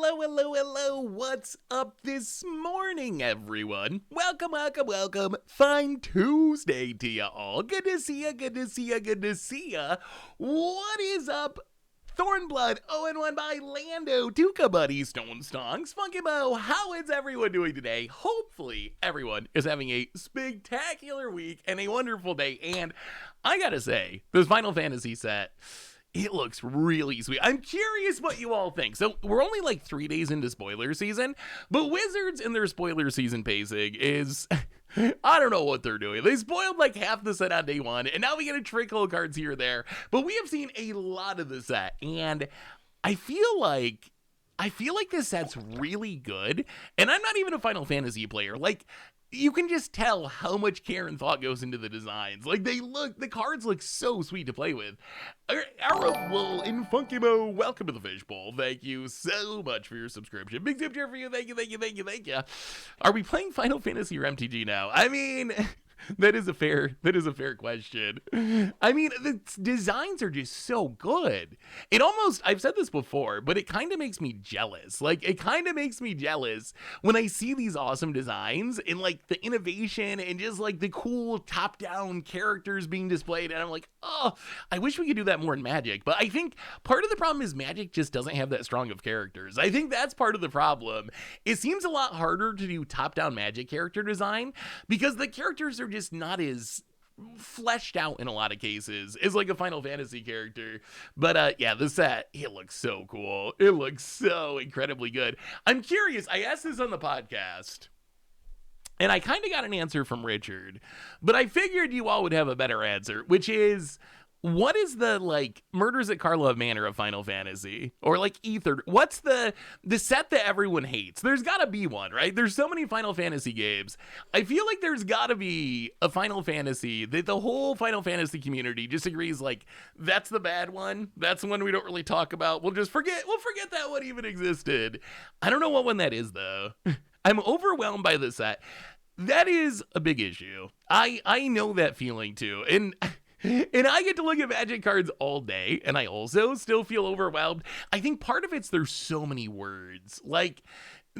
hello. What's up this morning, everyone? Welcome. Fine Tuesday to ya all. Good to see ya. What is up? Thornblood, 0-1 by Lando, Duca Buddy, Stone Stonks, Funky Mo, how is everyone doing today? Hopefully everyone is having a spectacular week and a wonderful day, and I gotta say, this Final Fantasy set, it looks really sweet. I'm curious what you all think. So we're only like 3 days into spoiler season, but Wizards in their spoiler season pacing is... I don't know what they're doing. They spoiled like half the set on day one, and now we get a trickle of cards here or there. But we have seen a lot of the set, and I feel like this set's really good. And I'm not even a Final Fantasy player. Like, you can just tell how much care and thought goes into the designs. Like, the cards look so sweet to play with. Arrow in Funky Mo, welcome to the Fishbowl. Thank you so much for your subscription. Big tip here for you. Thank you. Are we playing Final Fantasy or MTG now? I mean... That is a fair question. I mean, the designs are just so good. It almost, I've said this before, but it kind of makes me jealous. Like, it kind of makes me jealous when I see these awesome designs and like the innovation and just like the cool top-down characters being displayed. And I'm like, oh, I wish we could do that more in Magic. But I think part of the problem is Magic just doesn't have that strong of characters. I think that's part of the problem. It seems a lot harder to do top-down Magic character design because the characters are just not as fleshed out in a lot of cases as like a Final Fantasy character. But yeah, the set, it looks so cool. It looks so incredibly good. I'm curious, I asked this on the podcast and I kind of got an answer from Richard, but I figured you all would have a better answer, which is, what is the, like, Murders at Karlov Manor of Final Fantasy? Or, like, Ether? What's the set that everyone hates? There's gotta be one, right? There's so many Final Fantasy games. I feel like there's gotta be a Final Fantasy that the whole Final Fantasy community just agrees, like, that's the bad one. That's the one we don't really talk about. We'll forget that one even existed. I don't know what one that is, though. I'm overwhelmed by the set. That is a big issue. I know that feeling, too. And I get to look at Magic cards all day, and I also still feel overwhelmed. I think part of it's there's so many words, like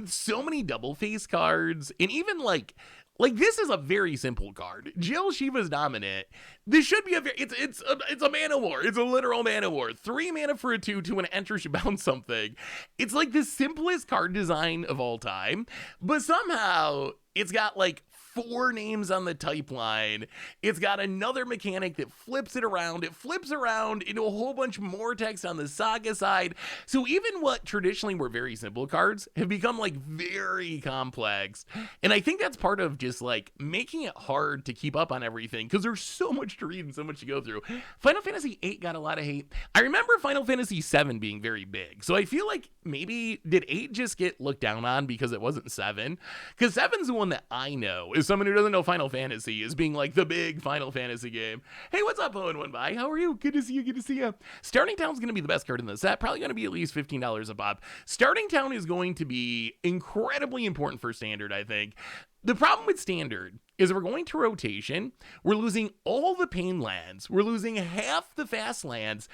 so many double face cards, and even like this is a very simple card. Jill Shiva's Dominant. This should be it's a mana war. It's a literal mana war. 3 mana for a 2 when it enters you bounce something. It's like the simplest card design of all time, but somehow it's got like 4 names on the type line. It's got another mechanic that flips it around. It flips around into a whole bunch more text on the Saga side. So even what traditionally were very simple cards have become like very complex. And I think that's part of just like making it hard to keep up on everything because there's so much to read and so much to go through. Final Fantasy VIII got a lot of hate. I remember Final Fantasy VII being very big. So I feel like maybe did 8 just get looked down on because it wasn't 7? Because 7's the one that I know is someone who doesn't know Final Fantasy as being like the big Final Fantasy game. Hey, what's up, 0-1 by? How are you? Good to see you. Starting Town's going to be the best card in the set. Probably going to be at least $15 a pop. Starting Town is going to be incredibly important for Standard, I think. The problem with Standard is we're going to rotation. We're losing all the pain lands. We're losing half the fast lands.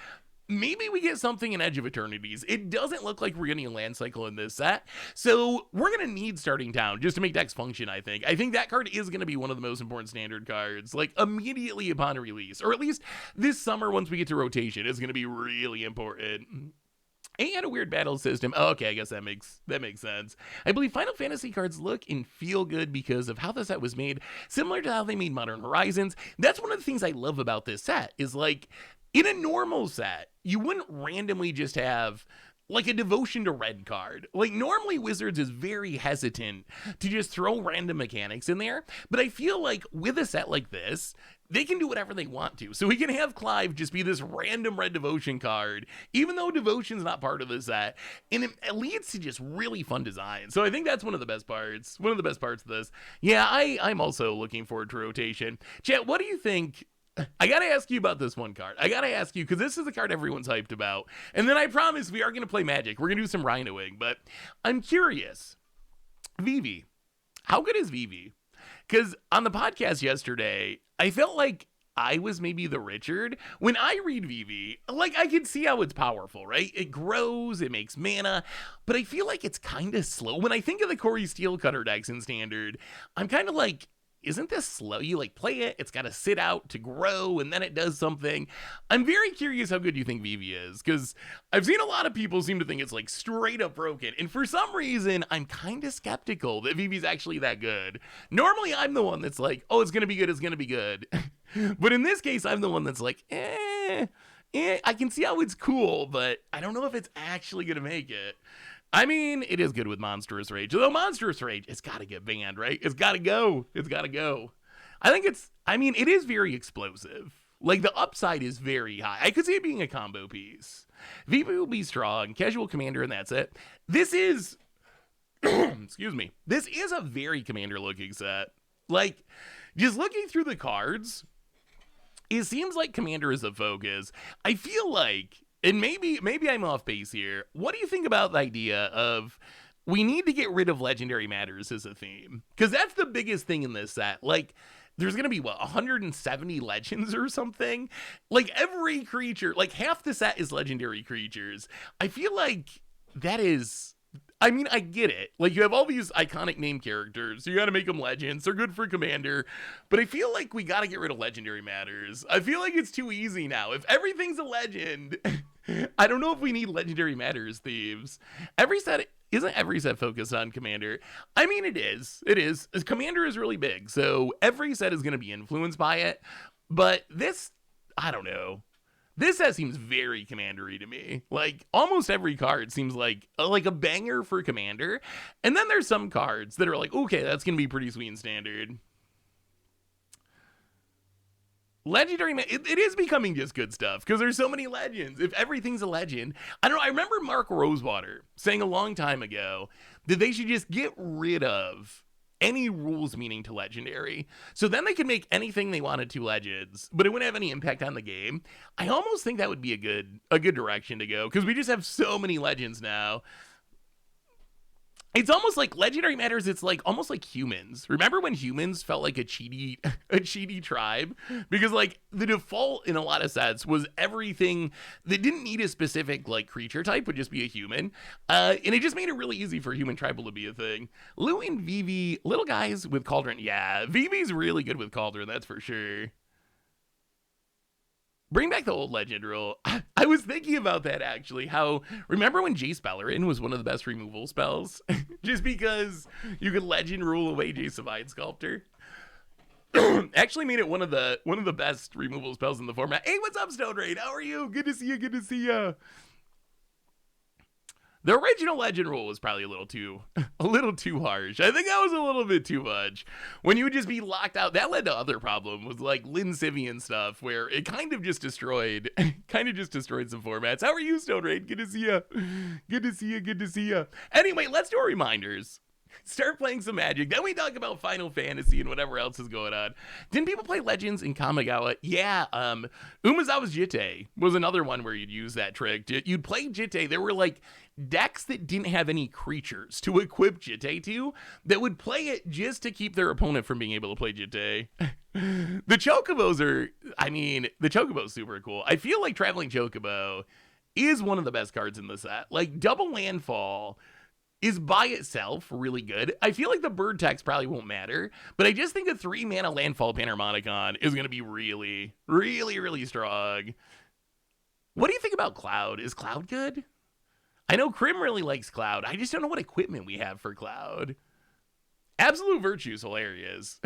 Maybe we get something in Edge of Eternities. It doesn't look like we're getting a land cycle in this set. So we're going to need Starting Town just to make decks function, I think. I think that card is going to be one of the most important Standard cards, like immediately upon release. Or at least this summer once we get to rotation is going to be really important. A had a weird battle system. Oh, okay, I guess that makes sense. I believe Final Fantasy cards look and feel good because of how the set was made, similar to how they made Modern Horizons. That's one of the things I love about this set, is like, in a normal set, you wouldn't randomly just have like a Devotion to Red card. Like normally Wizards is very hesitant to just throw random mechanics in there, but I feel like with a set like this, they can do whatever they want to. So we can have Clive just be this random red Devotion card, even though Devotion's not part of the set, and it leads to just really fun design. So I think that's one of the best parts. One of the best parts of this. Yeah, I'm also looking forward to rotation. Chat, what do you think? I gotta ask you about this one card. I gotta ask you, because this is the card everyone's hyped about. And then I promise we are gonna play Magic. We're gonna do some Rhinoing, but I'm curious. Vivi. How good is Vivi? Because on the podcast yesterday, I felt like I was maybe the Richard. When I read VV, like I can see how it's powerful, right? It grows, it makes mana, but I feel like it's kind of slow. When I think of the Corey Steelcutter decks in Standard, I'm kind of like, isn't this slow? You like play it, it's got to sit out to grow, and then it does something. I'm very curious how good you think VV is, because I've seen a lot of people seem to think it's like straight up broken, and for some reason, I'm kind of skeptical that VV's actually that good. Normally, I'm the one that's like, oh, it's gonna be good, it's gonna be good. But in this case, I'm the one that's like, I can see how it's cool, but I don't know if it's actually gonna make it. I mean, it is good with Monstrous Rage. Although Monstrous Rage, it's got to get banned, right? It's got to go. It's got to go. It is very explosive. Like, the upside is very high. I could see it being a combo piece. VP will be strong, casual commander, and that's it. This is, excuse me, this is a very commander-looking set. Like, just looking through the cards, it seems like commander is the focus. I feel like, and maybe I'm off base here. What do you think about the idea of we need to get rid of legendary matters as a theme? Because that's the biggest thing in this set. Like, there's going to be, 170 legends or something? Like, every creature, like, half the set is legendary creatures. I feel like that is... I mean, I get it. Like, you have all these iconic name characters. You got to make them legends. They're good for Commander. But I feel like we got to get rid of legendary matters. I feel like it's too easy now. If everything's a legend, I don't know if we need legendary matters themes. Isn't every set focused on Commander? I mean, it is. It is. Commander is really big. So every set is going to be influenced by it. But this, I don't know. This set seems very commandery to me. Like, almost every card seems like a banger for Commander. And then there's some cards that are like, okay, that's going to be pretty sweet in Standard. Legendary, it is becoming just good stuff because there's so many legends. If everything's a legend, I don't know. I remember Mark Rosewater saying a long time ago that they should just get rid of any rules meaning to legendary. So then they could make anything they wanted to legends, but it wouldn't have any impact on the game. I almost think that would be a good direction to go because we just have so many legends now. It's almost like legendary matters. It's like almost like humans. Remember when humans felt like a cheaty tribe? Because like the default in a lot of sets was everything that didn't need a specific like creature type would just be a human. And it just made it really easy for human tribal to be a thing. Lou and Vivi, little guys with Cauldron. Yeah, Vivi's really good with Cauldron, that's for sure. Bring back the old legend rule. I was thinking about that actually. How, remember when Jace Bellerin was one of the best removal spells? Just because you could legend rule away Jace Divine Sculptor. Actually made it one of the best removal spells in the format. Hey, what's up, Stone Raid? How are you? Good to see you. Good to see you. The original legend rule was probably a little too harsh. I think that was a little bit too much. When you would just be locked out, that led to other problems with like Lin Sivian stuff, where it kind of just destroyed some formats. How are you, Stone Raid? Good to see you. Good to see you. Good to see you. Anyway, let's do our reminders. Start playing some Magic. Then we talk about Final Fantasy and whatever else is going on. Didn't people play Legends in Kamigawa? Yeah. Umezawa's Jitte was another one where you'd use that trick. You'd play Jitte. There were like decks that didn't have any creatures to equip Jitte to that would play it just to keep their opponent from being able to play Jitte. The Chocobo's super cool. I feel like Traveling Chocobo is one of the best cards in the set. Like, double landfall is by itself really good. I feel like the bird text probably won't matter, but I just think a 3-mana landfall Panharmonicon is going to be really, really, really strong. What do you think about Cloud? Is Cloud good? I know Krim really likes Cloud. I just don't know what equipment we have for Cloud. Absolute Virtue is hilarious.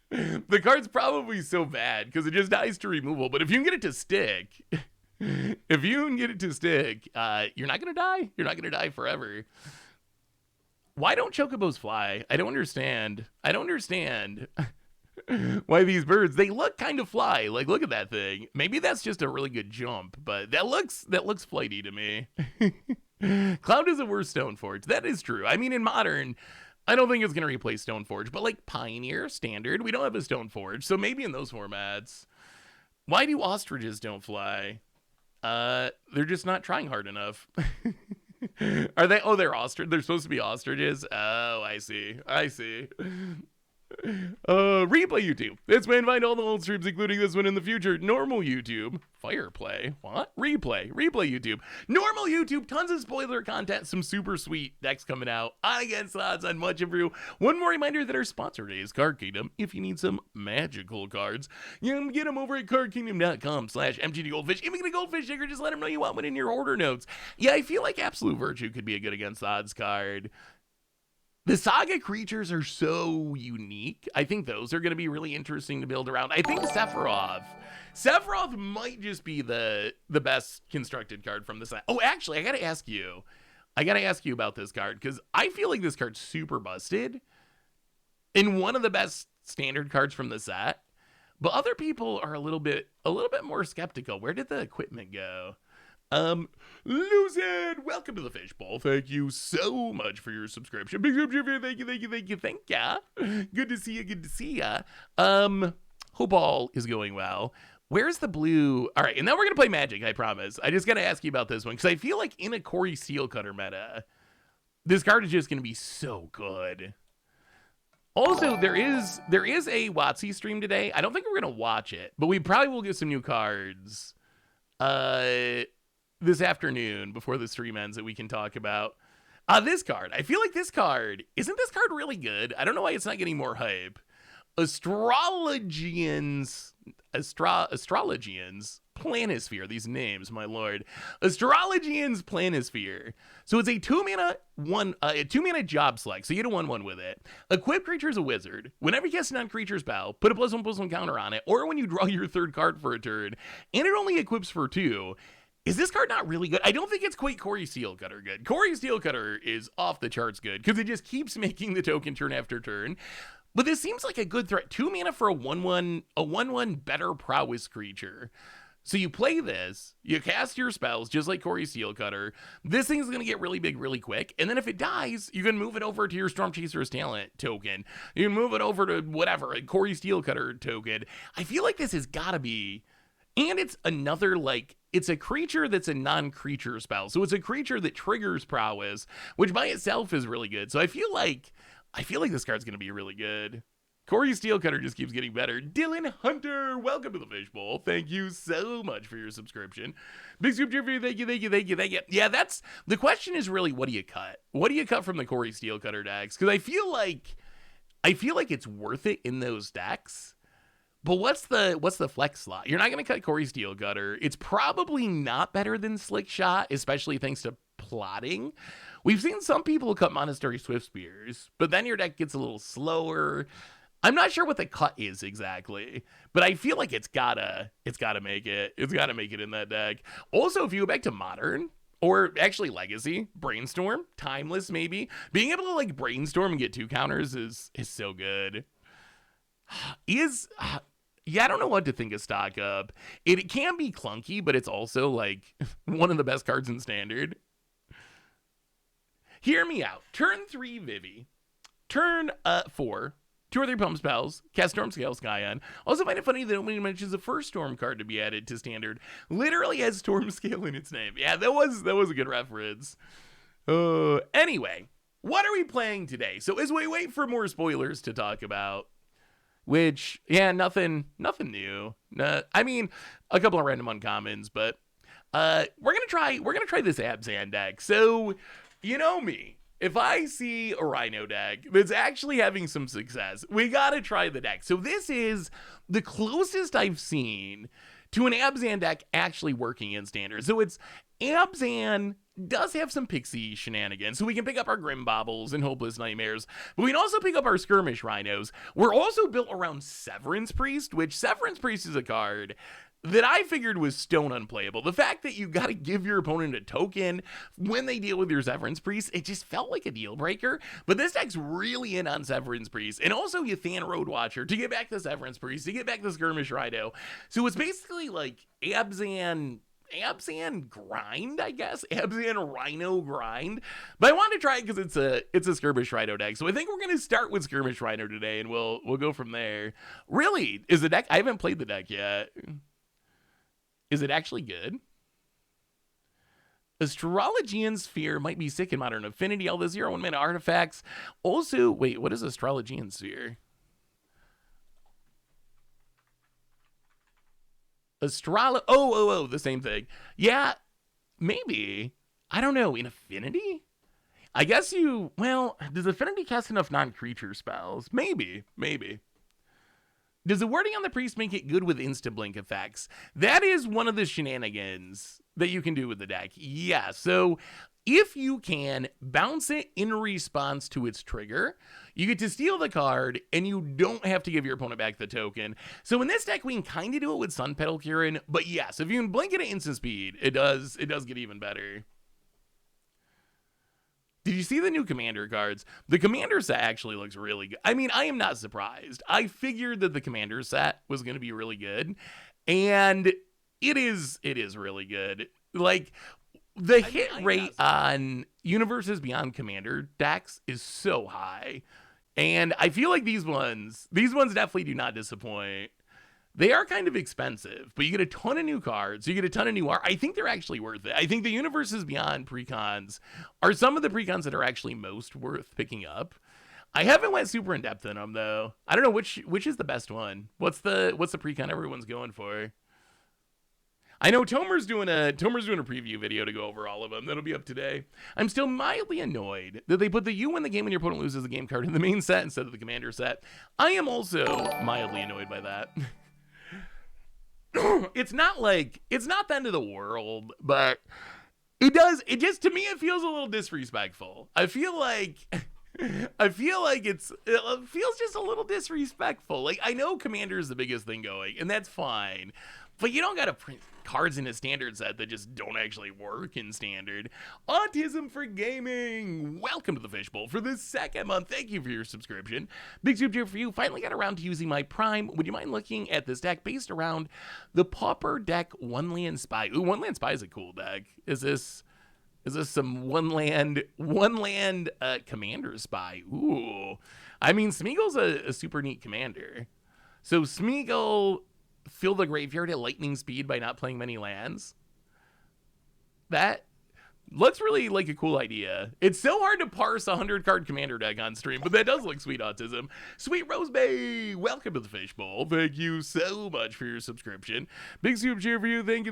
The card's probably so bad because it just dies to removal, but if you can get it to stick, you're not going to die. You're not going to die forever. Why don't chocobos fly? I don't understand why these birds, they look kind of fly. Like, look at that thing. Maybe that's just a really good jump, but that looks flighty to me. Cloud is a worse Stoneforge. That is true. I mean, in Modern, I don't think it's going to replace Stoneforge, but like Pioneer, Standard, we don't have a Stoneforge, so maybe in those formats. Why do ostriches don't fly? They're just not trying hard enough. Are they? Oh, they're ostrich. They're supposed to be ostriches. Oh, I see. Replay YouTube. This man find all the old streams, including this one in the future. Normal YouTube. Fireplay. What? Replay. Replay YouTube. Normal YouTube. Tons of spoiler content. Some super sweet decks coming out. On Against the Odds on much of you. One more reminder that our sponsor today is Card Kingdom. If you need some magical cards, you can get them over at cardkingdom.com/mgdgoldfish. If you get a goldfish sticker, just let them know you want one in your order notes. Yeah, I feel like Absolute Virtue could be a good Against the Odds card. The Saga creatures are so unique. I think those are going to be really interesting to build around. I think Sephiroth might just be the best constructed card from the set. Oh, actually, I got to ask you about this card, because I feel like this card's super busted and one of the best standard cards from the set. But other people are a little bit more skeptical. Where did the equipment go? Lucid, welcome to the Fishbowl. Thank you so much for your subscription. Big subscription, thank ya. Good to see ya. Hope all is going well. Where's the blue? All right, and then we're gonna play Magic, I promise. I just gotta ask you about this one, because I feel like in a Corey Steelcutter meta, this card is just gonna be so good. Also, there is a WotC stream today. I don't think we're gonna watch it, but we probably will get some new cards this afternoon before the stream ends that we can talk about. This card. I feel like isn't this card really good? I don't know why it's not getting more hype. Astrologians Planisphere. These names, my lord. Astrologians Planisphere. So it's a 2-mana job select. So you get a 1/1 with it. Equip creature is a wizard. Whenever you cast a non-creature's spell, put a +1/+1 counter on it, or when you draw your third card for a turn, and it only equips for 2. Is this card not really good? I don't think it's quite Corey Steelcutter good. Corey Steelcutter is off the charts good, because it just keeps making the token turn after turn. But this seems like a good threat. 2 mana for a 1/1 better prowess creature. So you play this, you cast your spells just like Corey Steelcutter. This thing's going to get really big really quick. And then if it dies, you can move it over to your Storm Chaser's Talent token. You can move it over to whatever, a Corey Steelcutter token. I feel like this has got to be... And it's another, it's a creature that's a non-creature spell. So it's a creature that triggers prowess, which by itself is really good. So I feel like this card's going to be really good. Corey Steelcutter just keeps getting better. Dylan Hunter, welcome to the Fishbowl. Thank you so much for your subscription. Big subscription, thank you. Yeah, the question is really, what do you cut? What do you cut from the Corey Steelcutter decks? Because I feel like it's worth it in those decks. But what's the flex slot? You're not going to cut Corey Steelcutter. It's probably not better than Slick Shot, especially thanks to plotting. We've seen some people cut Monastery Swiftspears, but then your deck gets a little slower. I'm not sure what the cut is exactly, but I feel like it's gotta make it. It's gotta make it in that deck. Also, if you go back to Modern, or actually Legacy, Brainstorm, Timeless maybe, being able to brainstorm and get 2 counters is so good. Yeah, I don't know what to think of Stock Up. It can be clunky, but it's also one of the best cards in Standard. Hear me out. Turn 3 Vivi. Turn 4. 2 or 3 pump spells. Cast Stormscale Scion. Also find it funny that nobody mentions the first Storm card to be added to Standard. Literally has Stormscale in its name. Yeah, that was a good reference. Anyway, what are we playing today? So as we wait for more spoilers to talk about, which, yeah, nothing new. I mean, a couple of random uncommons, but we're gonna try this Abzan deck. So, you know me, if I see a Rhino deck that's actually having some success, we gotta try the deck. So this is the closest I've seen to an Abzan deck actually working in Standard. So it's Abzan does have some Pixie shenanigans, so we can pick up our Grim Bobbles and Hopeless Nightmares, but we can also pick up our Skirmish Rhinos. We're also built around Severance Priest, which Severance Priest is a card that I figured was stone unplayable. The fact that you got to give your opponent a token when they deal with your Severance Priest, it just felt like a deal breaker. But this deck's really in on Severance Priest, and also Yathan Road Watcher to get back the Severance Priest, to get back the Skirmish Rhino. So it's basically like Abzan grind, I guess. Abzan Rhino grind. But I wanted to try it because it's a Skirmish Rhino deck. So I think we're gonna start with Skirmish Rhino today, and we'll go from there. Really, is the deck? I haven't played the deck yet. Is it actually good? Astrologian Sphere might be sick in Modern Affinity. All the 0/1 mana artifacts. Also, wait, what is Astrologian Sphere? Oh, the same thing. Yeah, maybe. I don't know. In Affinity? I guess does Affinity cast enough non-creature spells? Maybe. Does the wording on the priest make it good with insta-blink effects? That is one of the shenanigans that you can do with the deck. Yeah, so if you can bounce it in response to its trigger, you get to steal the card, and you don't have to give your opponent back the token. So in this deck, we can kind of do it with Sun Petal Kieran, but yes, if you can blink it at instant speed, it does get even better. Did you see the new Commander cards? The Commander set actually looks really good. I mean, I am not surprised. I figured that the Commander set was going to be really good, and it is really good. Like, the hit rate on Universes Beyond Commander decks is so high, and I feel like these ones definitely do not disappoint. They are kind of expensive, but you get a ton of new cards. You get a ton of new art. I think they're actually worth it. I think the Universes Beyond precons are some of the precons that are actually most worth picking up. I haven't went super in depth in them though. I don't know which is the best one. What's the precon everyone's going for? I know Tomer's doing a preview video to go over all of them. That'll be up today. I'm still mildly annoyed that they put the "you win the game when your opponent loses the game" card in the main set instead of the Commander set. I am also mildly annoyed by that. It's not the end of the world, but it just, to me, it feels a little disrespectful. I feel like it feels just a little disrespectful. Like, I know Commander is the biggest thing going, and that's fine, but you don't gotta print cards in a standard set that just don't actually work in standard. Autism for Gaming, welcome to the Fishbowl for the second month. Thank you for your subscription. Big soup cheer for you. Finally got around to using my Prime. Would you mind looking at this deck based around the Pauper deck One Land Spy? Ooh, One Land Spy is a cool deck. Is this some one land Commander Spy? Ooh, I mean, Smeagol's a super neat commander. So Smeagol, fill the graveyard at lightning speed by not playing many lands. That looks really like a cool idea. It's so hard to parse a 100-card Commander deck on stream, but that does look sweet, Autism. Sweet Rose Bay, welcome to the Fishbowl. Thank you so much for your subscription. Big super cheer for you. Thank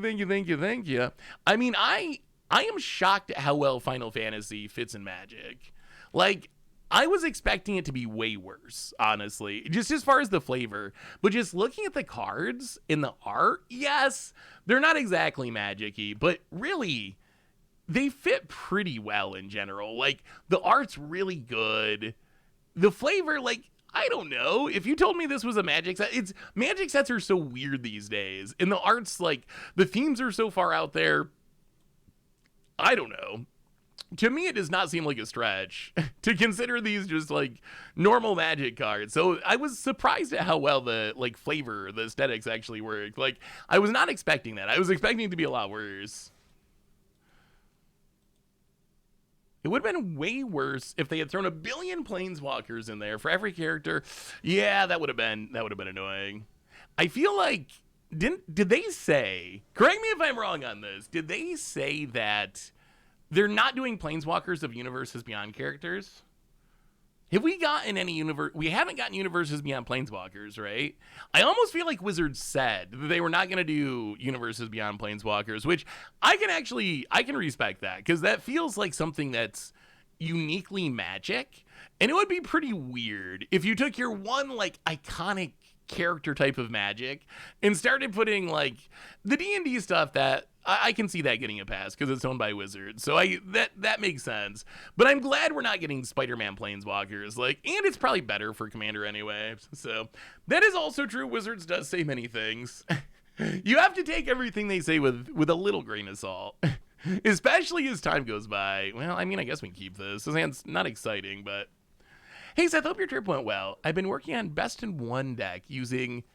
you. I mean, I am shocked at how well Final Fantasy fits in Magic. Like, I was expecting it to be way worse, honestly, just as far as the flavor. But just looking at the cards in the art, yes, they're not exactly Magic-y, but really, they fit pretty well in general. Like, the art's really good. The flavor, like, I don't know. If you told me this was a Magic set, Magic sets are so weird these days. And the art's, like, the themes are so far out there. I don't know. To me, it does not seem like a stretch to consider these just like normal Magic cards. So I was surprised at how well the like flavor, the aesthetics actually worked. Like, I was not expecting that. I was expecting it to be a lot worse. It would have been way worse if they had thrown 1 billion Planeswalkers in there for every character. Yeah, that would have been annoying. I feel like did they say? Correct me if I'm wrong on this. Did they say that they're not doing Planeswalkers of Universes Beyond characters? Have we gotten any universe? We haven't gotten Universes Beyond Planeswalkers, right? I almost feel like Wizards said that they were not going to do Universes Beyond Planeswalkers, which I can respect that, because that feels like something that's uniquely Magic, and it would be pretty weird if you took your one like iconic character type of Magic and started putting like the D&D stuff that I can see that getting a pass because it's owned by Wizards. So that makes sense. But I'm glad we're not getting Spider-Man Planeswalkers. Like, and it's probably better for Commander anyway. So that is also true. Wizards does say many things. You have to take everything they say with a little grain of salt. Especially as time goes by. Well, I mean, I guess we can keep this. This hand's not exciting, but hey Seth, hope your trip went well. I've been working on best in one deck using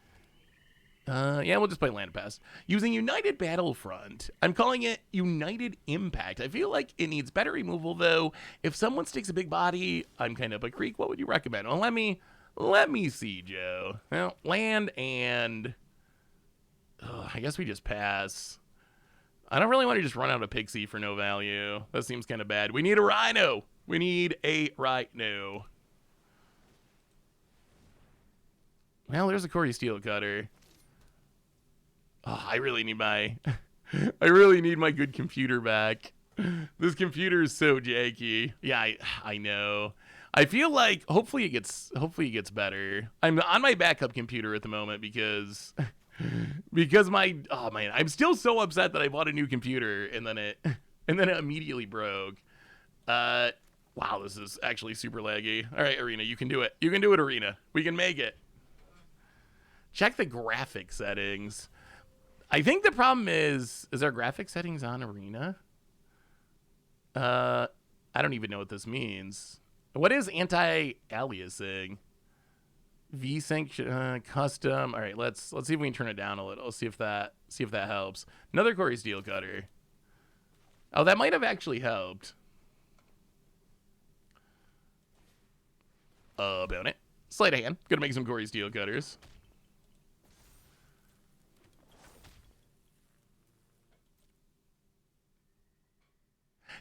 we'll just play Land Pass. Using United Battlefront. I'm calling it United Impact. I feel like it needs better removal though. If someone sticks a big body, I'm kind of a creek. What would you recommend? Well, let me see, Joe. Well, land and I guess we just pass. I don't really want to just run out a Pixie for no value. That seems kind of bad. We need a Rhino. We need a Rhino. Well, there's a Corey Steel Cutter. Oh, I really need my I really need my good computer back. This computer is so janky. Yeah, I know. I feel like hopefully it gets better. I'm on my backup computer at the moment because my oh man, I'm still so upset that I bought a new computer and then it immediately broke. Wow, this is actually super laggy. All right, Arena, you can do it. You can do it, Arena. We can make it. Check the graphic settings. I think the problem is our graphic settings on Arena? I don't even know what this means. What is anti-aliasing? VSync custom. All right, let's see if we can turn it down a little. See if that helps. Another Corey Steel Cutter. Oh, that might have actually helped. About it. Sleight of hand. Gonna make some Corey Steel Cutters.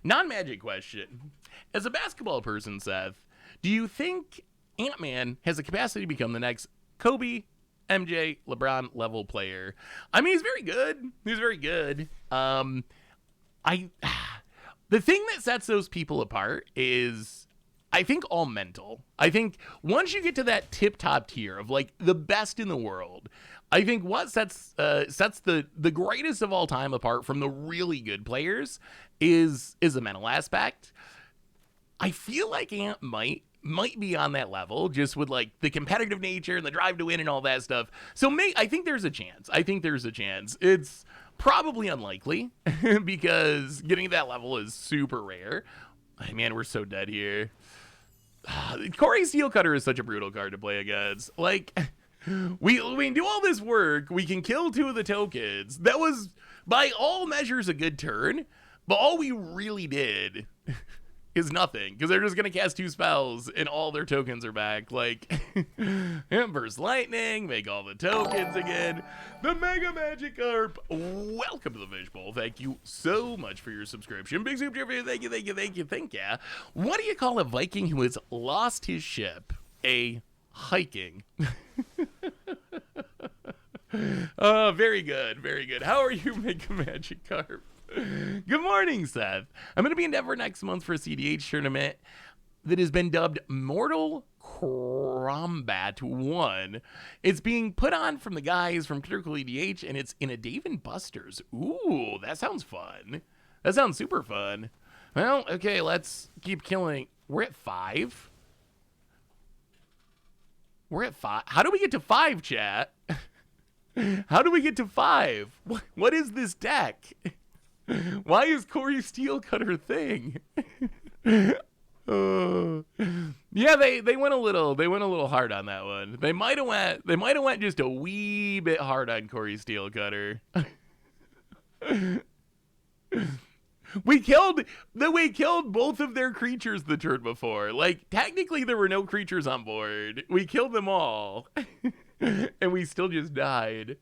Non-magic question. As a basketball person, Seth, do you think Ant-Man has the capacity to become the next Kobe, MJ, LeBron level player? I mean, he's very good. He's very good. The thing that sets those people apart is, I think, all mental. I think once you get to that tip-top tier of like the best in the world, I think what sets the greatest of all time apart from the really good players is the mental aspect. I feel like Ant might be on that level, just with like the competitive nature and the drive to win and all that stuff. So I think there's a chance. It's probably unlikely because getting to that level is super rare. Man, we're so dead here. Corey Steel Cutter is such a brutal card to play against. Like, we do all this work. We can kill 2 of the tokens. That was, by all measures, a good turn. But all we really did is nothing, because they're just going to cast 2 spells and all their tokens are back. Like, Burst Lightning, make all the tokens again. The Mega Magikarp. Welcome to the Fishbowl. Thank you so much for your subscription. Big Super Jeffrey, thank you. What do you call a Viking who has lost his ship? A hiking. Very good. How are you, Mega Magikarp? Good morning, Seth. I'm going to be in Denver next month for a CDH tournament that has been dubbed Mortal Kombat 1. It's being put on from the guys from Critical EDH, and it's in a Dave & Buster's. Ooh, that sounds fun. That sounds super fun. Well, okay, let's keep killing. We're at 5. We're at 5. How do we get to 5, chat? How do we get to 5? What is this deck? Why is Corey Steel Cutter a thing? Yeah, they went a little hard on that one. They might have went just a wee bit hard on Corey Steel Cutter. We killed both of their creatures the turn before. Like, technically there were no creatures on board. We killed them all. And we still just died.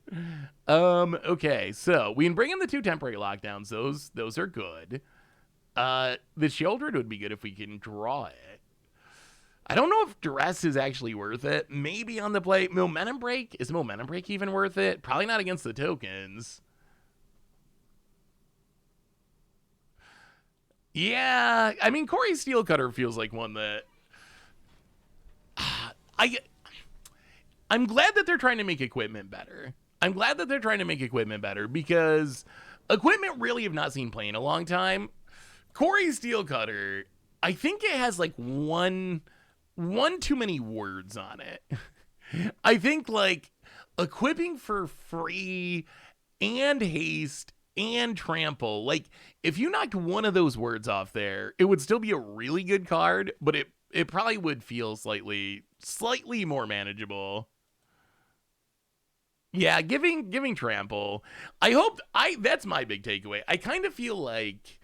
Okay, so we can bring in the 2 temporary lockdowns. Those are good. The Shieldred would be good if we can draw it. I don't know if Duress is actually worth it. Maybe on the play. Momentum Break? Is Momentum Break even worth it? Probably not against the tokens. Yeah, I mean, Corey Steel Cutter feels like one that... I'm glad that they're trying to make equipment better. Because equipment really have not seen play in a long time. Corey Steel Cutter, I think it has like one too many words on it. I think like equipping for free and haste and trample, like if you knocked one of those words off there, it would still be a really good card, but it probably would feel slightly more manageable. Yeah, giving trample. That's my big takeaway. I kind of feel like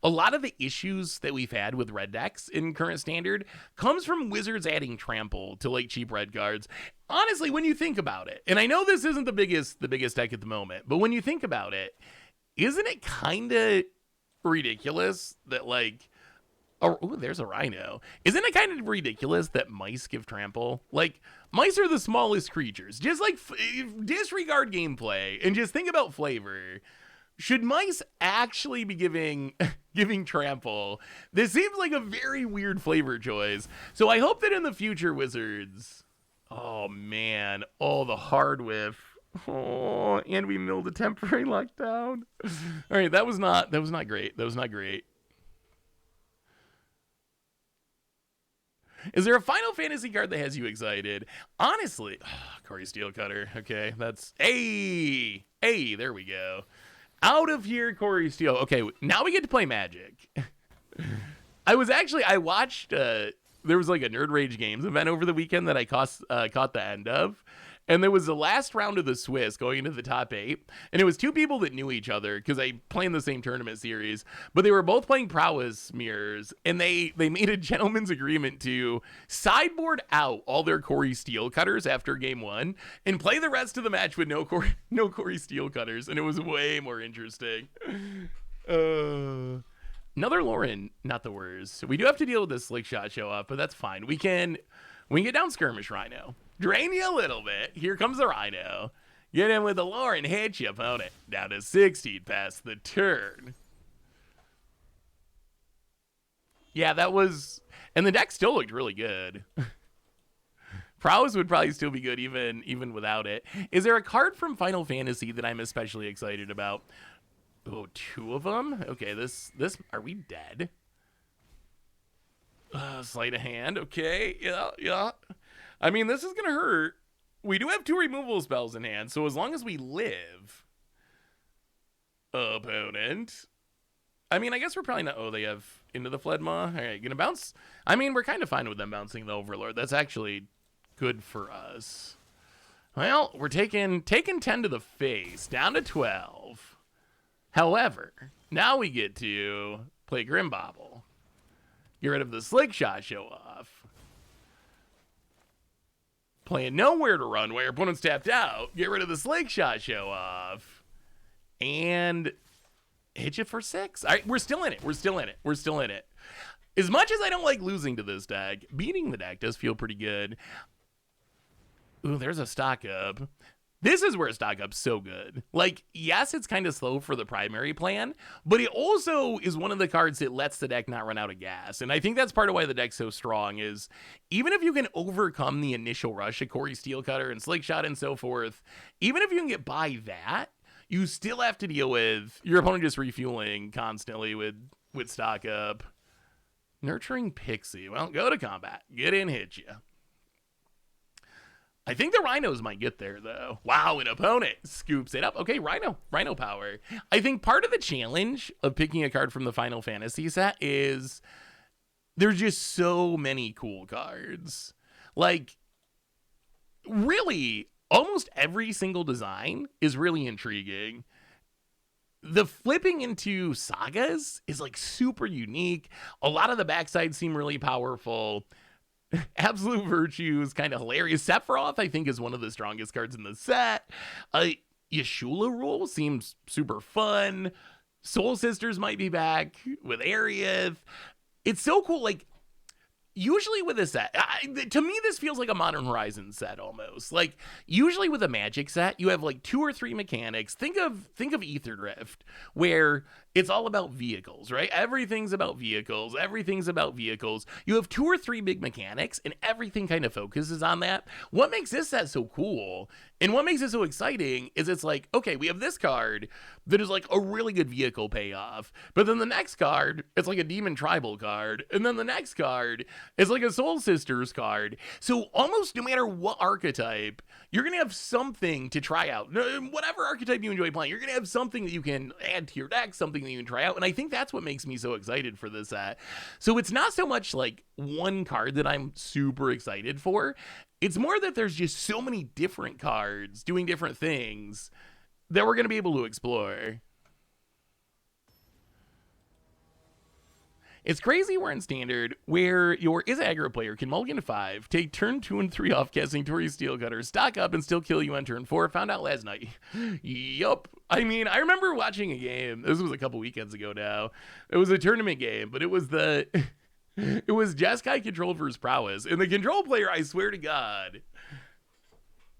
a lot of the issues that we've had with red decks in current standard comes from Wizards adding trample to like cheap red cards. Honestly, when you think about it, and I know this isn't the biggest deck at the moment, but when you think about it, isn't it kind of ridiculous that like Oh, ooh, there's a rhino. Isn't it kind of ridiculous that mice give trample? Like, mice are the smallest creatures. Just like disregard gameplay and just think about flavor. Should mice actually be giving giving trample? This seems like a very weird flavor choice. So I hope that in the future, Wizards. Oh man, oh the hard whiff. Oh, and we milled a temporary lockdown. All right, that was not great. That was not great. Is there a Final Fantasy card that has you excited? Honestly, Corey Steelcutter. Okay, that's hey, there we go. Out of here, Corey Steele. Okay, now we get to play Magic. I watched. There was like a Nerd Rage Games event over the weekend that I caught the end of. And there was the last round of the Swiss going into the top 8. And it was two people that knew each other because they play in the same tournament series. But they were both playing prowess mirrors. And they made a gentleman's agreement to sideboard out all their Corey Steel cutters after game 1 and play the rest of the match with no Corey Steel cutters. And it was way more interesting. Another Lauren, not the worst. We do have to deal with this slick shot show up, but that's fine. We can get down skirmish Rhino. Drain you a little bit. Here comes the Rhino. Get in with the Lauren, hit your opponent. Down to 16 past the turn. Yeah, that was... And the deck still looked really good. Prowess would probably still be good even without it. Is there a card from Final Fantasy that I'm especially excited about? Oh, 2 of them? Okay, this... Are we dead? Sleight of hand. Okay, yeah. I mean, this is going to hurt. We do have 2 removal spells in hand, so as long as we live, opponent. I mean, I guess we're probably not... Oh, they have into the Phlegma. All right, going to bounce. I mean, we're kind of fine with them bouncing the Overlord. That's actually good for us. Well, we're taking 10 to the face, down to 12. However, now we get to play Grimbobble. Get rid of the Slick Shot show off. Playing Nowhere to Run, where your opponent's tapped out. Get rid of the Slick Shot show off. And hit you for 6. All right, we're still in it. As much as I don't like losing to this deck, beating the deck does feel pretty good. Ooh, there's a stock up. This is where stock up's so good. Like, yes, it's kind of slow for the primary plan, but it also is one of the cards that lets the deck not run out of gas. And I think that's part of why the deck's so strong is even if you can overcome the initial rush of Corey Steelcutter and Slick Shot and so forth, even if you can get by that, you still have to deal with your opponent just refueling constantly with stock up. Nurturing Pixie. Well, go to combat. Get in, hit you. I think the Rhinos might get there, though. Wow, an opponent scoops it up. Okay, Rhino power. I think part of the challenge of picking a card from the Final Fantasy set is there's just so many cool cards. Like, really, almost every single design is really intriguing. The flipping into sagas is, like, super unique. A lot of the backsides seem really powerful. Absolute Virtue is kind of hilarious. Sephiroth, I think, is one of the strongest cards in the set. Yeshua Rule seems super fun. Soul Sisters might be back with Arieth. It's so cool. Like, usually with a set, to me, this feels like a Modern Horizons set almost. Like, usually with a Magic set, you have like 2 or 3 mechanics. Think of Ether Drift, where it's all about vehicles, right? Everything's about vehicles. You have 2 or 3 big mechanics, and everything kind of focuses on that. What makes this set so cool, and what makes it so exciting, is it's like, okay, we have this card that is like a really good vehicle payoff, but then the next card, it's like a Demon Tribal card, and then the next card is like a Soul Sisters card. So almost no matter what archetype, you're going to have something to try out. Whatever archetype you enjoy playing, you're going to have something that you can add to your deck, something that you can try out. And I think that's what makes me so excited for this set. So it's not so much like one card that I'm super excited for. It's more that there's just so many different cards doing different things that we're going to be able to explore. It's crazy we're in Standard, where your is aggro player can mulligan to 5, take turn 2 and 3 off casting Tori Steelcutter, stock up, and still kill you on turn 4. Found out last night. Yup. I mean, I remember watching a game. This was a couple weekends ago now. It was a tournament game, but it was the It was Jeskai controlled for his prowess. And the control player, I swear to God,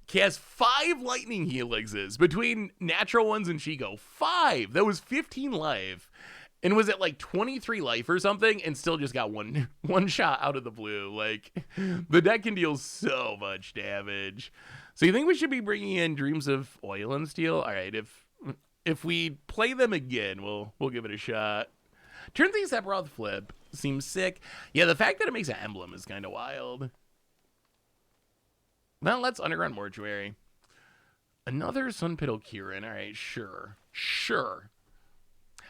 cast 5 lightning helixes between natural ones and Shigo. 5! That was 15 life. And was it like 23 life or something? And still just got one shot out of the blue. Like, the deck can deal so much damage. So you think we should be bringing in Dreams of Oil and Steel? All right, if we play them again, we'll give it a shot. Turn things Sephiroth flip seems sick. Yeah, the fact that it makes an emblem is kind of wild. Well, let's Underground Mortuary. Another Sunpiddle Kieran. All right, sure.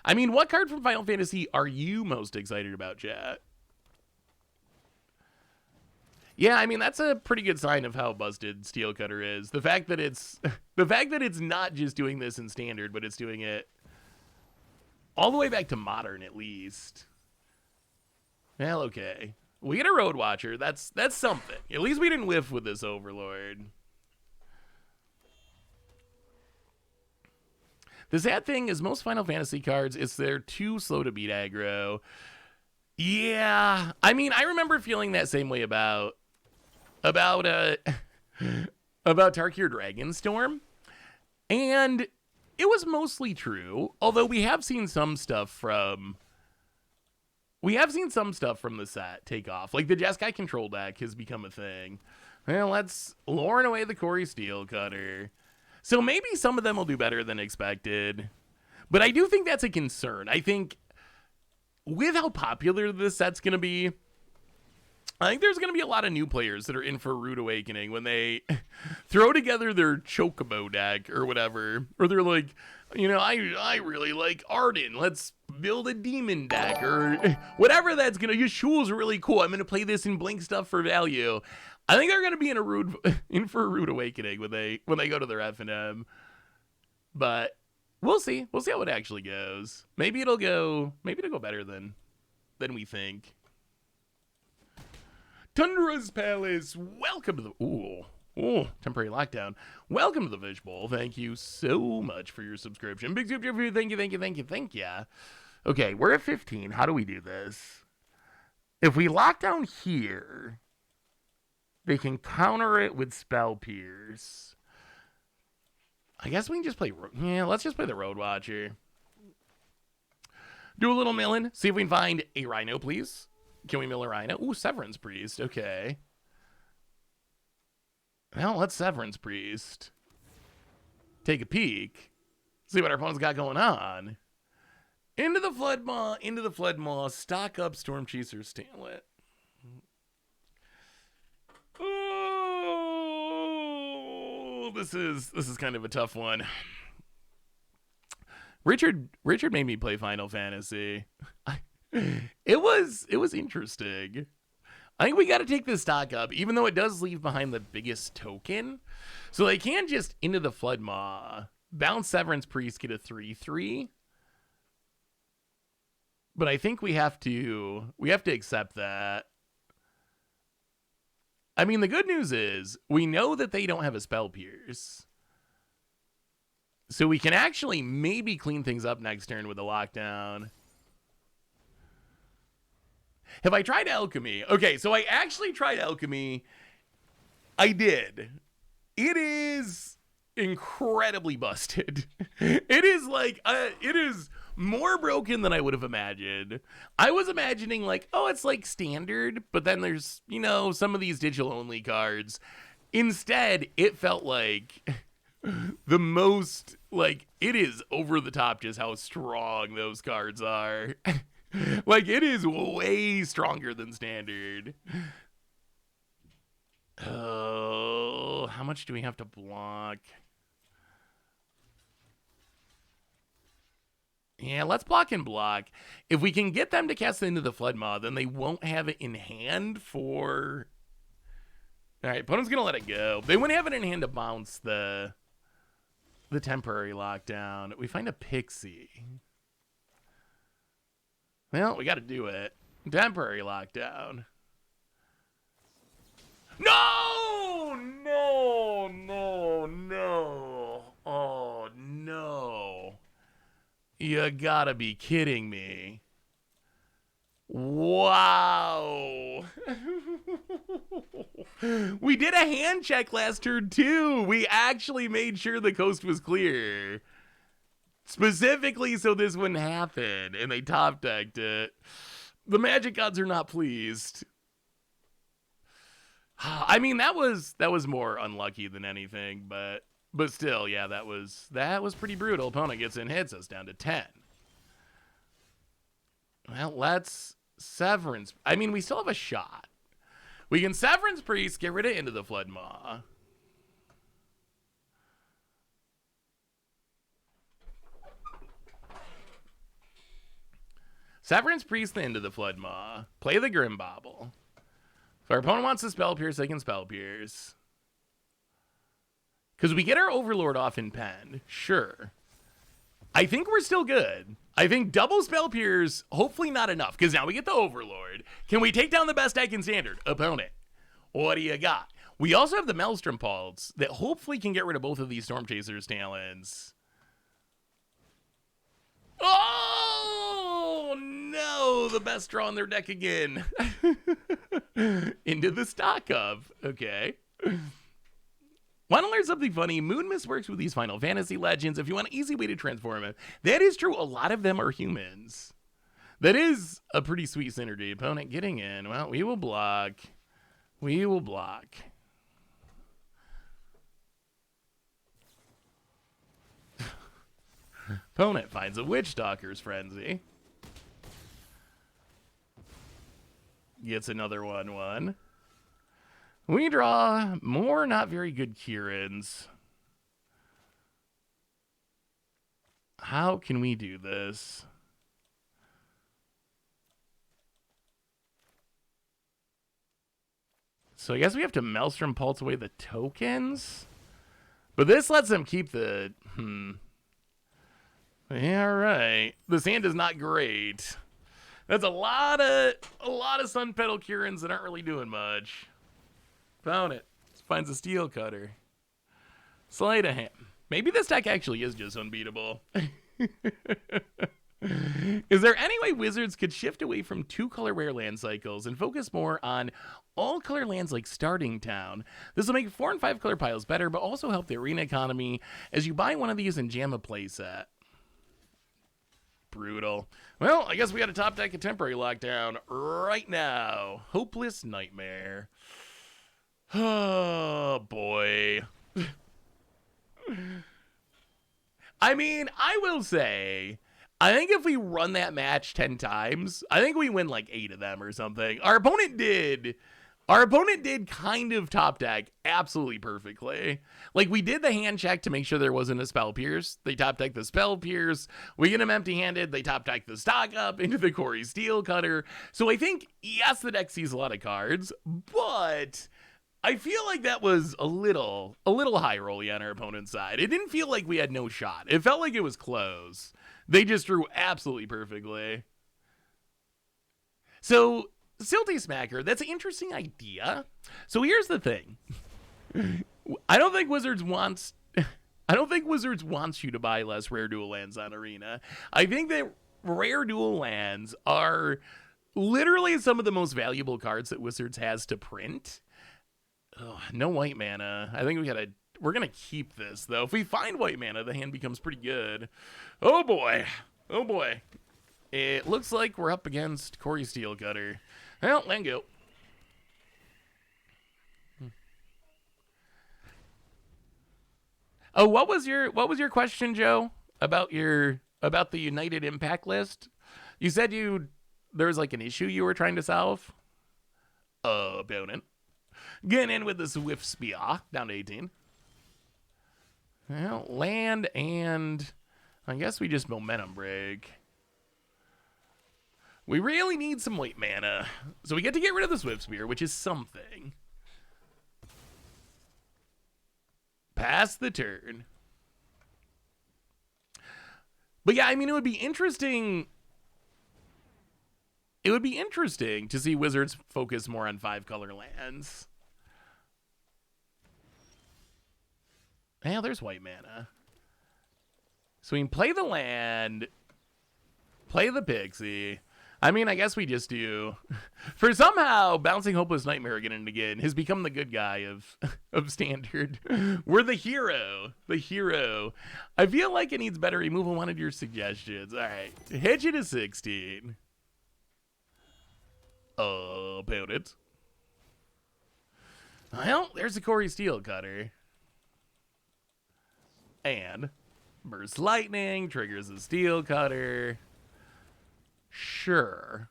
I mean, what card from Final Fantasy are you most excited about, chat? Yeah, I mean, that's a pretty good sign of how busted Steel Cutter is. The fact that it's not just doing this in standard, but it's doing it all the way back to modern at least. Well, okay. We get a Road Watcher. That's something. At least we didn't whiff with this Overlord. The sad thing is most Final Fantasy cards, they're too slow to beat aggro. Yeah. I mean, I remember feeling that same way about Tarkir Dragonstorm. And it was mostly true, although we have seen some stuff from the set take off. Like the Jeskai control deck has become a thing. Well, let's Lauren away the Corey Steel Cutter. So maybe some of them will do better than expected. But I do think that's a concern. I think with how popular this set's going to be, I think there's going to be a lot of new players that are in for Rude Awakening when they throw together their Chocobo deck or whatever. Or they're like, you know, I really like Arden. Let's build a demon deck or whatever that's going to use. Shul's really cool. I'm going to play this in Blink stuff for value. I think they're going to be in for a Rude Awakening when they go to their F&M. But we'll see. We'll see how it actually goes. Maybe it'll go better than we think. Tundra's Palace, welcome to the temporary lockdown. Welcome to the Fish Bowl. Thank you so much for your subscription. Big super review. Thank you. Okay, we're at 15. How do we do this? If we lock down here, they can counter it with Spell Pierce. I guess we can just play... Yeah, let's just play the Road Watcher. Do a little milling. See if we can find a Rhino, please. Can we mill a Rhino? Ooh, Severance Priest. Okay. Well, let's Severance Priest. Take a peek. See what our opponent's got going on. Into the Flood Maw. Stock up Storm Chaser Stanlet. Oh, this is kind of a tough one. Richard made me play Final Fantasy. It was interesting. I think we got to take this stock up, even though it does leave behind the biggest token. So they can just into the Flood Maw, bounce Severance Priest, get a 3/3. But I think we have to accept that. I mean, the good news is we know that they don't have a Spell Pierce. So we can actually maybe clean things up next turn with a lockdown. Have I tried Alchemy? Okay, so I actually tried Alchemy. I did. It is incredibly busted. It is like, it is more broken than I would have imagined. I was imagining like, oh, it's like standard, but then there's, you know, some of these digital only cards. Instead, it felt like the most, like, it is over the top just how strong those cards are. Like, it is way stronger than standard. Oh, how much do we have to block? Yeah, let's block and block. If we can get them to cast it into the Flood Maw, then they won't have it in hand for... All right, opponent's going to let it go. They wouldn't have it in hand to bounce the temporary lockdown. We find a Pixie. Well, we got to do it. Temporary lockdown. No! No! No! No! Oh, no. You gotta be kidding me. Wow. We did a hand check last turn too. We actually made sure the coast was clear. Specifically so this wouldn't happen, and they top decked it. The Magic gods are not pleased. I mean, that was more unlucky than anything, but still, yeah, that was pretty brutal. Opponent gets in, hits us down to 10. Well, let's Severance. I mean, we still have a shot. We can Severance Priest, get rid of Into the Flood Maw. Severance Priest into the Flood Maw. Play the Grim Bobble. If our opponent wants to Spell Pierce, they can Spell Pierce. Because we get our Overlord off in pen. Sure. I think we're still good. I think double Spell Pierce, hopefully not enough. Because now we get the Overlord. Can we take down the best deck in Standard? Opponent. What do you got? We also have the Maelstrom Pulse that hopefully can get rid of both of these Storm Chasers' talons. Oh, no. The best draw in their deck again. Into the stock of. Okay. Want to learn something funny? Moon Mist works with these Final Fantasy legends. If you want an easy way to transform them, that is true. A lot of them are humans. That is a pretty sweet synergy. Opponent getting in. Well, we will block. We will block. Opponent finds a Witch Stalker's Frenzy. Gets another 1/1. We draw more not very good Kirans. How can we do this? So I guess we have to Maelstrom Pulse away the tokens? But this lets them keep the... Yeah, right. This hand is not great. That's a lot of Sun Petal Kirans that aren't really doing much. Found it. Finds a Steel Cutter. Sleight of hand. Maybe this deck actually is just unbeatable. Is there any way Wizards could shift away from 2-color rare land cycles and focus more on all-color lands like Starting Town? This will make 4 and 5 color piles better, but also help the arena economy as you buy one of these and jam a playset. Brutal. Well, I guess we got a top deck of Temporary Lockdown right now. Hopeless Nightmare. Oh, boy. I mean, I will say, I think if we run that match 10 times, I think we win like 8 of them or something. Our opponent did kind of top deck absolutely perfectly. Like, we did the hand check to make sure there wasn't a Spell Pierce. They top decked the Spell Pierce. We get them empty-handed. They top deck the stock up into the Corey Steel Cutter. So I think, yes, the deck sees a lot of cards, but I feel like that was a little high rolly on our opponent's side. It didn't feel like we had no shot. It felt like it was close. They just drew absolutely perfectly. So, Silty Smacker, that's an interesting idea. So here's the thing. I don't think Wizards wants you to buy less rare dual lands on Arena. I think that rare dual lands are literally some of the most valuable cards that Wizards has to print. Oh, no white mana. I think we're going to keep this, though. If we find white mana, the hand becomes pretty good. Oh, boy. Oh, boy. It looks like we're up against Corey Steel Cutter. Well, let go. Oh, what was your question, Joe? About the United Impact list? You said there was like an issue you were trying to solve? Opponent. Getting in with the Swift Spear, down to 18. Well, land and I guess we just momentum break. We really need some white mana. So we get to get rid of the Swift Spear, which is something. Pass the turn. But yeah, I mean, it would be interesting. It would be interesting to see Wizards focus more on 5-color lands. Yeah, there's white mana. So we can play the land, play the Pixie. I mean, I guess we just do. For somehow, Bouncing Hopeless Nightmare again and again has become the good guy of Standard. We're the hero. The hero. I feel like it needs better removal. One of your suggestions. All right. Hit you to 16. About it. Well, there's the Corey Steel Cutter. And Burst Lightning triggers the Steel Cutter. Sure.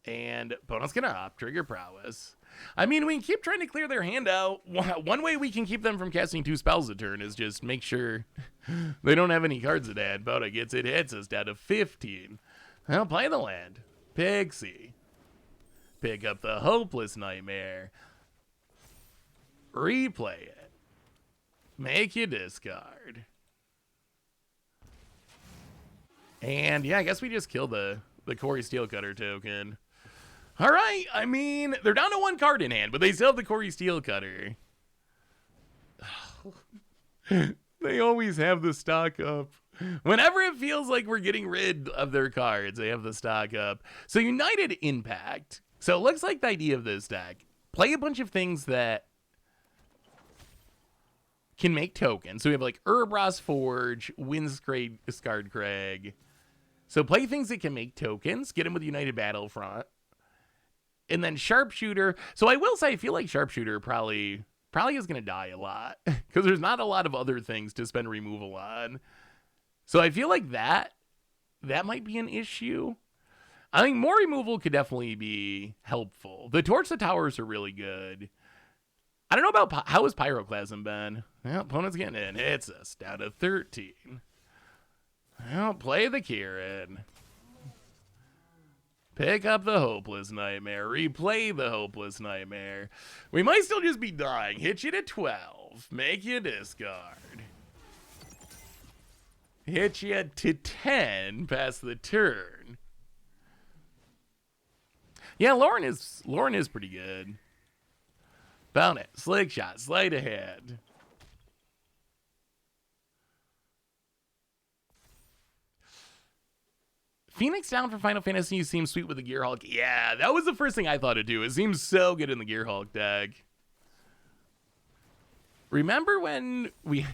And opponent's gonna up trigger Prowess. I mean, we can keep trying to clear their hand out. One way we can keep them from casting 2 spells a turn is just make sure they don't have any cards at hand. Opponent gets it, hits us down to 15. I'll play the land. Pixie. Pick up the Hopeless Nightmare. Replay it. Make you discard. And yeah, I guess we just kill the Corey Steel Cutter token. All right, I mean, they're down to 1 card in hand, but they still have the Corey Steel Cutter. They always have the stock up. Whenever it feels like we're getting rid of their cards, they have the stock up. So United Impact. So it looks like the idea of this deck, play a bunch of things that can make tokens. So we have like Urbros Forge, Windscarred Crag. So play things that can make tokens, get them with United Battlefront. And then Sharpshooter. So I will say, I feel like Sharpshooter probably is going to die a lot. Because there's not a lot of other things to spend removal on. So I feel like that might be an issue. I think more removal could definitely be helpful. The Torch the Towers are really good. I don't know about, how has Pyroclasm been? Well, opponent's getting in. Hits us down to 13. Well, play the Kieran. Pick up the Hopeless Nightmare. Replay the Hopeless Nightmare. We might still just be dying. Hit you to 12. Make you discard. Hit you to 10. Pass the turn. Yeah, Lauren is pretty good. Found it. Slick shot. Sleight of hand. Phoenix down for Final Fantasy seems sweet with the Gearhulk. Yeah, that was the first thing I thought to do. It seems so good in the Gearhulk deck. Remember when we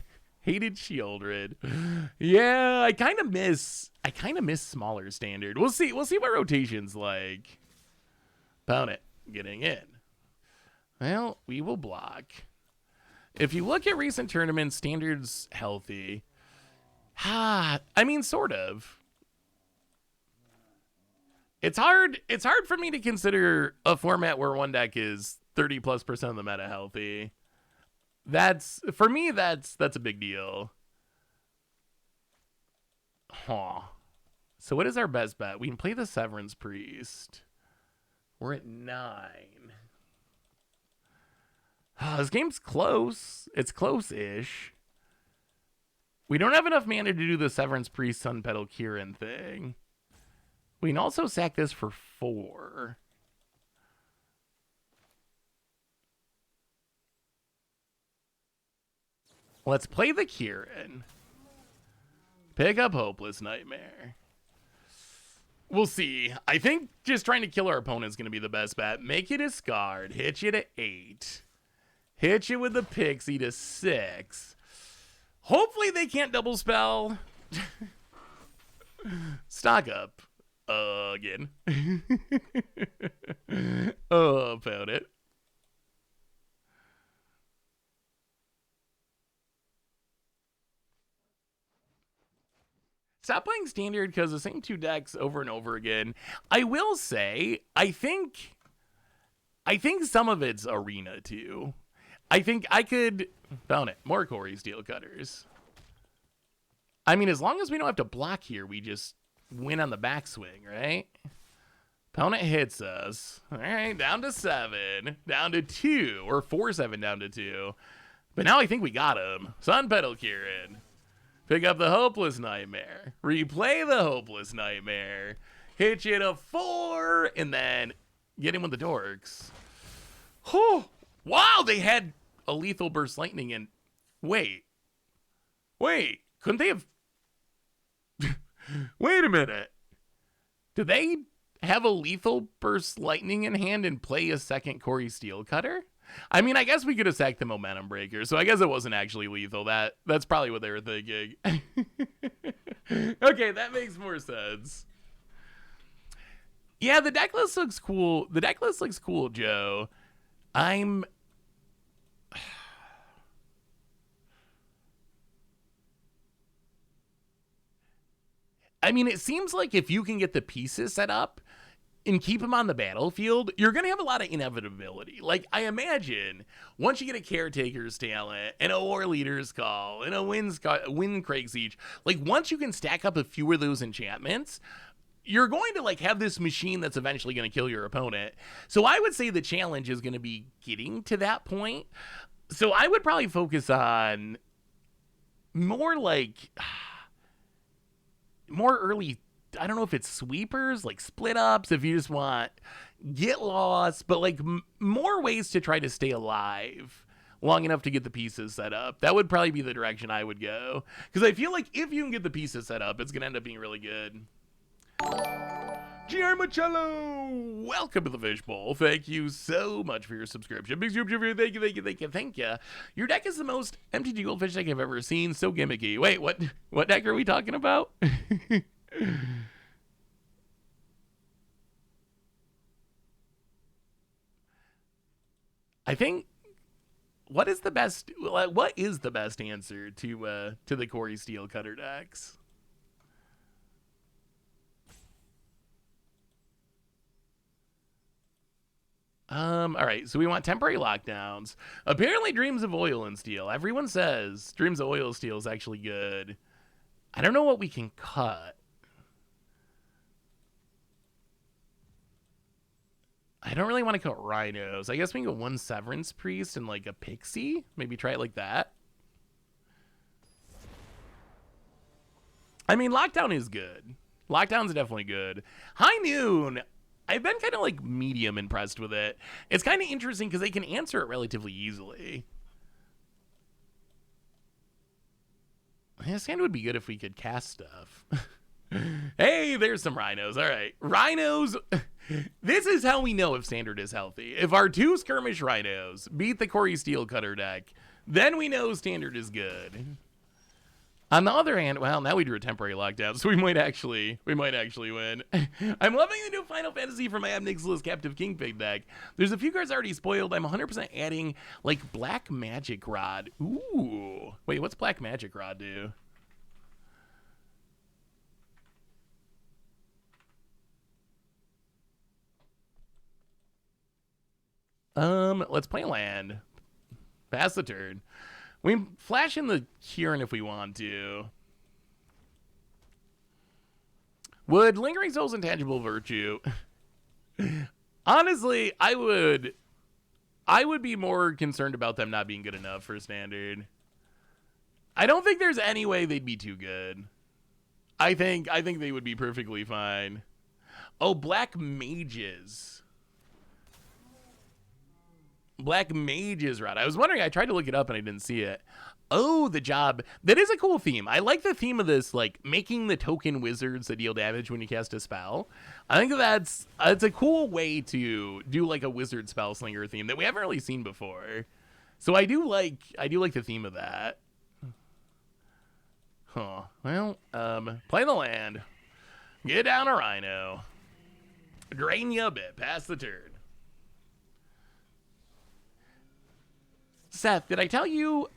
hated Shieldred? Yeah, I kind of miss smaller standard. We'll see what rotation's like. Pound it. Getting in. Well, we will block. If you look at recent tournaments, standard's healthy. I mean, sort of. It's hard for me to consider a format where one deck is 30+% of the meta healthy. For me, that's a big deal. Huh. So what is our best bet? We can play the Severance Priest. We're at 9. This game's close. It's close-ish. We don't have enough mana to do the Severance Priest Sun Petal Kieran thing. We can also sack this for 4. Let's play the Kieran. Pick up Hopeless Nightmare. We'll see. I think just trying to kill our opponent is going to be the best bet. Make you discard. Hit you to 8. Hit you with the Pixie to 6. Hopefully they can't double spell. Stock up. Again. About it. Stop playing standard because the same 2 decks over and over again. I will say, I think some of it's arena too. I think I could found it. More Corey Steel Cutters. I mean, as long as we don't have to block here, we just win on the backswing, right? Opponent hits us. All right, down to 7. Down to 2. Or 4-7 down to 2. But now I think we got him. Sun Petal Kieran. Pick up the Hopeless Nightmare. Replay the Hopeless Nightmare. Hit you to 4. And then get him with the Dorks. Oh, wow, they had a lethal Burst Lightning and... Wait. Couldn't they have Wait a minute. Do they have a lethal burst lightning in hand and play a second Corey Steel Cutter? I mean, I guess we could have sacked the momentum breaker, so I guess it wasn't actually lethal. That's probably what they were thinking. Okay, that makes more sense. Yeah, the deck list looks cool. The deck list looks cool, Joe. I mean, it seems like if you can get the pieces set up and keep them on the battlefield, you're going to have a lot of inevitability. Like, I imagine once you get a Caretaker's Talent and a War Leader's Call and a Windcrake Siege, like, once you can stack up a few of those enchantments, you're going to, like, have this machine that's eventually going to kill your opponent. So I would say the challenge is going to be getting to that point. So I would probably focus on more, like, more early, I don't know if it's sweepers, like split ups, if you just want get lost, but like more ways to try to stay alive long enough to get the pieces set up. That would probably be the direction I would go. Because I feel like if you can get the pieces set up, it's going to end up being really good. GR Machello, welcome to the Fishbowl. Thank you so much for your subscription. Big super, thank you. Your deck is the most MTG Goldfish deck I've ever seen. So gimmicky. Wait, what deck are we talking about? I think what is the best answer to the Corey Steel Cutter decks? All right, so we want temporary lockdowns. Apparently Dreams of Oil and Steel. Everyone says Dreams of Oil and Steel is actually good. I don't know what we can cut. I don't really want to cut Rhinos. I guess we can go one Severance Priest and like a Pixie. Maybe try it like that. I mean, Lockdown is good. Lockdown's definitely good. High Noon, I've been kind of like medium impressed with it. It's kind of interesting because they can answer it relatively easily. This hand would be good if we could cast stuff. Hey, there's some Rhinos. All right. Rhinos. This is how we know if Standard is healthy. If our two Skirmish Rhinos beat the Corey Steel Cutter deck, then we know Standard is good. On the other hand, well, now we drew a temporary lockdown, so we might actually win. I'm loving the new Final Fantasy for my Abnixilus Captive Kingpin deck. There's a few cards already spoiled. I'm 100% adding, like, Black Magic Rod. Ooh. Wait, what's Black Magic Rod do? Let's play land. Pass the turn. We flash in the Kieran if we want to. Would Lingering Souls Intangible Virtue? Honestly, I would be more concerned about them not being good enough for Standard. I don't think there's any way they'd be too good. I think they would be perfectly fine. Oh, Black Mages. Black Mages Rod. I was wondering, I tried to look it up and I didn't see it. Oh, the job. That is a cool theme. I like the theme of this, like, making the token wizards that deal damage when you cast a spell. I think that's a cool way to do, like, a wizard spell slinger theme that we haven't really seen before. So I do like the theme of that. Huh. Well, play the land. Get down a Rhino. Drain you a bit. Pass the turn. Seth, did I tell you,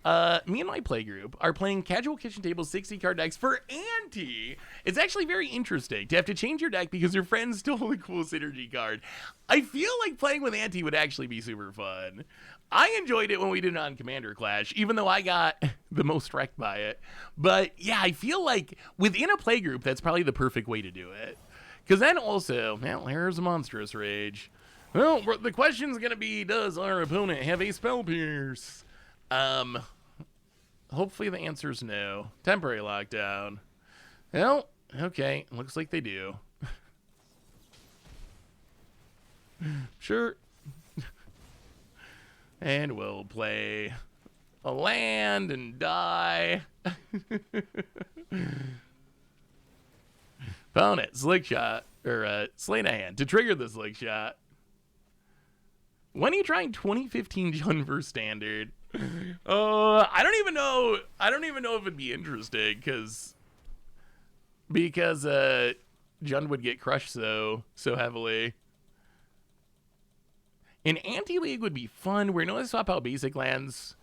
me and my playgroup are playing casual kitchen table 60 card decks for Ante? It's actually very interesting to have to change your deck because your friend stole a cool synergy card. I feel like playing with Ante would actually be super fun. I enjoyed it when we did it on Commander Clash, even though I got the most wrecked by it. But yeah, I feel like within a playgroup, that's probably the perfect way to do it. Because then also, well, here's a Monstrous Rage. Well, the question's going to be, does our opponent have a Spell Pierce? Hopefully the answer's no. Temporary lockdown. Well, okay. Looks like they do. Sure. And we'll play a land and die. Opponent, slick shot, or sleight of hand. To trigger the slick shot, when are you trying 2015 Jun versus Standard? I don't even know. I don't even know if it'd be interesting because Jun would get crushed so heavily. An anti-league would be fun. We're going to swap out basic lands.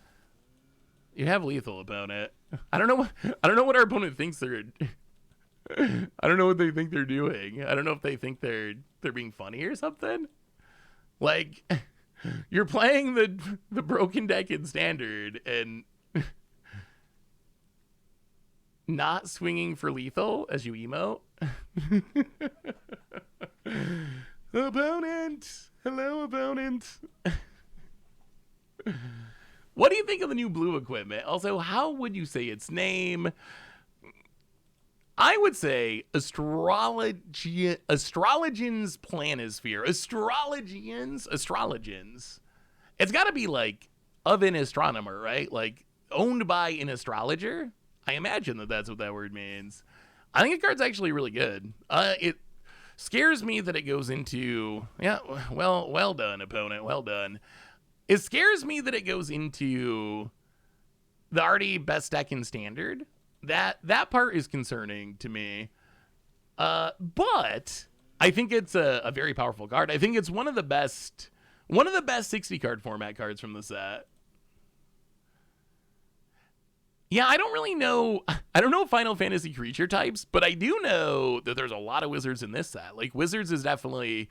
You have lethal opponent. I don't know what our opponent thinks they're. I don't know what they think they're doing. I don't know if they think they're being funny or something. Like, you're playing the broken deck in Standard and not swinging for lethal as you emote. Opponent. Hello, opponent. What do you think of the new blue equipment? Also, how would you say its name? I would say Astrologians Planisphere. Astrologians. It's got to be like of an astronomer, right? Like owned by an astrologer. I imagine that's what that word means. I think the card's actually really good. It scares me that it goes into, well done, opponent, well done. It scares me that it goes into the already best deck in Standard. That part is concerning to me. But I think it's a very powerful card. I think it's one of the best 60 card format cards from the set. Yeah, I don't really know. I don't know Final Fantasy creature types, but I do know that there's a lot of wizards in this set. Like wizards is definitely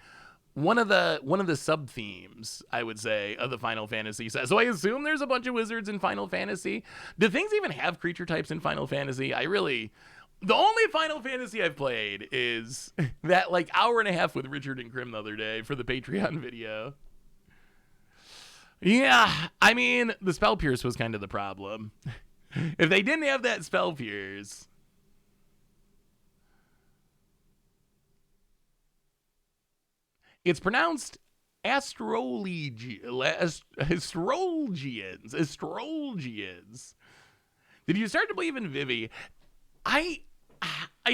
one of the sub themes, I would say, of the Final Fantasy set. So I assume there's a bunch of wizards in Final Fantasy. Do things even have creature types in Final Fantasy? The only Final Fantasy I've played is that like hour and a half with Richard and Krim the other day for the Patreon video. Yeah, I mean, the Spell Pierce was kind of the problem. If they didn't have that Spell Pierce, it's pronounced Astrologians. Did you start to believe in Vivi? I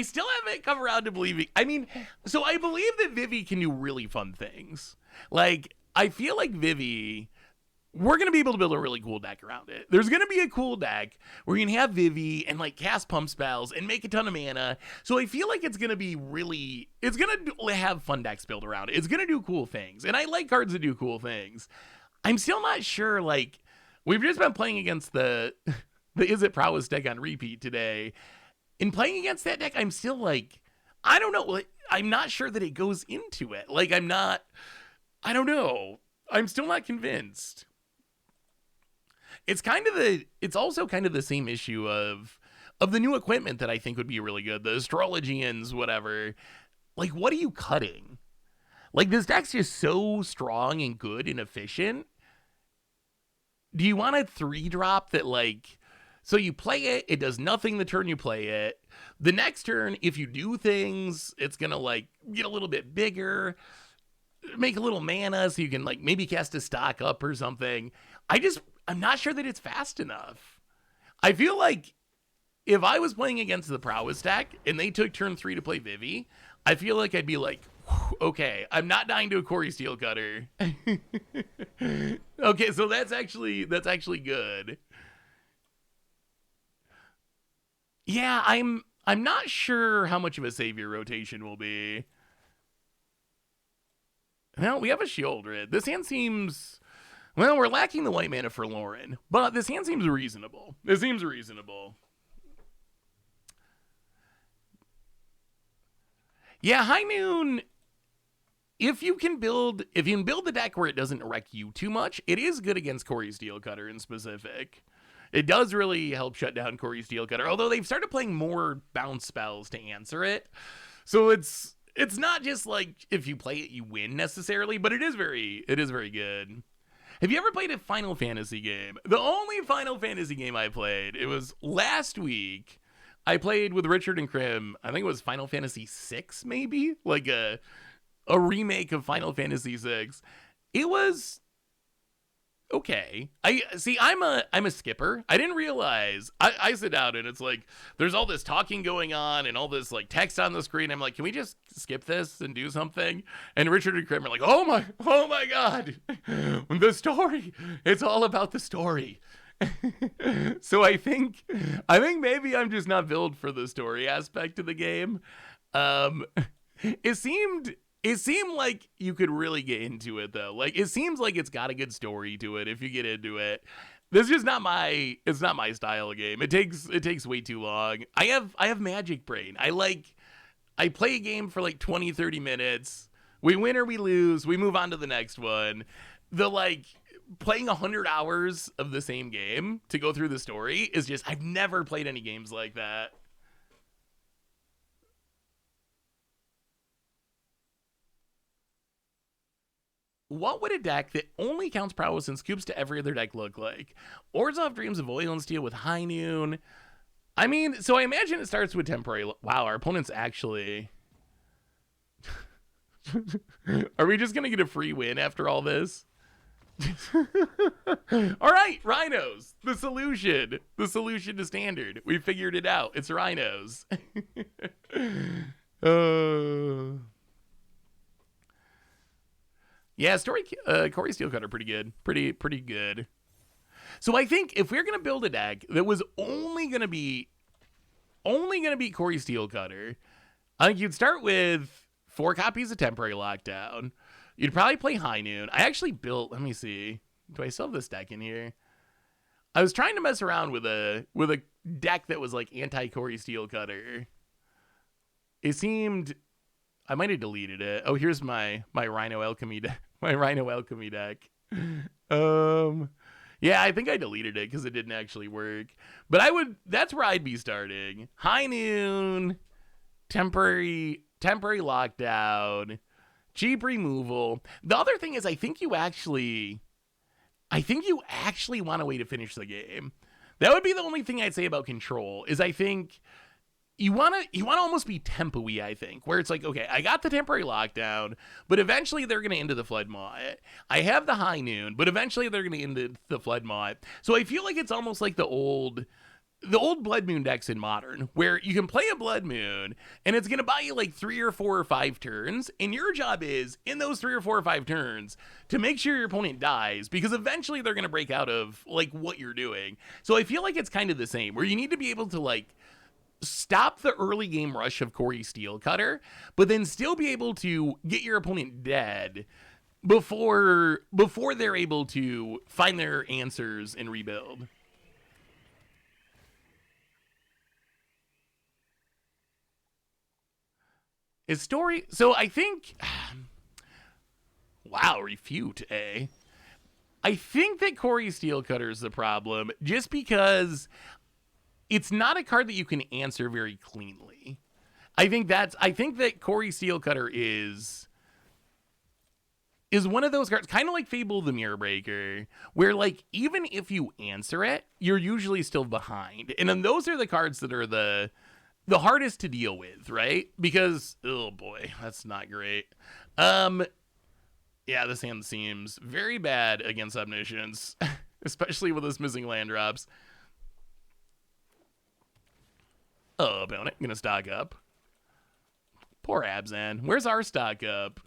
still haven't come around to believing. I mean, so I believe that Vivi can do really fun things. Like, I feel like Vivi, we're going to be able to build a really cool deck around it. There's going to be a cool deck where you can have Vivi and like cast pump spells and make a ton of mana. So I feel like it's going to be it's going to have fun decks built around it. It's going to do cool things. And I like cards that do cool things. I'm still not sure, like, we've just been playing against the Is It Prowess deck on repeat today. In playing against that deck, I'm still like, I don't know. Like, I'm not sure that it goes into it. Like, I don't know. I'm still not convinced. It's also kind of the same issue of the new equipment that I think would be really good. The Astrologians, whatever. Like, what are you cutting? Like, this deck's just so strong and good and efficient. Do you want a 3-drop that, like, so you play it, it does nothing the turn you play it. The next turn, if you do things, it's going to, like, get a little bit bigger, make a little mana so you can, like, maybe cast a stock up or something. I'm not sure that it's fast enough. I feel like if I was playing against the Prowess deck and they took turn 3 to play Vivi, I feel like I'd be like, okay, I'm not dying to a Corey Steelcutter. Okay, so that's actually good. Yeah, I'm not sure how much of a savior rotation will be. Well, we have a Shieldred. This hand seems, well, we're lacking the white mana for Lauren, but this hand seems reasonable. Yeah, High Noon, if you can build the deck where it doesn't wreck you too much, it is good against Corey Steelcutter in specific. It does really help shut down Corey Steelcutter, although they've started playing more bounce spells to answer it. So it's not just like if you play it, you win necessarily, but it is very good. Have you ever played a Final Fantasy game? The only Final Fantasy game I played, it was last week. I played with Richard and Krim. I think it was Final Fantasy VI, maybe? Like a remake of Final Fantasy VI. It was Okay. I see. I'm a skipper. I didn't realize. I sit down and it's like there's all this talking going on and all this like text on the screen. I'm like, can we just skip this and do something? And Richard and Krim are like, oh my god, the story. It's all about the story. So I think maybe I'm just not built for the story aspect of the game. Um, it seemed like you could really get into it though. Like it seems like it's got a good story to it if you get into it. This is just not my it's not my style of game. It takes way too long. I have magic brain. I play a game for like 20, 30 minutes. We win or we lose. We move on to the next one. The like playing 100 hours of the same game to go through the story is just I've never played any games like that. What would a deck that only counts prowess and scoops to every other deck look like? Orzhov Dreams of Oil and Steel with High Noon. I mean, so I imagine it starts with temporary. Wow, our opponent's actually. Are we just gonna get a free win after all this? All right, rhinos. The solution to standard. We figured it out. It's rhinos. uh... Yeah, Corey Steelcutter pretty good. Pretty good. So I think if we're gonna build a deck that was only gonna be Corey Steelcutter, I think you'd start with 4 copies of Temporary Lockdown. You'd probably play High Noon. I actually built. Let me see. Do I still have this deck in here? I was trying to mess around with a deck that was like anti Corey Steelcutter. It seemed I might have deleted it. Oh, here's my Rhino Alchemy deck. My Rhino Alchemy deck. Yeah, I think I deleted it because it didn't actually work. But that's where I'd be starting. High Noon, temporary lockdown, cheap removal. The other thing is I think you actually want a way to finish the game. That would be the only thing I'd say about control, is I think you want to almost be tempo-y, I think, where it's like, okay, I got the temporary lockdown, but eventually they're going to end the Flood Maw. I have the High Noon, but eventually they're going to end the Flood Maw. So I feel like it's almost like the old Blood Moon decks in Modern, where you can play a Blood Moon, and it's going to buy you like 3 or 4 or 5 turns, and your job is, in those 3 or 4 or 5 turns, to make sure your opponent dies, because eventually they're going to break out of like what you're doing. So I feel like it's kind of the same, where you need to be able to like stop the early game rush of Corey Steelcutter, but then still be able to get your opponent dead before they're able to find their answers and rebuild. His story. So I think. Wow, refute, eh? I think that Corey Steelcutter is the problem, just because it's not a card that you can answer very cleanly. I think that Corey Steelcutter is one of those cards, kind of like Fable the Mirror Breaker, where like even if you answer it, you're usually still behind. And then those are the cards that are the hardest to deal with, right? Because oh boy, that's not great. Yeah, this hand seems very bad against Omniscience, especially with us missing land drops. Oh, opponent, gonna stock up. Poor Abzan. Where's our stock up?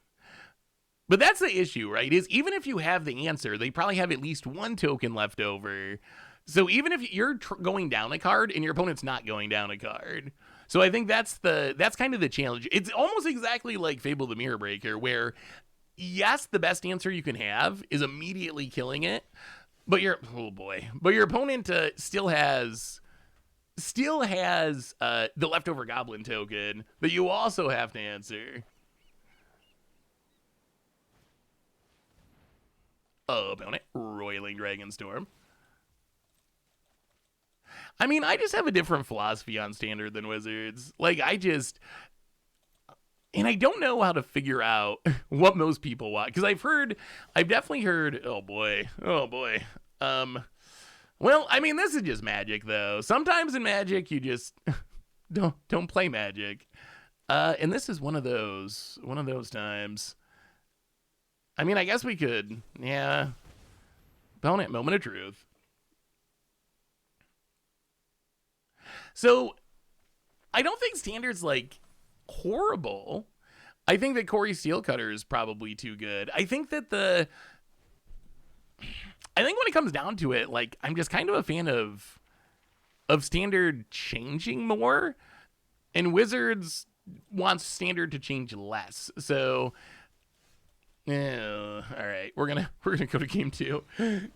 But that's the issue, right? Is even if you have the answer, they probably have at least 1 token left over. So even if you're going down a card and your opponent's not going down a card. So I think that's kind of the challenge. It's almost exactly like Fable the Mirror Breaker, where yes, the best answer you can have is immediately killing it, but your opponent still has the leftover goblin token that you also have to answer. Oh, opponent, Roiling Dragonstorm. I mean, I just have a different philosophy on Standard than Wizards. Like, and I don't know how to figure out what most people want, because I've definitely heard, oh boy. Well, I mean, this is just Magic, though. Sometimes in Magic, you just don't play Magic, and this is one of those times. I mean, I guess we could, yeah. Opponent, moment of truth. So, I don't think Standard's, like, horrible. I think that Corey Steelcutter is probably too good. I think when it comes down to it, like, I'm just kind of a fan of Standard changing more, and Wizards wants Standard to change less. So, all right, we're gonna go to game 2.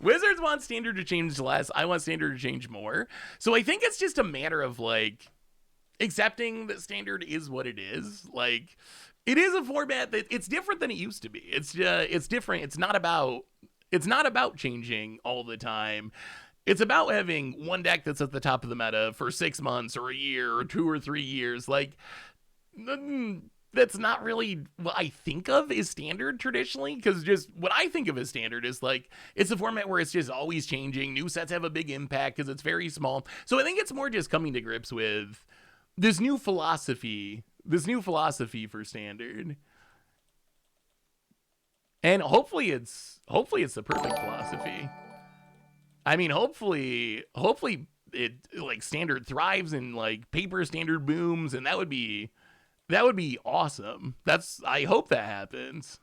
Wizards want Standard to change less. I want Standard to change more. So I think it's just a matter of, like, accepting that Standard is what it is. Like, it is a format that it's different than it used to be. It's different. It's not about changing all the time. It's about having one deck that's at the top of the meta for 6 months or a year or 2 or 3 years. Like, that's not really what I think of as Standard traditionally, because just what I think of as Standard is, like, it's a format where it's just always changing. New sets have a big impact because it's very small. So I think it's more just coming to grips with this new philosophy for Standard. And hopefully it's the perfect philosophy. I mean, hopefully it, like, Standard thrives and, like, paper Standard booms, and that would be awesome. I hope that happens.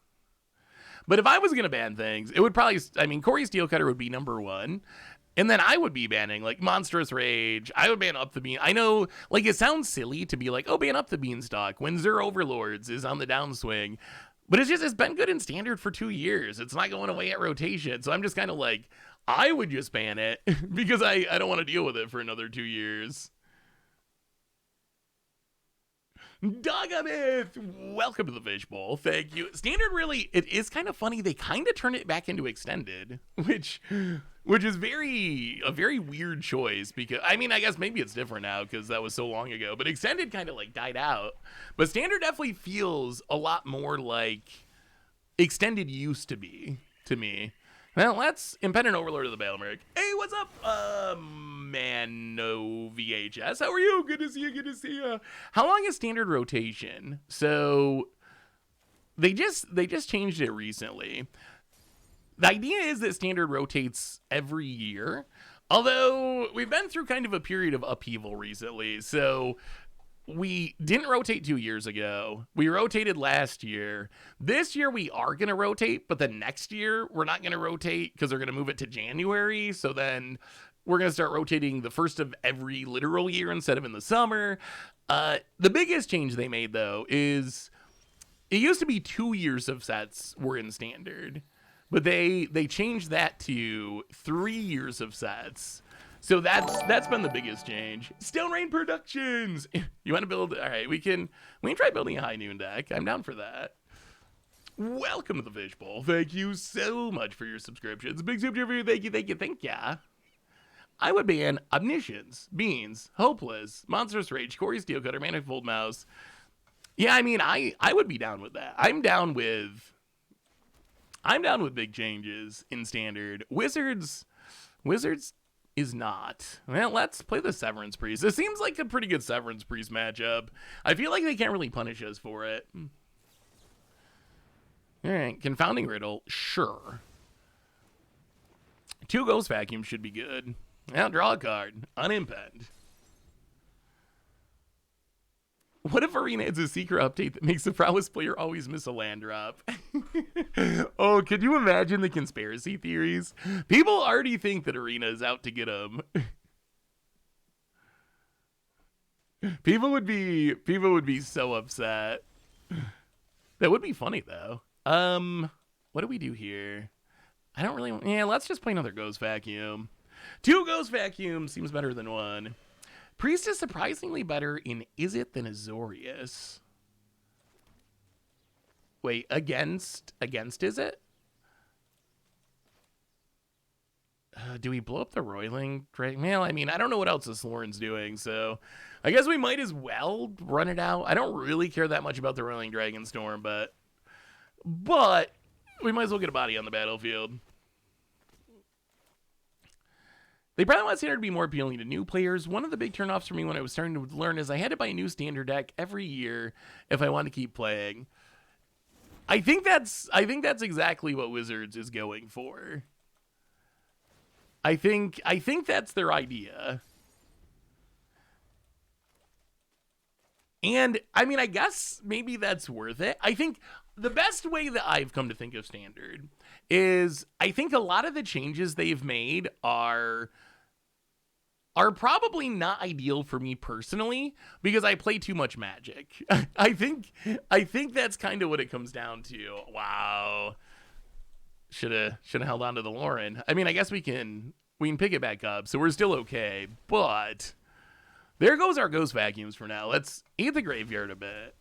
But if I was going to ban things, it would probably, I mean, Corey Steelcutter would be number 1. And then I would be banning, like, Monstrous Rage. I would ban Up the Bean. I know, like, it sounds silly to be like, oh, ban Up the Beanstalk when Zur Overlords is on the downswing. But it's been good in Standard for 2 years. It's not going away at rotation. So I'm just kind of like, I would just ban it because I don't want to deal with it for another 2 years. Dogamith, welcome to the Fishbowl. Thank you. Standard really, it is kind of funny. They kind of turn it back into Extended, which is a very weird choice, because, I mean, I guess maybe it's different now because that was so long ago, but Extended kind of, like, died out. But Standard definitely feels a lot more like Extended used to be to me. Well, let's Impendent Overlord of the Battlemeric. Hey, what's up, Mano VHS? How are you? Good to see you. How long is Standard rotation? So they just changed it recently. The idea is that Standard rotates every year, although we've been through kind of a period of upheaval recently. So we didn't rotate 2 years ago. We rotated last year. This year we are going to rotate, but the next year we're not going to rotate because they're going to move it to January. So then we're going to start rotating the first of every literal year instead of in the summer. The biggest change they made, though, is it used to be 2 years of sets were in Standard, but they changed that to 3 years of sets. So that's been the biggest change. Stone Rain Productions. You want to build? All right, we can try building a High Noon deck. I'm down for that. Welcome to the Fishbowl. Thank you so much for your subscriptions. Big super for you. Thank ya. I would ban Omniscience, Beans, Hopeless, Monstrous Rage, Corey Steelcutter, Manifold Mouse. Yeah, I mean, I would be down with that. I'm down with big changes in Standard. Wizards is not. Well, let's play the Severance Priest. It seems like a pretty good Severance Priest matchup. I feel like they can't really punish us for it. All right, Confounding Riddle, sure. 2 Ghost Vacuum should be good. Now draw a card. Unimpend. What if Arena is a secret update that makes the prowess player always miss a land drop? Oh, could you imagine the conspiracy theories? People already think that Arena is out to get them. People would be so upset. That would be funny though. What do we do here? I don't really. Yeah, let's just play another Ghost Vacuum. 2 Ghost Vacuum seems better than 1. Priest is surprisingly better in Is It than Azorius. Wait, against Is It? Do we blow up the Roiling Dragon? Well, I mean, I don't know what else this Lauren's doing, so I guess we might as well run it out. I don't really care that much about the Roiling Dragon Storm, but we might as well get a body on the battlefield. They probably want Standard to be more appealing to new players. One of the big turnoffs for me when I was starting to learn is I had to buy a new Standard deck every year if I wanted to keep playing. I think that's exactly what Wizards is going for. I think that's their idea. And I mean, I guess maybe that's worth it. I think the best way that I've come to think of standard is I think a lot of the changes they've made are probably not ideal for me personally because I play too much Magic. I think that's kind of what it comes down to. Wow. Should have held on to the Lauren. I mean, I guess we can pick it back up, so we're still okay. But there goes our ghost vacuums for now. Let's eat the graveyard a bit.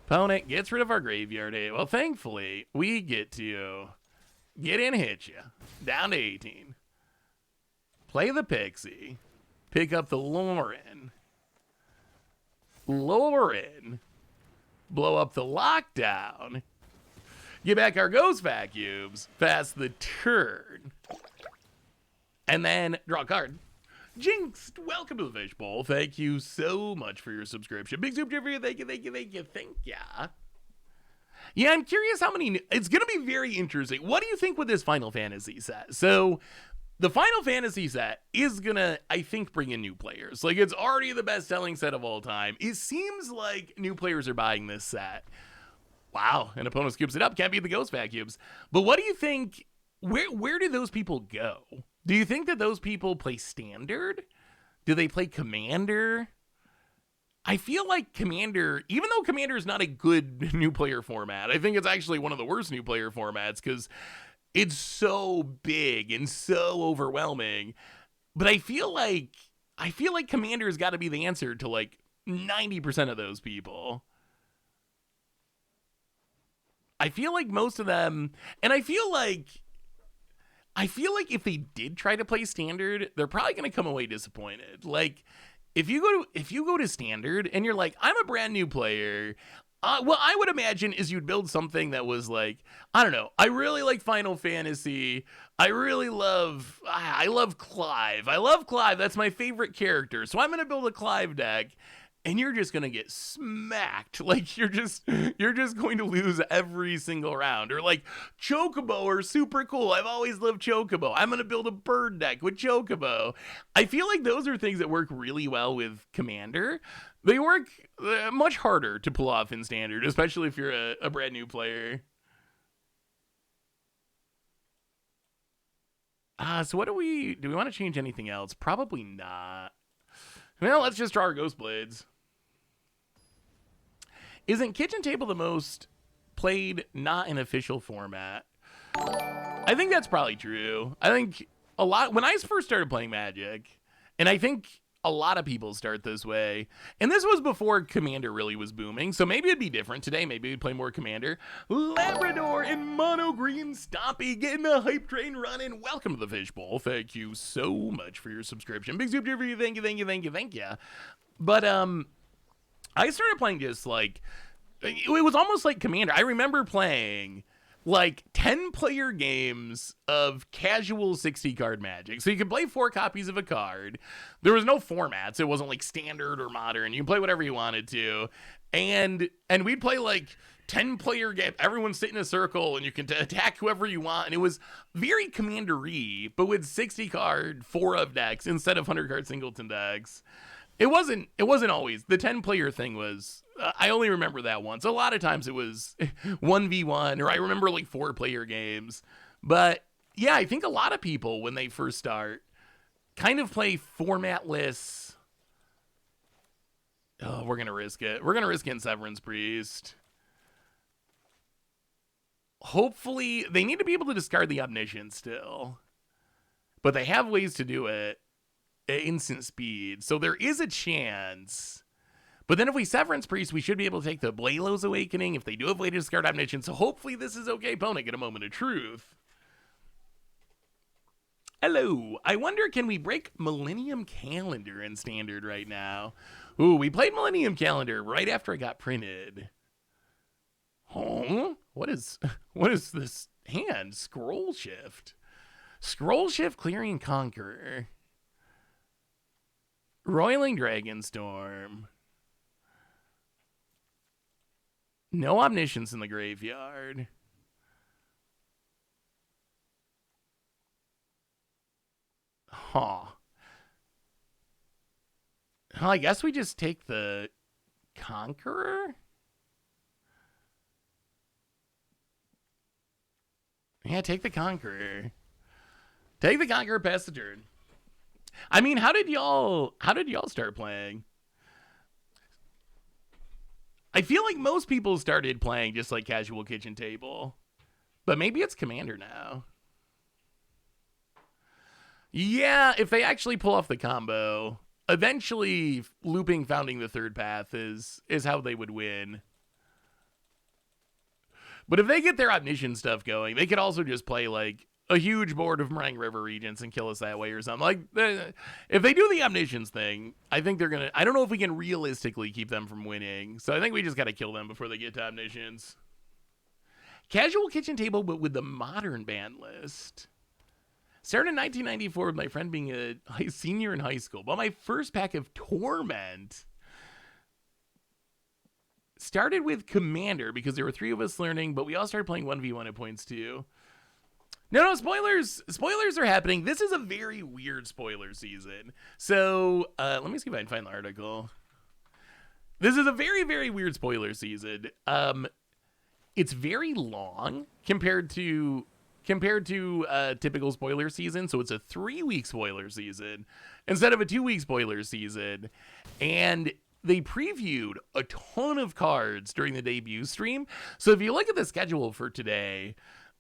Opponent gets rid of our graveyard. Well, thankfully, we get to get in, hit you. Down to 18. Play the Pixie. Pick up the Lauren. Blow up the lockdown. Get back our ghost vacuums. Pass the turn. And then draw a card. Jinxed, welcome to the Fishbowl. Thank you so much for your subscription. Big Soup Trivia, thank you. Yeah, I'm curious how many... It's going to be very interesting. What do you think with this Final Fantasy set? So, the Final Fantasy set is going to, I think, bring in new players. Like, it's already the best-selling set of all time. It seems like new players are buying this set. Wow, an opponent scoops it up. Can't beat the Ghost Vacuums. But what do you think... Where do those people go? Do you think that those people play Standard? Do they play Commander? I feel like Commander, even though Commander is not a good new player format, I think it's actually one of the worst new player formats because it's so big and so overwhelming. But I feel like Commander's got to be the answer to like 90% of those people. I feel like most of them, and I feel like if they did try to play Standard, they're probably going to come away disappointed. Like, if you go to Standard and you're like, I'm a brand new player, what I would imagine is you'd build something that was like, I don't know, I really like Final Fantasy. I love Clive. I love Clive. That's my favorite character. So I'm going to build a Clive deck. And you're just going to get smacked. Like, you're just going to lose every single round. Or like, Chocobo are super cool. I've always loved Chocobo. I'm going to build a bird deck with Chocobo. I feel like those are things that work really well with Commander. They work much harder to pull off in Standard, especially if you're a brand new player. So what do we want to change anything else? Probably not. Well, let's just draw our Ghost Blades. Isn't Kitchen Table the most played not in official format? I think that's probably true. I think a lot, when I first started playing Magic, and I think a lot of people start this way, and this was before Commander really was booming, so maybe it'd be different today. Maybe we'd play more Commander. Labrador and Mono Green Stompy getting the hype train running. Welcome to the Fishbowl. Thank you so much for your subscription. Big Soup Trivia, thank you. But I started playing just like, it was almost like Commander. I remember playing like 10-player games of casual 60-card Magic. So you could play 4 copies of a card. There was no formats. It wasn't like Standard or Modern. You can play whatever you wanted to. And we'd play like 10-player game. Everyone sit in a circle and you can attack whoever you want. And it was very Commander-y, but with 60-card 4-of decks instead of 100-card singleton decks. It wasn't always. The 10-player thing was, I only remember that once. A lot of times it was 1v1, or I remember like 4-player games. But yeah, I think a lot of people, when they first start, kind of play formatless. Oh, we're going to risk it. We're going to risk it in Severance Priest. Hopefully, they need to be able to discard the Omniscience still. But they have ways to do it. Instant speed, so there is a chance. But then if we Severance Priest, we should be able to take the Blalos Awakening if they do have way to discard Omniscience. So hopefully this is okay. Opponent, get a moment of truth. Hello. I wonder, can we break Millennium Calendar in Standard right now? Ooh, we played Millennium Calendar right after it got printed. Huh? What is this hand? Scroll Shift. Scroll Shift, Clearing Conqueror. Roiling Dragonstorm. No Omniscience in the graveyard. Huh. Well, I guess we just take the Conqueror? Yeah, take the Conqueror. Take the Conqueror past the turn. I mean, how did y'all start playing? I feel like most people started playing just like casual kitchen table. But maybe it's Commander now. Yeah, if they actually pull off the combo, eventually looping Founding the Third Path is how they would win. But if they get their Omniscient stuff going, they could also just play like a huge board of Meringue River Regents and kill us that way or something. Like, if they do the Omniscience thing, I think they're going to... I don't know if we can realistically keep them from winning. So I think we just got to kill them before they get to Omniscience. Casual kitchen table, but with the modern ban list. Started in 1994 with my friend being a senior in high school. Bought my first pack of Torment. Started with Commander because there were 3 of us learning, but we all started playing 1v1 at points too. No, spoilers. Spoilers are happening. This is a very weird spoiler season. So let me see if I can find the article. This is a very, very weird spoiler season. It's very long compared to typical spoiler season. So it's a 3-week spoiler season instead of a 2-week spoiler season. And they previewed a ton of cards during the debut stream. So if you look at the schedule for today,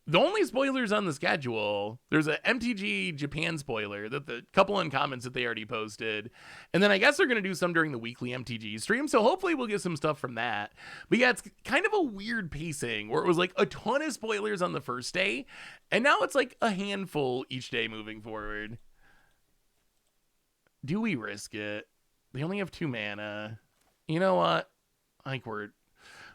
the only spoilers on the schedule, there's a MTG Japan spoiler that the couple in comments that they already posted. And then I guess they're going to do some during the weekly MTG stream. So hopefully we'll get some stuff from that. But yeah, it's kind of a weird pacing where it was like a ton of spoilers on the first day. And now it's like a handful each day moving forward. Do we risk it? They only have 2 mana. You know what? I think we're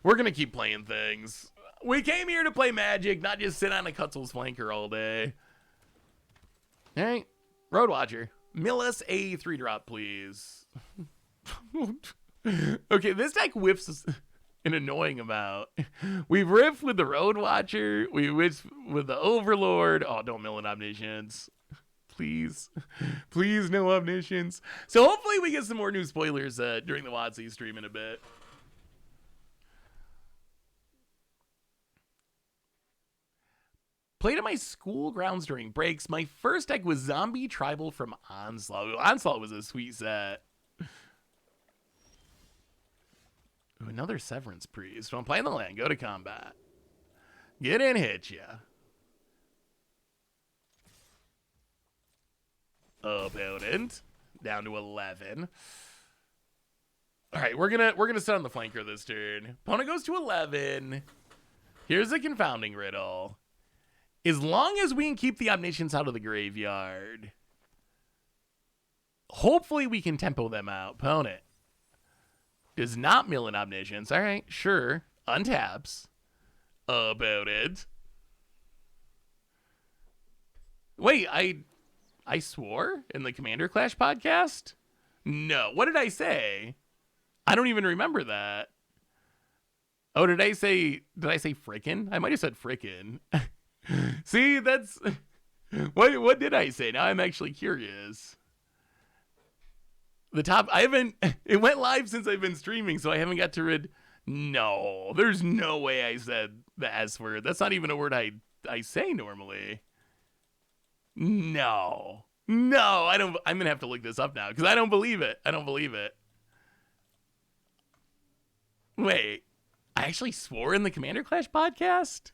going to keep playing things. We came here to play Magic, not just sit on a Cutzel's flanker all day. All right. Road Watcher. Mill us a 3-drop, please. Okay, this deck whiffs an annoying amount. We've riffed with the Road Watcher. We whiffed with the Overlord. Oh, don't mill an Omniscience. Please. Please, no Omniscience. So hopefully we get some more new spoilers during the WotC stream in a bit. Played at my school grounds during breaks. My first deck was Zombie Tribal from Onslaught. Onslaught was a sweet set. Ooh, another Severance Priest. Don't play in the land. Go to combat. Get in, hit ya. Opponent down to 11. All right, we're gonna sit on the flanker this turn. Opponent goes to 11. Here's a confounding riddle. As long as we can keep the Omniscience out of the graveyard, hopefully we can tempo them out. Opponent does not mill an Omniscience. All right, sure. Untaps. Opponent. Wait, I swore in the Commander Clash podcast? No. What did I say? I don't even remember that. Oh, did I say frickin'? I might have said frickin'. See, that's what did I say? Now I'm actually curious. The top, it went live since I've been streaming, so I haven't got to read. No, there's no way I said the S word. That's not even a word I say normally. No, I don't. I'm gonna have to look this up now because I don't believe it. Wait, I actually swore in the Commander Clash podcast?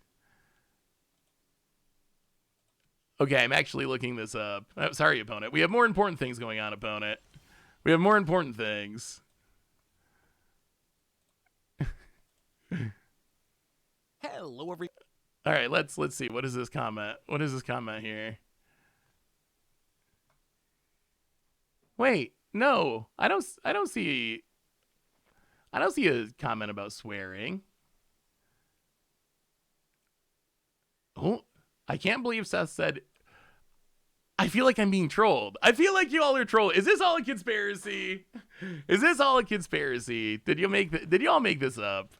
Okay, I'm actually looking this up. Sorry, opponent. We have more important things going on, opponent. We have more important things. Hello, everyone. All right, let's see. What is this comment? What is this comment here? Wait, no. I don't see a comment about swearing. Oh, I can't believe Seth said, I feel like I'm being trolled. I feel like you all are trolled. Is this all a conspiracy? Is this all a conspiracy? Did you all make this up?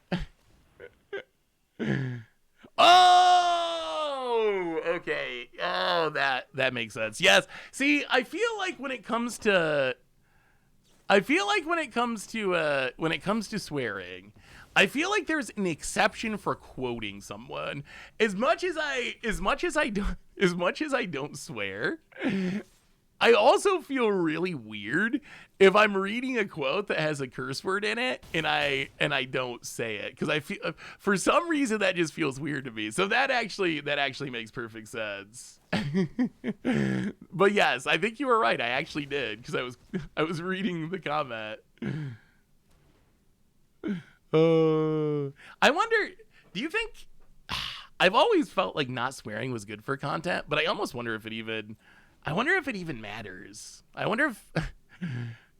Oh, okay. Oh, that makes sense. Yes. See, I feel like when it comes to swearing, I feel like there's an exception for quoting someone. As much as I don't swear, I also feel really weird if I'm reading a quote that has a curse word in it and I don't say it, because I feel for some reason that just feels weird to me. So that actually makes perfect sense. But yes, I think you were right. I actually did, because I was reading the comment. I wonder, do you think, I've always felt like not swearing was good for content, but I almost wonder if it even matters. I wonder if,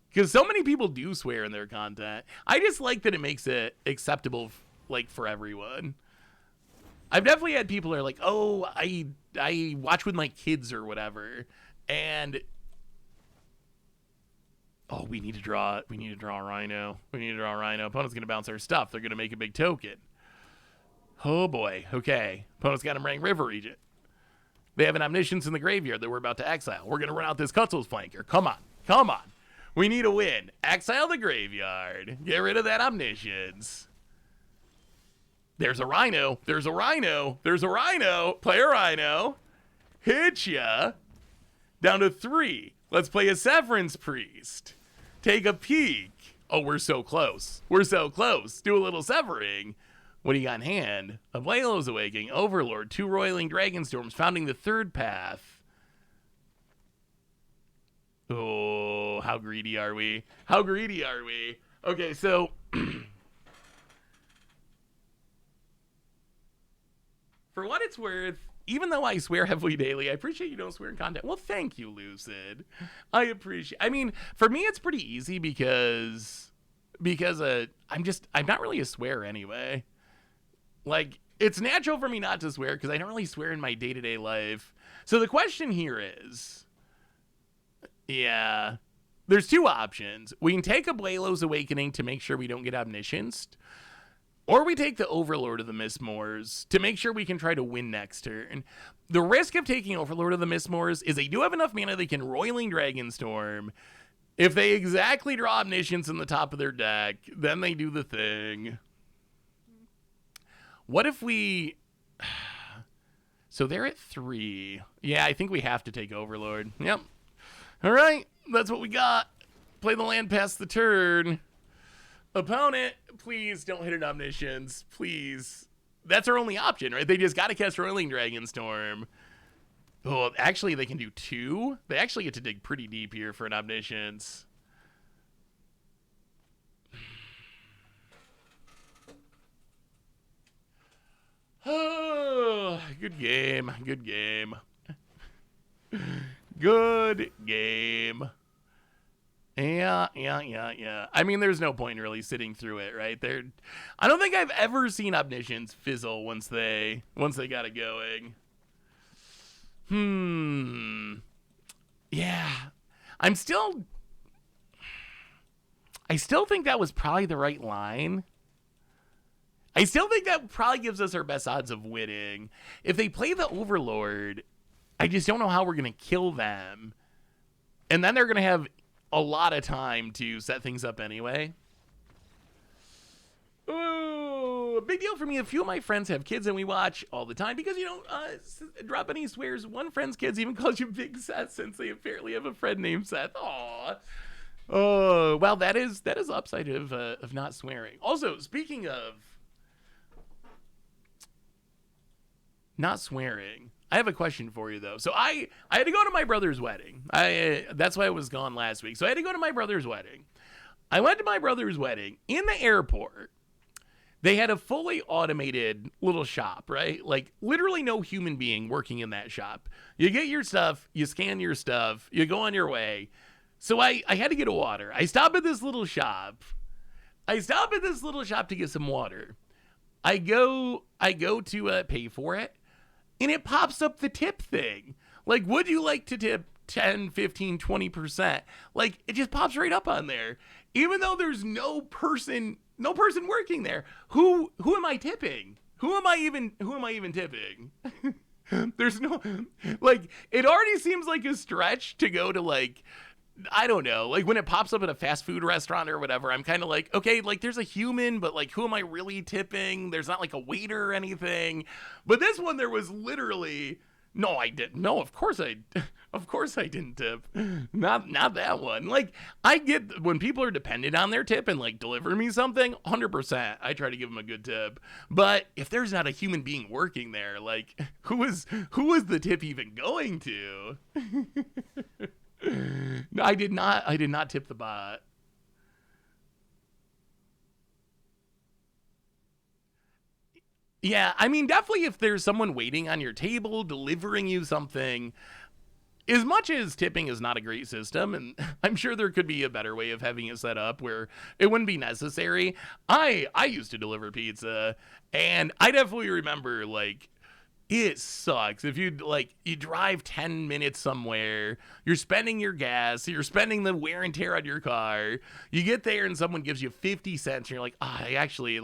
because so many people do swear in their content. I just like that it makes it acceptable, like, for everyone. I've definitely had people that are like, oh, I watch with my kids or whatever, and oh, we need to draw a rhino. Opponent's gonna bounce our stuff. They're gonna make a big token. Oh boy. Okay. Opponent's got him running River Regent. They have an Omniscience in the graveyard that we're about to exile. We're gonna run out this Cutzel's flanker. Come on. We need a win. Exile the graveyard. Get rid of that Omniscience. There's a rhino. Play a rhino. Hit ya. Down to 3. Let's play a Severance Priest. Take a peek. Oh, we're so close. Do a little severing. What do you got in hand? Ablalos Awakening, Overlord, 2 Roiling Dragonstorms, founding the 3rd path. Oh, how greedy are we? Okay, so for what it's worth, even though I swear heavily daily, I appreciate you don't swear in content. Well, thank you, Lucid. I mean, for me, it's pretty easy because I'm not really a swear anyway. Like, it's natural for me not to swear because I don't really swear in my day-to-day life. So the question here is, yeah, there's 2 options. We can take a Ablalos Awakening to make sure we don't get Omniscienced, or we take the Overlord of the Mistmoors to make sure we can try to win next turn. The risk of taking Overlord of the Mistmoors is they do have enough mana they can Roiling Dragonstorm. If they exactly draw Omniscience in the top of their deck, then they do the thing. What if we... So they're at 3. Yeah, I think we have to take Overlord. Yep. All right, that's what we got. Play the land past the turn. Opponent, please don't hit an Omniscience. Please. That's our only option, right? They just got to cast Roiling Dragonstorm. Oh, actually, they can do 2. They actually get to dig pretty deep here for an Omniscience. Oh, good game. Yeah. I mean, there's no point in really sitting through it, right? I don't think I've ever seen Omniscience fizzle once they got it going. Yeah. I still think that was probably the right line. I still think that probably gives us our best odds of winning. If they play the Overlord, I just don't know how we're going to kill them. And then they're going to have a lot of time to set things up anyway. Ooh, a big deal for me. A few of my friends have kids and we watch all the time because you don't drop any swears. One friend's kids even calls you Big Seth since they apparently have a friend named Seth. Aww. Oh, well, that is the upside of not swearing. Also, speaking of not swearing, I have a question for you, though. So I had to go to my brother's wedding. That's why I was gone last week. So I had to go to my brother's wedding. I went to my brother's wedding. In the airport, they had a fully automated little shop, right? Like, literally no human being working in that shop. You get your stuff, you scan your stuff, you go on your way. So I had to get a water. I stop at this little shop. To get some water. I go to pay for it. And it pops up the tip thing. Like, would you like to tip 10, 15, 20%? Like, it just pops right up on there. Even though there's no person working there. Who am I tipping? Who am I even tipping? There's no, like, it already seems like a stretch to go to, like, I don't know, like when it pops up at a fast food restaurant or whatever, I'm kind of like, okay, like there's a human, but like who am I really tipping? There's not like a waiter or anything. But this one, there was literally, no, I didn't. No, of course I didn't tip. Not that one. Like, I get when people are dependent on their tip and like deliver me something, 100%, I try to give them a good tip. But if there's not a human being working there, like who is the tip even going to? No, I did not tip the bot. Yeah, I mean, definitely if there's someone waiting on your table, delivering you something, as much as tipping is not a great system, and I'm sure there could be a better way of having it set up where it wouldn't be necessary. I used to deliver pizza, and I definitely remember, like, it sucks if you drive 10 minutes somewhere, you're spending your gas, you're spending the wear and tear on your car, you get there and someone gives you 50 cents and you're like, I actually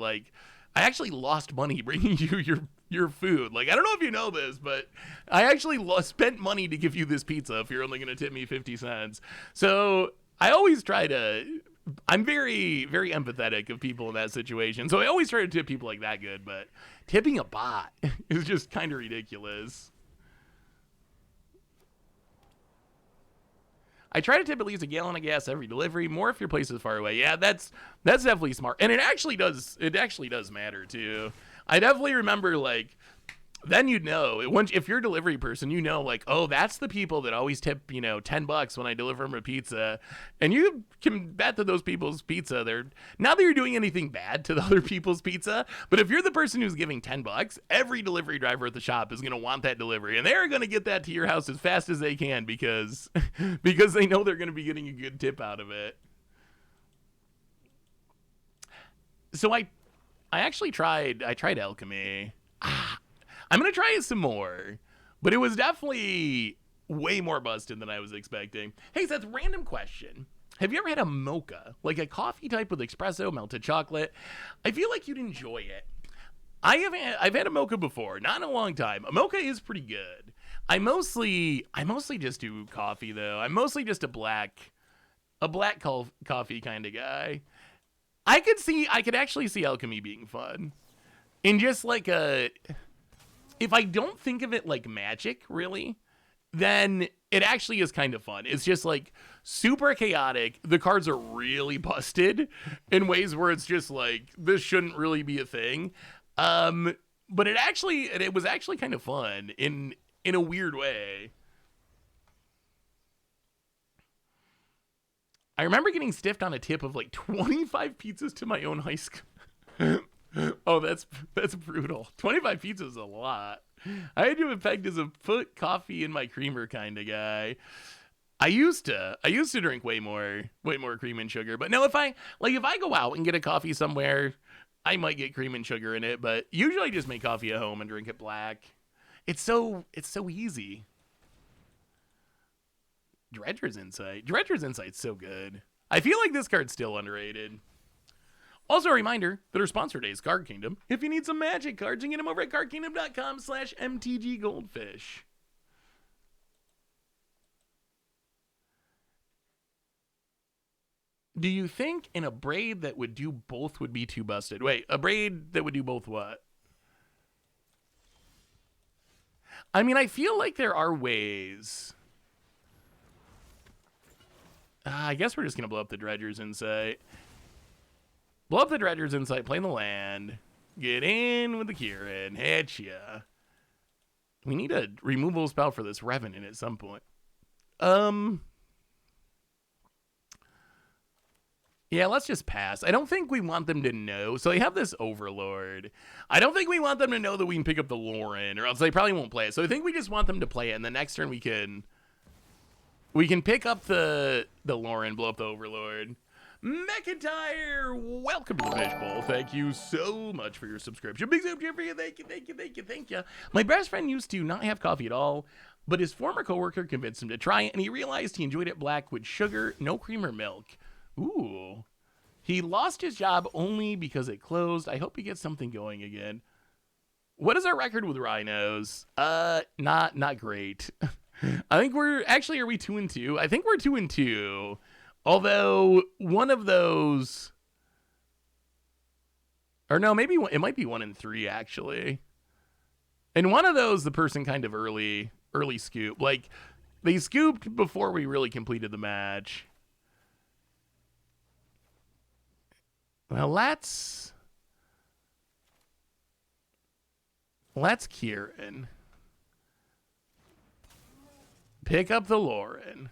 lost money bringing you your food. Like, I don't know if you know this, but I actually spent money to give you this pizza if you're only going to tip me 50 cents. So I always try to, I'm very, very empathetic of people in that situation. So I always try to tip people like that good, but tipping a bot is just kind of ridiculous. I try to tip at least a gallon of gas every delivery, more if your place is far away. Yeah, that's definitely smart. And it actually does matter too. I definitely remember, like, then you'd know if you're a delivery person, you know, like, oh, that's the people that always tip, $10 when I deliver them a pizza. And you can bet that those people's pizza, they're not that you're doing anything bad to the other people's pizza, but if you're the person who's giving $10, every delivery driver at the shop is going to want that delivery, and they're going to get that to your house as fast as they can because they know they're going to be getting a good tip out of it. So I actually tried alchemy. I'm going to try it some more, but it was definitely way more busted than I was expecting. Hey, Seth, random question. Have you ever had a mocha, like a coffee type with espresso, melted chocolate? I feel like you'd enjoy it. I've had a mocha before, not in a long time. A mocha is pretty good. I mostly just do coffee though. I'm mostly just a black coffee kind of guy. I could actually see alchemy being fun. In just like if I don't think of it like magic, really, then it actually is kind of fun. It's just like super chaotic. The cards are really busted in ways where it's just like, this shouldn't really be a thing. But it was actually kind of fun in a weird way. I remember getting stiffed on a tip of like 25 pizzas to my own high school. Oh, that's brutal. 25 pizzas is a lot. I had to have pegged as a put coffee in my creamer kind of guy. I used to drink way more cream and sugar. But no, if I go out and get a coffee somewhere, I might get cream and sugar in it. But usually I just make coffee at home and drink it black. It's so easy. Dredger's Insight's so good. I feel like this card's still underrated. Also, a reminder that our sponsor today is Card Kingdom. If you need some magic cards, you can get them over at cardkingdom.com/mtggoldfish. Do you think in a braid that would do both would be too busted? Wait, a braid that would do both what? I mean, I feel like there are ways. I guess we're just going to blow up the Dredger's Insight. Blow up the Dredger's Insight, play in the land, get in with the Kieran, hit ya. We need a removal spell for this Revenant at some point. Yeah, let's just pass. I don't think we want them to know. So they have this Overlord. I don't think we want them to know that we can pick up the Lauren, or else they probably won't play it. So I think we just want them to play it, and the next turn we can pick up the Lauren, blow up the Overlord. McIntyre, welcome to the Fishbowl. Thank you so much for your subscription. Big super for you. Thank you. My best friend used to not have coffee at all, but his former coworker convinced him to try it, and he realized he enjoyed it black with sugar, no cream or milk. Ooh. He lost his job only because it closed. I hope he gets something going again. What is our record with rhinos? Not great. I think we're actually, are we 2-2? I think we're 2-2. Although one of those, or no, maybe it might be 1-3 actually. And one of those, the person kind of early scoop. Like, they scooped before we really completed the match. Well, let's Kieran pick up the Lauren.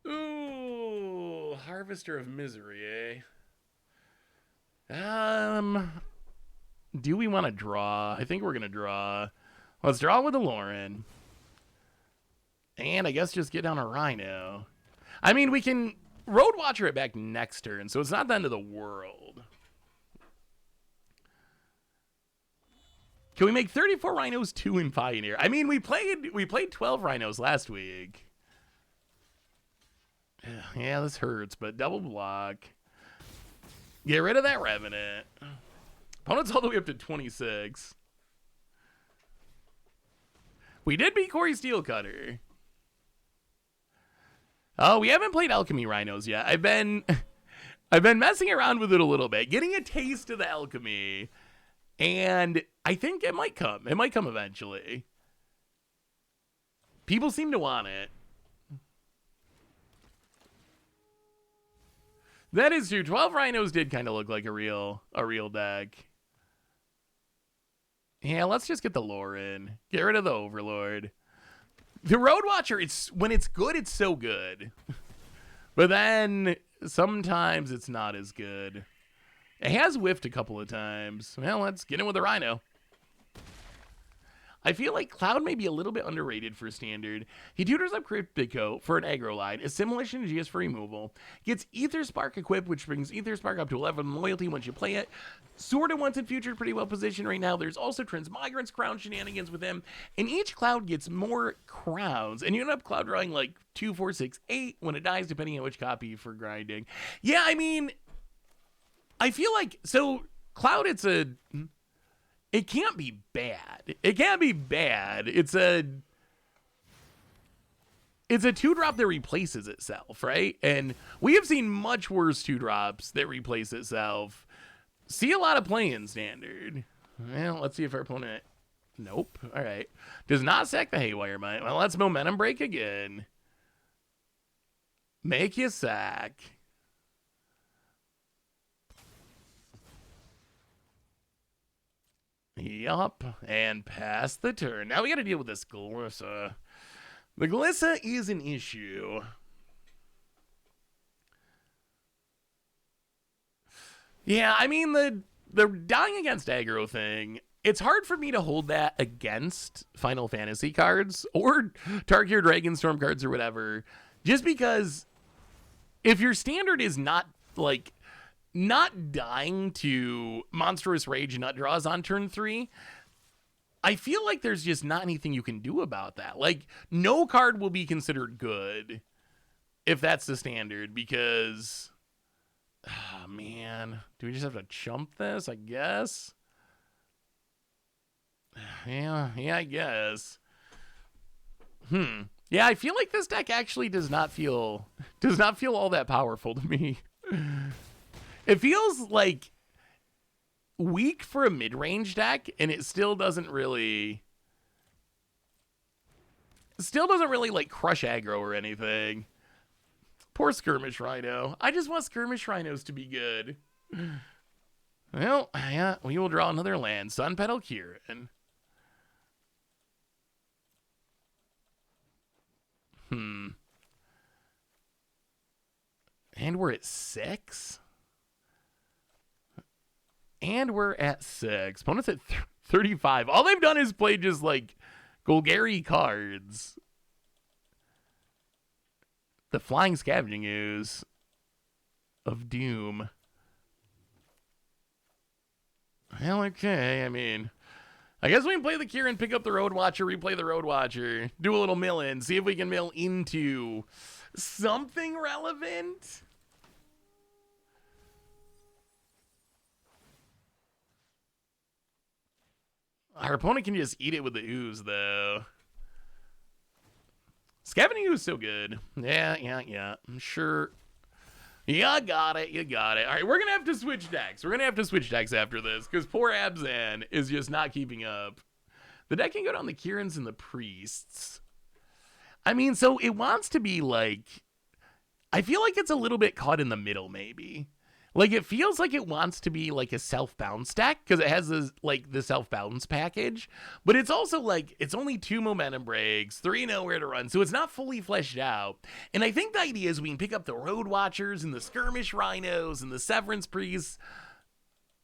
Ooh, Harvester of Misery, eh? Do we want to draw? I think we're gonna draw. Let's draw with the Lauren. And I guess just get down a Rhino. I mean, we can Road Watcher it back next turn, so it's not the end of the world. Can we make 34 Rhinos 2 in Pioneer? I mean, we played 12 Rhinos last week. Yeah, this hurts, but double block. Get rid of that Revenant. Opponent's all the way up to 26. We did beat Corey Steelcutter. Oh, we haven't played Alchemy Rhinos yet. I've been messing around with it a little bit, getting a taste of the Alchemy, and I think it might come. It might come eventually. People seem to want it. That is true. 12 Rhinos did kind of look like a real deck. Yeah, let's just get the Lauren. Get rid of the Overlord. The Road Watcher, when it's good, it's so good. But then sometimes it's not as good. It has whiffed a couple of times. Well, let's get in with the Rhino. I feel like Cloud may be a little bit underrated for Standard. He tutors up Cryptico for an aggro line, Assimilation to GS for removal, gets Ether Spark equipped, which brings Ether Spark up to 11 loyalty once you play it. Sorta once in future, pretty well positioned right now. There's also Transmigrant's Crown shenanigans with him, and each Cloud gets more crowns, and you end up Cloud drawing like 2, 4, 6, 8 when it dies, depending on which copy for grinding. Yeah, I mean, I feel like, so Cloud, it can't be bad. It can't be bad. It's a 2-drop that replaces itself, right? And we have seen much worse 2-drops that replace itself. See a lot of play in Standard. Well, let's see if our opponent... Nope. All right. Does not sack the Haywire Mine. Well, let's Momentum Break again. Make you sack. Yup, and pass the turn. Now we gotta deal with this Glissa. The Glissa is an issue. Yeah, I mean, the dying against aggro thing, it's hard for me to hold that against Final Fantasy cards or Tarkir Dragonstorm cards or whatever, just because if your standard is not, like, not dying to Monstrous Rage nut draws on turn 3, I feel like there's just not anything you can do about that. Like, no card will be considered good if that's the standard, because, oh man, do we just have to chump this, I guess? Yeah, I guess. Yeah, I feel like this deck actually does not feel all that powerful to me. It feels like weak for a mid-range deck, and it still doesn't really like crush aggro or anything. Poor Skirmish Rhino. I just want Skirmish Rhinos to be good. Well, yeah, we will draw another land. Sun Petal Kieran. And we're at 6? And we're at 6. Opponent's at 35. All they've done is play just, like, Golgari cards. The Flying Scavenging Ooze of Doom. Well, okay, I mean, I guess we can play the Kieran, pick up the Road Watcher, replay the Road Watcher, do a little mill in, see if we can mill into something relevant. Our opponent can just eat it with the ooze, though. Scavenging ooze is so good. Yeah. I'm sure. You got it. All right, we're going to have to switch decks. After this, because poor Abzan is just not keeping up. The deck can go down the Kirans and the Priests. I mean, so it wants to be like... I feel like it's a little bit caught in the middle, maybe. Like, it feels like it wants to be like a self-bounce deck, because it has this, like, the self-bounce package. But it's also like, it's only 2 momentum breaks, 3 nowhere to run, so it's not fully fleshed out. And I think the idea is we can pick up the Road Watchers and the Skirmish Rhinos and the Severance Priests.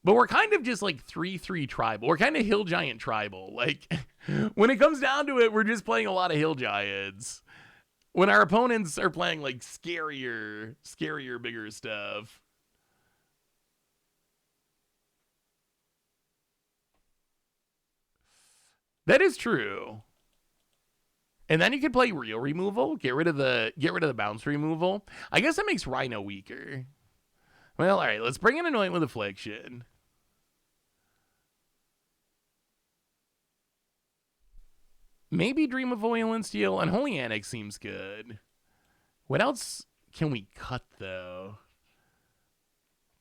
But we're kind of just like 3-3 tribal. We're kind of Hill Giant tribal. Like, when it comes down to it, we're just playing a lot of Hill Giants. When our opponents are playing like scarier, bigger stuff. That is true. And then you could play real removal, get rid of the bounce removal. I guess that makes Rhino weaker. Well, all right, let's bring in Anoint with Affliction. Maybe Dream of Oil and Steel. Unholy Annex seems good. What else can we cut, though?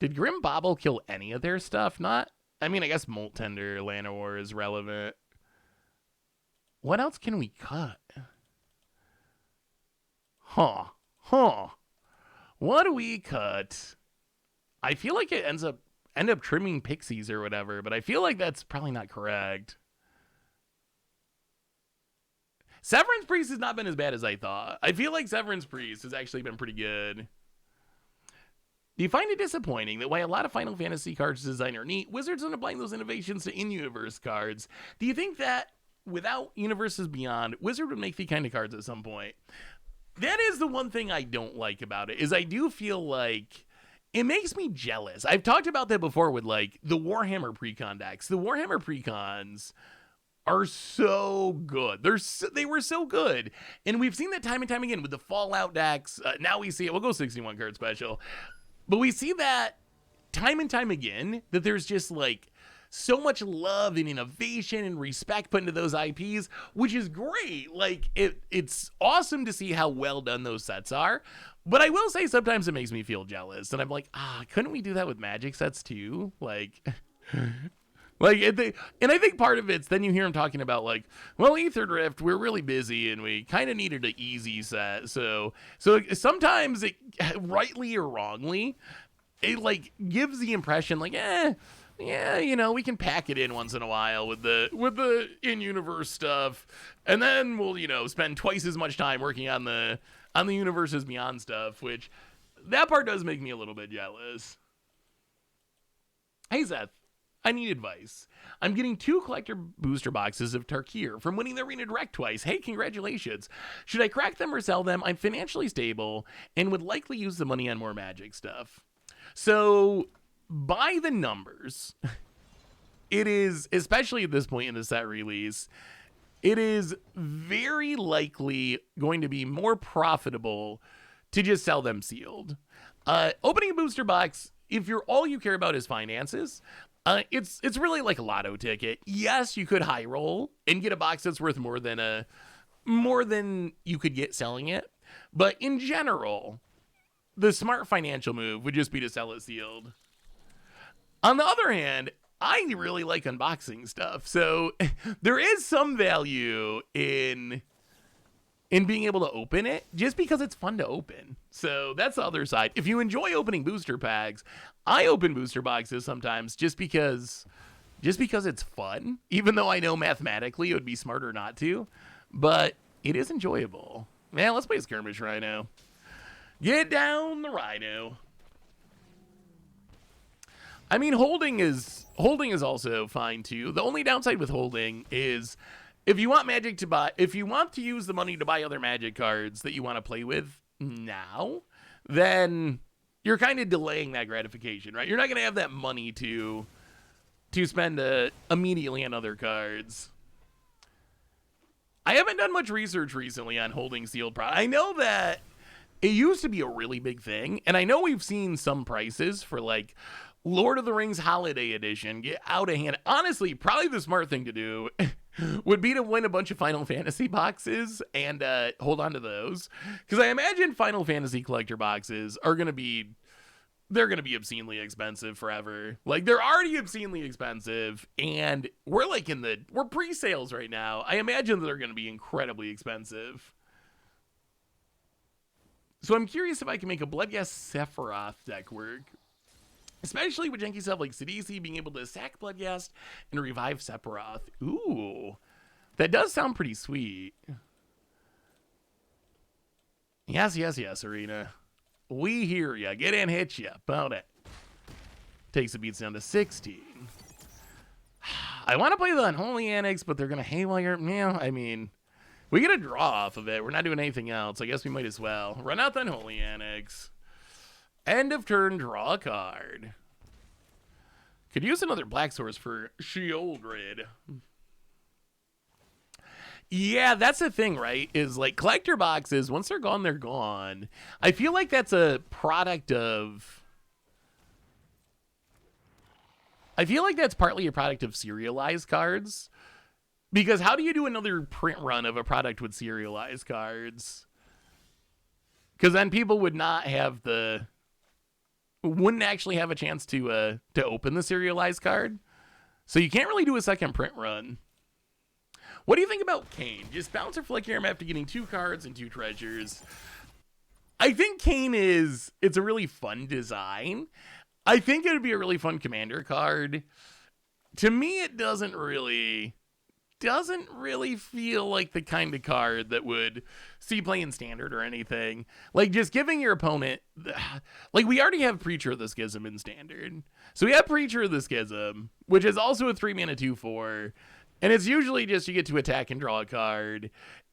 Did Grim Bobble kill any of their stuff? Not. I mean, I guess Molt Tender, Llanowar is relevant. What else can we cut? Huh. What do we cut? I feel like it end up trimming Pixies or whatever, but I feel like that's probably not correct. Severance Priest has not been as bad as I thought. I feel like Severance Priest has actually been pretty good. Do you find it disappointing that while a lot of Final Fantasy cards design are neat, Wizards end up applying those innovations to in-universe cards? Do you think that without Universes Beyond, Wizard would make the kind of cards at some point? That is the one thing I don't like about it, is I do feel like it makes me jealous. I've talked about that before with like the Warhammer Precon decks. The Warhammer Precons are so good. They were so good. And we've seen that time and time again with the Fallout decks. Now we see it. We'll go 61 card special. But we see that time and time again, that there's just like so much love and innovation and respect put into those IPs, which is great. Like, it's awesome to see how well done those sets are. But I will say sometimes it makes me feel jealous. And I'm like, couldn't we do that with Magic sets too? Like... and I think part of it's then you hear him talking about like, well, Ether Drift, we're really busy and we kind of needed an easy set. So sometimes it, rightly or wrongly, it like gives the impression like, yeah, we can pack it in once in a while with the in-universe stuff, and then we'll spend twice as much time working on the Universes Beyond stuff, which that part does make me a little bit jealous. Hey Seth, I need advice. I'm getting 2 collector booster boxes of Tarkir from winning the Arena Direct twice. Hey, congratulations. Should I crack them or sell them? I'm financially stable and would likely use the money on more Magic stuff. So, by the numbers, it is, especially at this point in the set release, it is very likely going to be more profitable to just sell them sealed. Opening a booster box, if all you care about is finances, it's really like a lotto ticket. Yes, you could high roll and get a box that's worth more than you could get selling it. But in general, the smart financial move would just be to sell it sealed. On the other hand, I really like unboxing stuff. So there is some value in being able to open it just because it's fun to open. So that's the other side. If you enjoy opening booster packs, I open booster boxes sometimes just because it's fun, even though I know mathematically it would be smarter not to, but it is enjoyable. Man, let's play a Skirmish Rhino. Get down the Rhino. I mean, holding is also fine too. The only downside with holding is if you want to use the money to buy other Magic cards that you want to play with now, then you're kind of delaying that gratification, right? You're not going to have that money to spend immediately on other cards. I haven't done much research recently on holding sealed product. I know that it used to be a really big thing, and I know we've seen some prices for like Lord of the Rings Holiday Edition. Get out of hand. Honestly, probably the smart thing to do would be to win a bunch of Final Fantasy boxes and hold on to those. Because I imagine Final Fantasy collector boxes are going to be, they're going to be obscenely expensive forever. Like, they're already obscenely expensive, and we're like we're pre-sales right now. I imagine they're going to be incredibly expensive. So I'm curious if I can make a Bloodghast Sephiroth deck work. Especially with janky stuff like Sidisi being able to sack Bloodghast and revive Sephiroth. Ooh, that does sound pretty sweet. Yes, yes, yes, Arena. We hear ya. Get in, hit ya. About it. Takes the beats down to 16. I want to play the Unholy Annex, but they're going to haywire. Yeah, I mean, we get a draw off of it. We're not doing anything else. I guess we might as well. Run out the Unholy Annex. End of turn, draw a card. Could use another black source for Sheoldred. Yeah, that's the thing, right? Is like collector boxes, once they're gone, they're gone. I feel like that's a product of... I feel like that's partly a product of serialized cards. Because how do you do another print run of a product with serialized cards? Because then people would not have the... wouldn't actually have a chance to open the serialized card. So you can't really do a second print run. What do you think about Kane? Just bounce or flick him after getting 2 cards and 2 treasures. I think Kane it's a really fun design. I think it would be a really fun commander card. To me, it doesn't really feel like the kind of card that would see play in standard or anything. Like, just giving your opponent... like, we already have Preacher of the Schism in standard. So we have Preacher of the Schism, which is also a 3-mana 2/4. And it's usually just you get to attack and draw a card.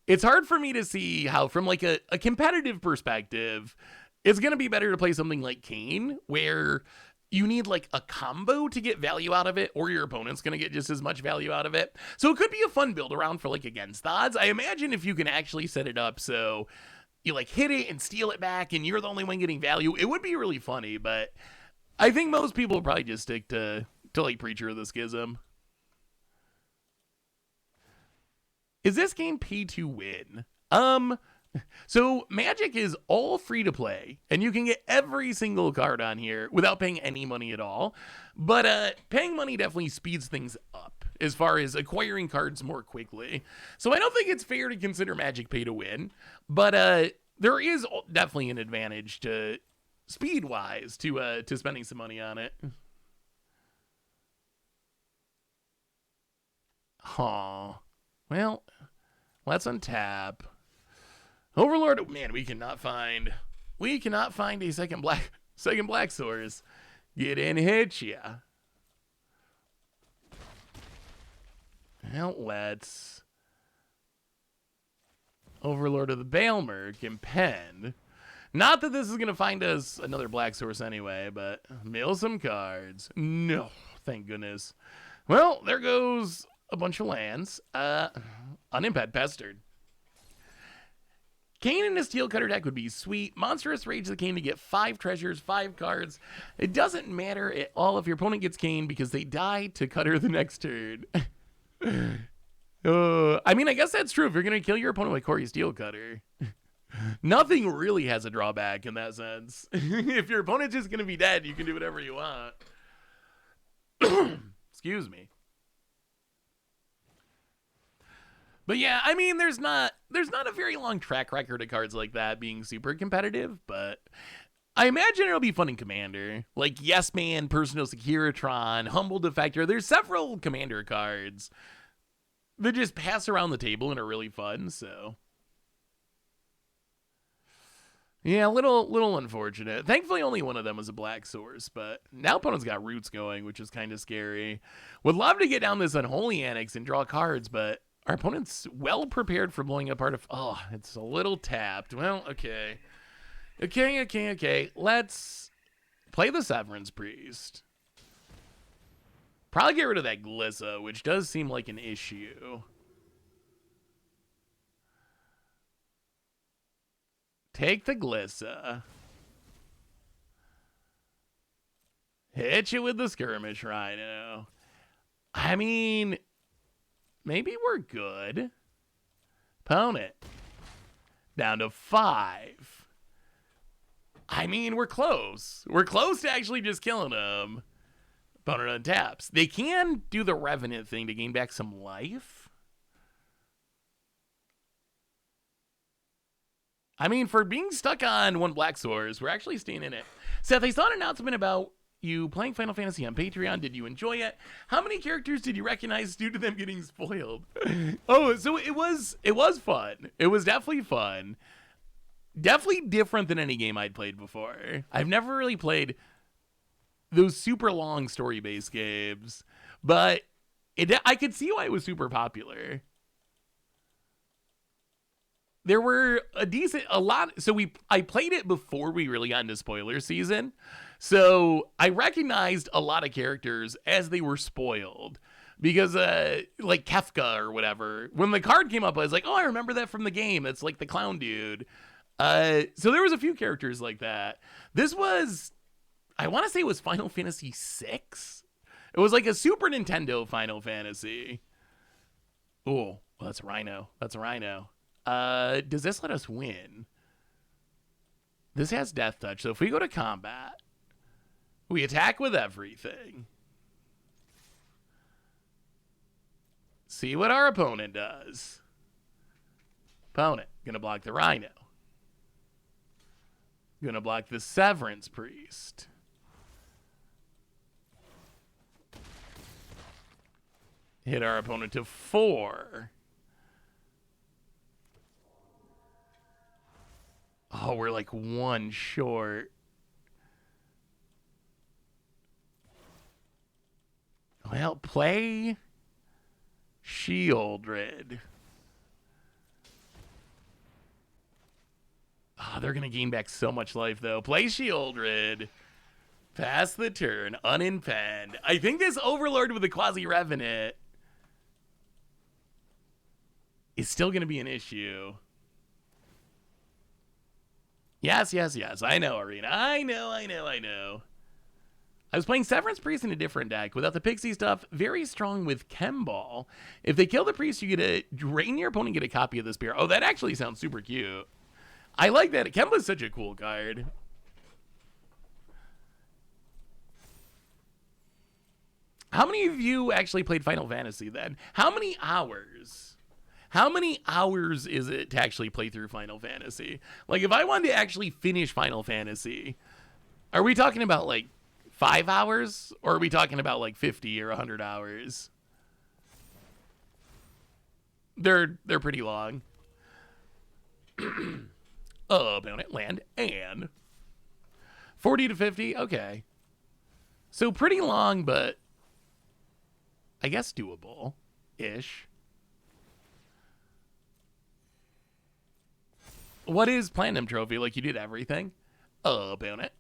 It's hard for me to see how, from like a competitive perspective, it's going to be better to play something like Kane, where you need like a combo to get value out of it, or your opponent's going to get just as much value out of it. So it could be a fun build around for like against odds. I imagine if you can actually set it up so you like hit it and steal it back and you're the only one getting value, it would be really funny. But I think most people will probably just stick to like Preacher of the Schism. Is this game pay to win? So Magic is all free to play, and you can get every single card on here without paying any money at all. But paying money definitely speeds things up as far as acquiring cards more quickly. So I don't think it's fair to consider Magic pay to win, but there is definitely an advantage to speed-wise to spending some money on it. Huh. Well, let's untap. Overlord, man, we cannot find a second black source. Get in, hit ya. Well, let's Overlord of the Baelmerk impend. Not that this is gonna find us another black source anyway, but mill some cards. No, thank goodness. Well, there goes a bunch of lands. Unimped Pestered. Kane in a Steel Cutter deck would be sweet. Monstrous Rage the Kane to get 5 treasures, 5 cards. It doesn't matter at all if your opponent gets Kane because they die to Cutter the next turn. I mean, I guess that's true if you're going to kill your opponent with Corey Steel Cutter. Nothing really has a drawback in that sense. If your opponent's just going to be dead, you can do whatever you want. Excuse me. But yeah, I mean, there's not a very long track record of cards like that being super competitive, but I imagine it'll be fun in Commander. Like Yes Man, Personal Securitron, Humble Defector. There's several Commander cards that just pass around the table and are really fun, so. Yeah, a little unfortunate. Thankfully, only one of them was a black source, but now opponent's got Roots going, which is kind of scary. Would love to get down this Unholy Annex and draw cards, but our opponent's well prepared for blowing up part of... Oh, it's a little tapped. Well, okay. Okay. Let's play the Severance Priest. Probably get rid of that Glissa, which does seem like an issue. Take the Glissa. Hit you with the skirmish rhino. I mean, maybe we're good. Opponent. Down to 5. I mean, we're close. We're close to actually just killing them. Opponent untaps. They can do the Revenant thing to gain back some life. I mean, for being stuck on 1 Black Source, we're actually staying in it. Seth, I saw an announcement about you playing Final Fantasy on Patreon. Did you enjoy it? How many characters did you recognize due to them getting spoiled? Oh, so it was fun. It was definitely fun. Definitely different than any game I'd played before. I've never really played those super long story-based games, but I could see why it was super popular. There were a lot. So I played it before we really got into spoiler season. So I recognized a lot of characters as they were spoiled because like Kefka or whatever, when the card came up, I was like, oh, I remember that from the game. It's like the clown dude. So there was a few characters like that. This was, I want to say it was Final Fantasy VI. It was like a Super Nintendo Final Fantasy. Oh, well, that's a rhino. That's a rhino. Does this let us win? This has Death Touch. So if we go to combat, we attack with everything. See what our opponent does. Opponent, gonna block the rhino. Gonna block the Severance Priest. Hit our opponent to 4. Oh, we're like 1 short. Well, play Shieldred. Oh, they're going to gain back so much life, though. Play Shieldred. Pass the turn. Unimpend. I think this Overlord with the Quasi-Revenant is still going to be an issue. Yes, yes, yes. I know, Arena. I know. I was playing Severance Priest in a different deck. Without the Pixie stuff, very strong with Chemball. If they kill the Priest, you get a drain your opponent, get a copy of the Spear. Oh, that actually sounds super cute. I like that. Kemba's such a cool card. How many of you actually played Final Fantasy then? How many hours? How many hours is it to actually play through Final Fantasy? Like, if I wanted to actually finish Final Fantasy, are we talking about, like, 5 hours? Or are we talking about, like, 50 or 100 hours? They're pretty long. Opponent, land, and 40 to 50? Okay. So pretty long, but I guess doable-ish. What is Platinum Trophy? Like, you did everything? Opponent,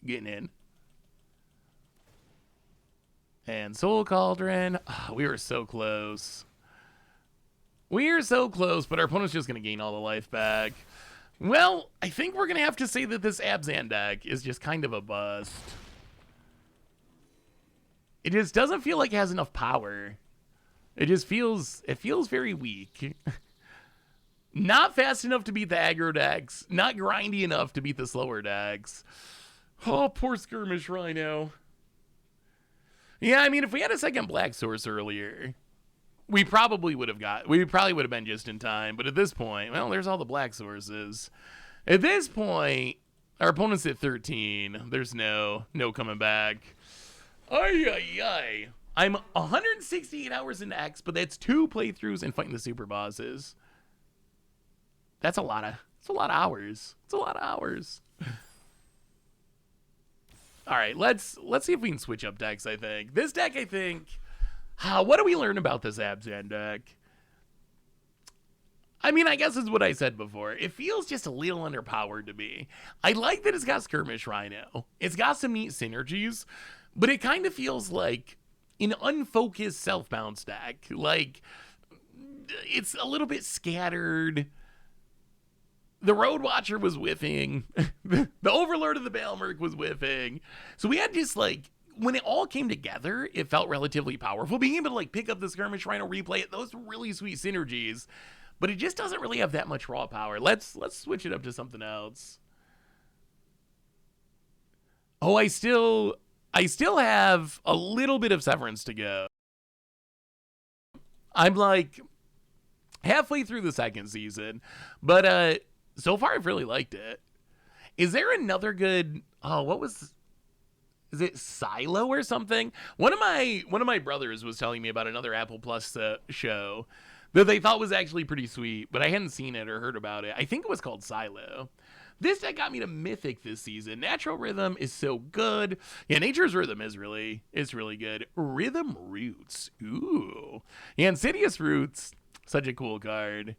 getting in. And Soul Cauldron. Oh, we were so close. We are so close, but our opponent's just going to gain all the life back. Well, I think we're going to have to say that this Abzan deck is just kind of a bust. It just doesn't feel like it has enough power. It just feels, very weak. Not fast enough to beat the aggro decks. Not grindy enough to beat the slower decks. Oh, poor Skirmish Rhino. Yeah, I mean, if we had a second Black Source earlier, we probably would have been just in time. But at this point, well, there's all the Black Sources. At this point, our opponent's at 13. There's no coming back. Ay. I'm 168 hours into X, but that's 2 playthroughs and fighting the super bosses. That's a lot of hours. It's a lot of hours. All right, let's see if we can switch up decks, I think. This deck, I think, what do we learn about this Abzan deck? I mean, I guess is what I said before. It feels just a little underpowered to me. I like that it's got Skirmish Rhino. It's got some neat synergies, but it kind of feels like an unfocused self-bounce deck. Like, it's a little bit scattered. The Road Watcher was whiffing. The Overlord of the Baelmerk was whiffing. So we had just, like, when it all came together, it felt relatively powerful. Being able to like pick up the Skirmish Rhino, replay it, those really sweet synergies. But it just doesn't really have that much raw power. Let's switch it up to something else. Oh, I still have a little bit of Severance to go. I'm like halfway through the second season, but so far I've really liked it. Is there another good? Oh, is it Silo or something? One of my brothers was telling me about another Apple Plus show that they thought was actually pretty sweet, but I hadn't seen it or heard about it. I think it was called Silo. This deck got me to Mythic this season. Natural Rhythm is so good. Yeah, Nature's Rhythm is really good. Rhythm Roots. Ooh. Yeah, Insidious Roots. Such a cool card.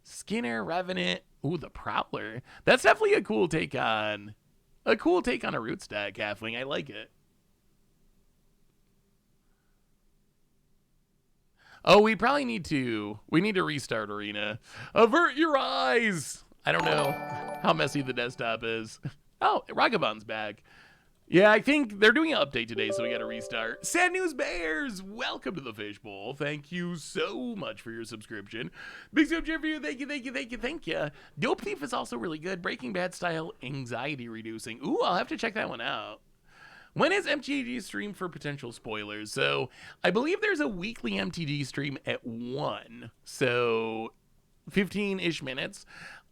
Skinner, Revenant. Ooh, the Prowler. That's definitely a cool take on a Roots deck, Halfling. I like it. Oh, we need to restart Arena. Avert your eyes. I don't know how messy the desktop is. Oh, Ragavon's back. Yeah, I think they're doing an update today, so we got to restart. Sad News Bears, welcome to the Fishbowl. Thank you so much for your subscription. Big subscription for you. Thank you. Dope Thief is also really good. Breaking Bad style, anxiety reducing. Ooh, I'll have to check that one out. When is MTG stream for potential spoilers? So I believe there's a weekly MTG stream at 1. So 15-ish minutes.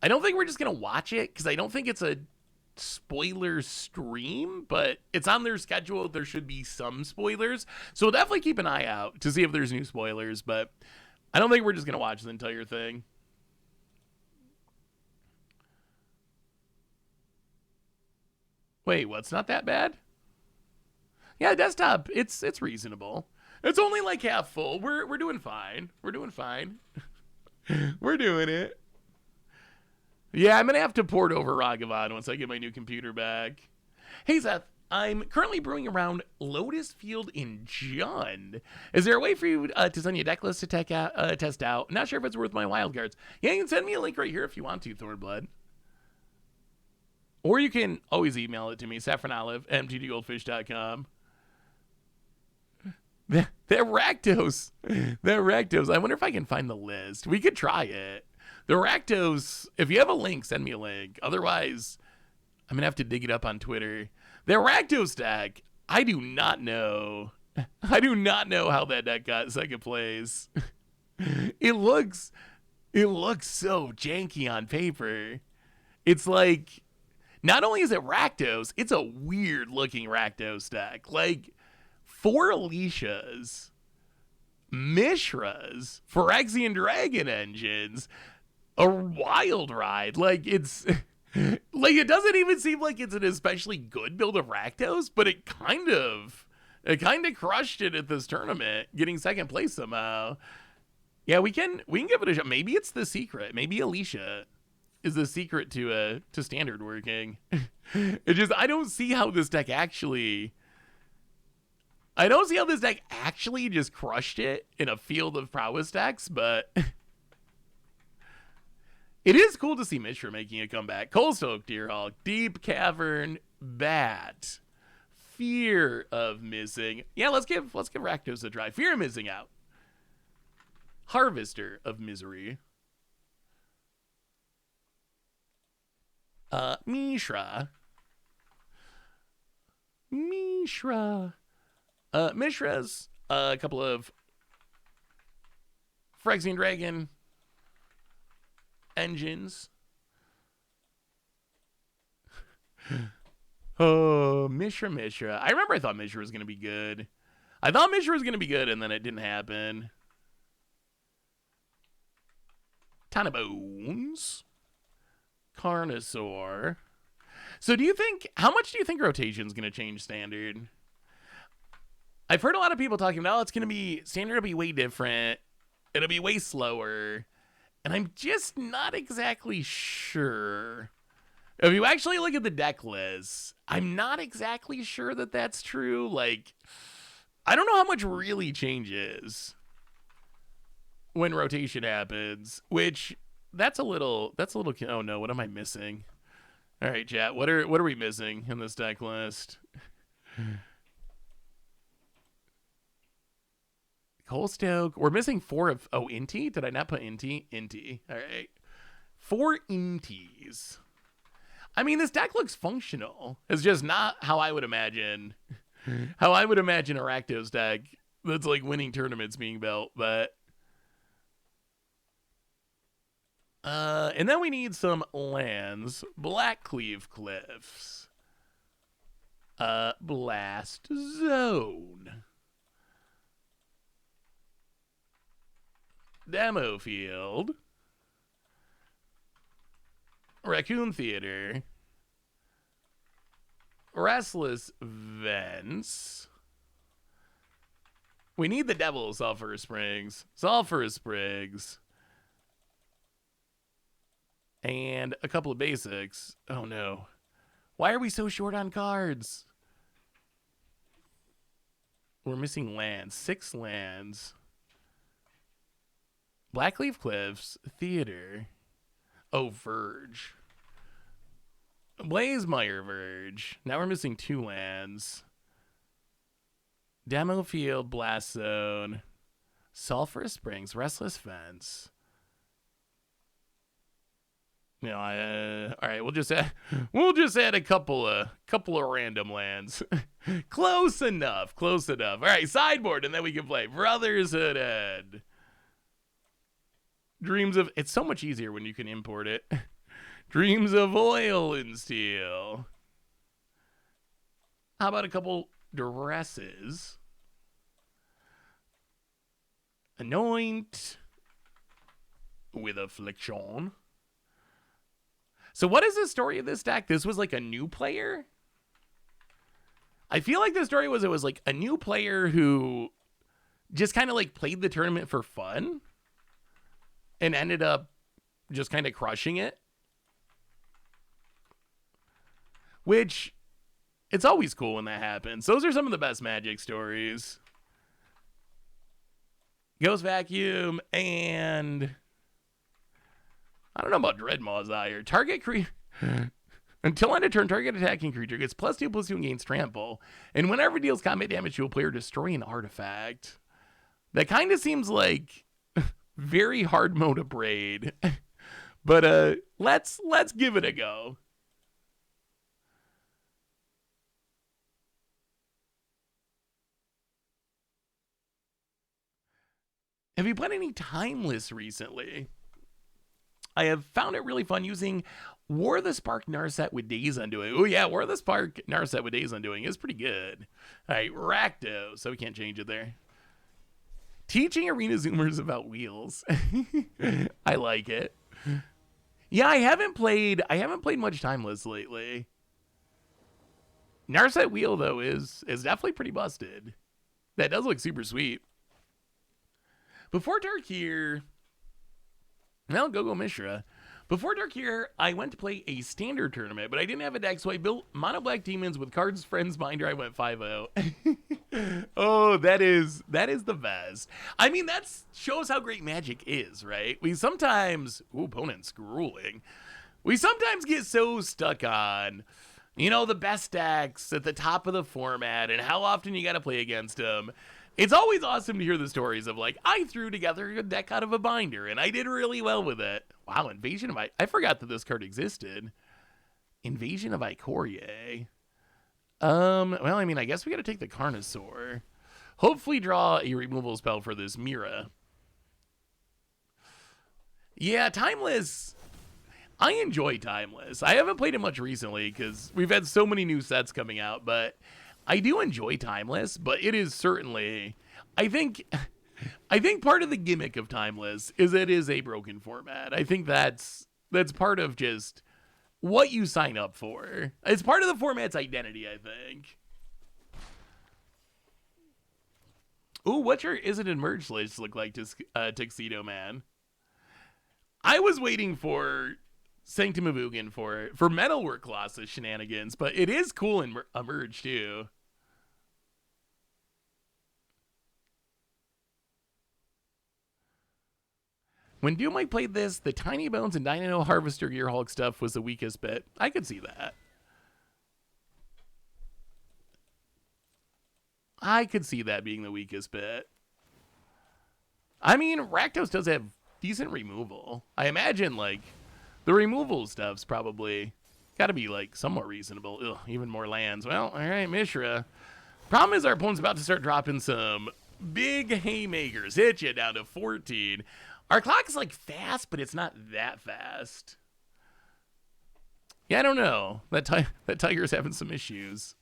I don't think we're just going to watch it because I don't think it's a spoiler stream, but it's on their schedule. There should be some spoilers. So we'll definitely keep an eye out to see if there's new spoilers, but I don't think we're just going to watch the entire thing. Wait, what's not that bad? Yeah, desktop, it's reasonable. It's only like half full. We're doing fine. We're doing fine. We're doing it. Yeah, I'm going to have to port over Ragavan once I get my new computer back. Hey, Seth, I'm currently brewing around Lotus Field in Jund. Is there a way for you to send you a deck list to test out? Not sure if it's worth my wild cards. Yeah, you can send me a link right here if you want to, Thornblood. Or you can always email it to me, saffronolive@mtggoldfish.com. That Rakdos. I wonder if I can find the list. We could try it. The Rakdos, if you have a link, send me a link. Otherwise, I'm going to have to dig it up on Twitter. The Rakdos deck, I do not know. how that deck got second place. It looks so janky on paper. It's like, not only is it Rakdos, it's a weird looking Rakdos deck. Like, 4 Alicias, Mishras, Phyrexian Dragon Engines, a Wild Ride. Like, it's like, it doesn't even seem like it's an especially good build of Rakdos, but it kind of crushed it at this tournament, getting second place somehow. Yeah, we can give it a shot. Maybe it's the secret. Maybe Alicia is the secret to standard working. It just, I don't see how this deck actually just crushed it in a field of prowess decks, but it is cool to see Mishra making a comeback. Coalstoke, Deerhawk, Deep Cavern, Bat, Fear of Missing. Yeah, let's give Rakdos a try. Fear of Missing Out. Harvester of Misery. Mishra. Mishra's a couple of Phyrexian Dragon engines. Oh, Mishra. I remember I thought Mishra was going to be good. And then it didn't happen. Ton of Bones. Carnosaur. So how much do you think rotation's going to change standard? I've heard a lot of people talking about, standard will be way different. It'll be way slower. And I'm just not exactly sure. If you actually look at the deck list, I'm not exactly sure that that's true. Like, I don't know how much really changes when rotation happens, which that's a little, oh no, what am I missing? All right, chat, what are we missing in this deck list? Coalstoke. We're missing 4 of... Oh, Inti? Did I not put Inti? Inti. All right. 4 Intis. I mean, this deck looks functional. It's just not how I would imagine... how I would imagine a Rakdos deck that's like winning tournaments being built, but... and then we need some lands. Blackcleave Cliffs. Blast Zone. Demo Field. Raccoon Theater. Restless Vents. We need the Devil Sulphur Springs. Sulphur Springs. And a couple of basics. Oh no. Why are we so short on cards? We're missing lands. 6 lands. Blackleaf Cliffs. Theater. Oh, Verge. Blazemeyer Verge. Now we're missing 2 lands. Demo Field. Blast Zone. Sulphur Springs. Restless Fence. You know, all right, we'll just add a couple of random lands. Close enough. All right, sideboard, and then we can play Brothers Hooded. Dreams of... It's so much easier when you can import it. Dreams of Oil and Steel. How about a couple Dresses? Anoint with Affliction. So what is the story of this deck? This was like a new player? I feel like the story was it was like a new player who just kind of like played the tournament for fun and ended up just kind of crushing it. Which, it's always cool when that happens. Those are some of the best Magic stories. Ghost Vacuum and... I don't know about Dreadmaw's Ire. Until end of turn, target attacking creature gets +2/+2 against trample. And whenever it deals combat damage to a player, destroy an artifact. That kind of seems like very hard mode to braid. But let's give it a go. Have you played any Timeless recently? I have found it really fun using War of the Spark Narset with Days Undoing. Oh yeah, War of the Spark Narset with Days Undoing is pretty good. All right, Rakdos, so we can't change it there. Teaching Arena Zoomers about wheels. I like it. Yeah, I haven't played much Timeless lately. Narset Wheel though is definitely pretty busted. That does look super sweet. Before Dark here, well, Go Mishra. Before Dark here, I went to play a standard tournament, but I didn't have a deck, so I built Mono Black Demons with Cards Friends Binder. I went 5-0. Oh, that is the best. I mean, that shows how great Magic is, right? We sometimes, opponent's grueling. We sometimes get so stuck on, you know, the best decks at the top of the format and how often you got to play against them. It's always awesome to hear the stories of, like, I threw together a deck out of a binder, and I did really well with it. Wow, Invasion of I forgot that this card existed. Invasion of Ikoria. Well, I mean, I guess we gotta take the Carnosaur. Hopefully draw a removal spell for this Mira. Yeah, Timeless. I enjoy Timeless. I haven't played it much recently, because we've had so many new sets coming out, but... I do enjoy Timeless, but it is certainly, I think part of the gimmick of Timeless is it is a broken format. I think that's part of just what you sign up for. It's part of the format's identity, I think. Ooh, what's your Is It Emerged list look like, Tuxedo Man? I was waiting for Sanctum of Ugin for Metalwork Colossus shenanigans, but it is cool in Emerge too. When Doom Mike played this, the Tiny Bones and Dino Harvester Gearhulk stuff was the weakest bit. I could see that. I could see that being the weakest bit. I mean, Rakdos does have decent removal. I imagine, like, the removal stuff's probably got to be, like, somewhat reasonable. Ugh, even more lands. Well, all right, Mishra. Problem is our opponent's about to start dropping some big haymakers. Hit you down to 14. Our clock is, like, fast, but it's not that fast. Yeah, I don't know. That Tiger's having some issues.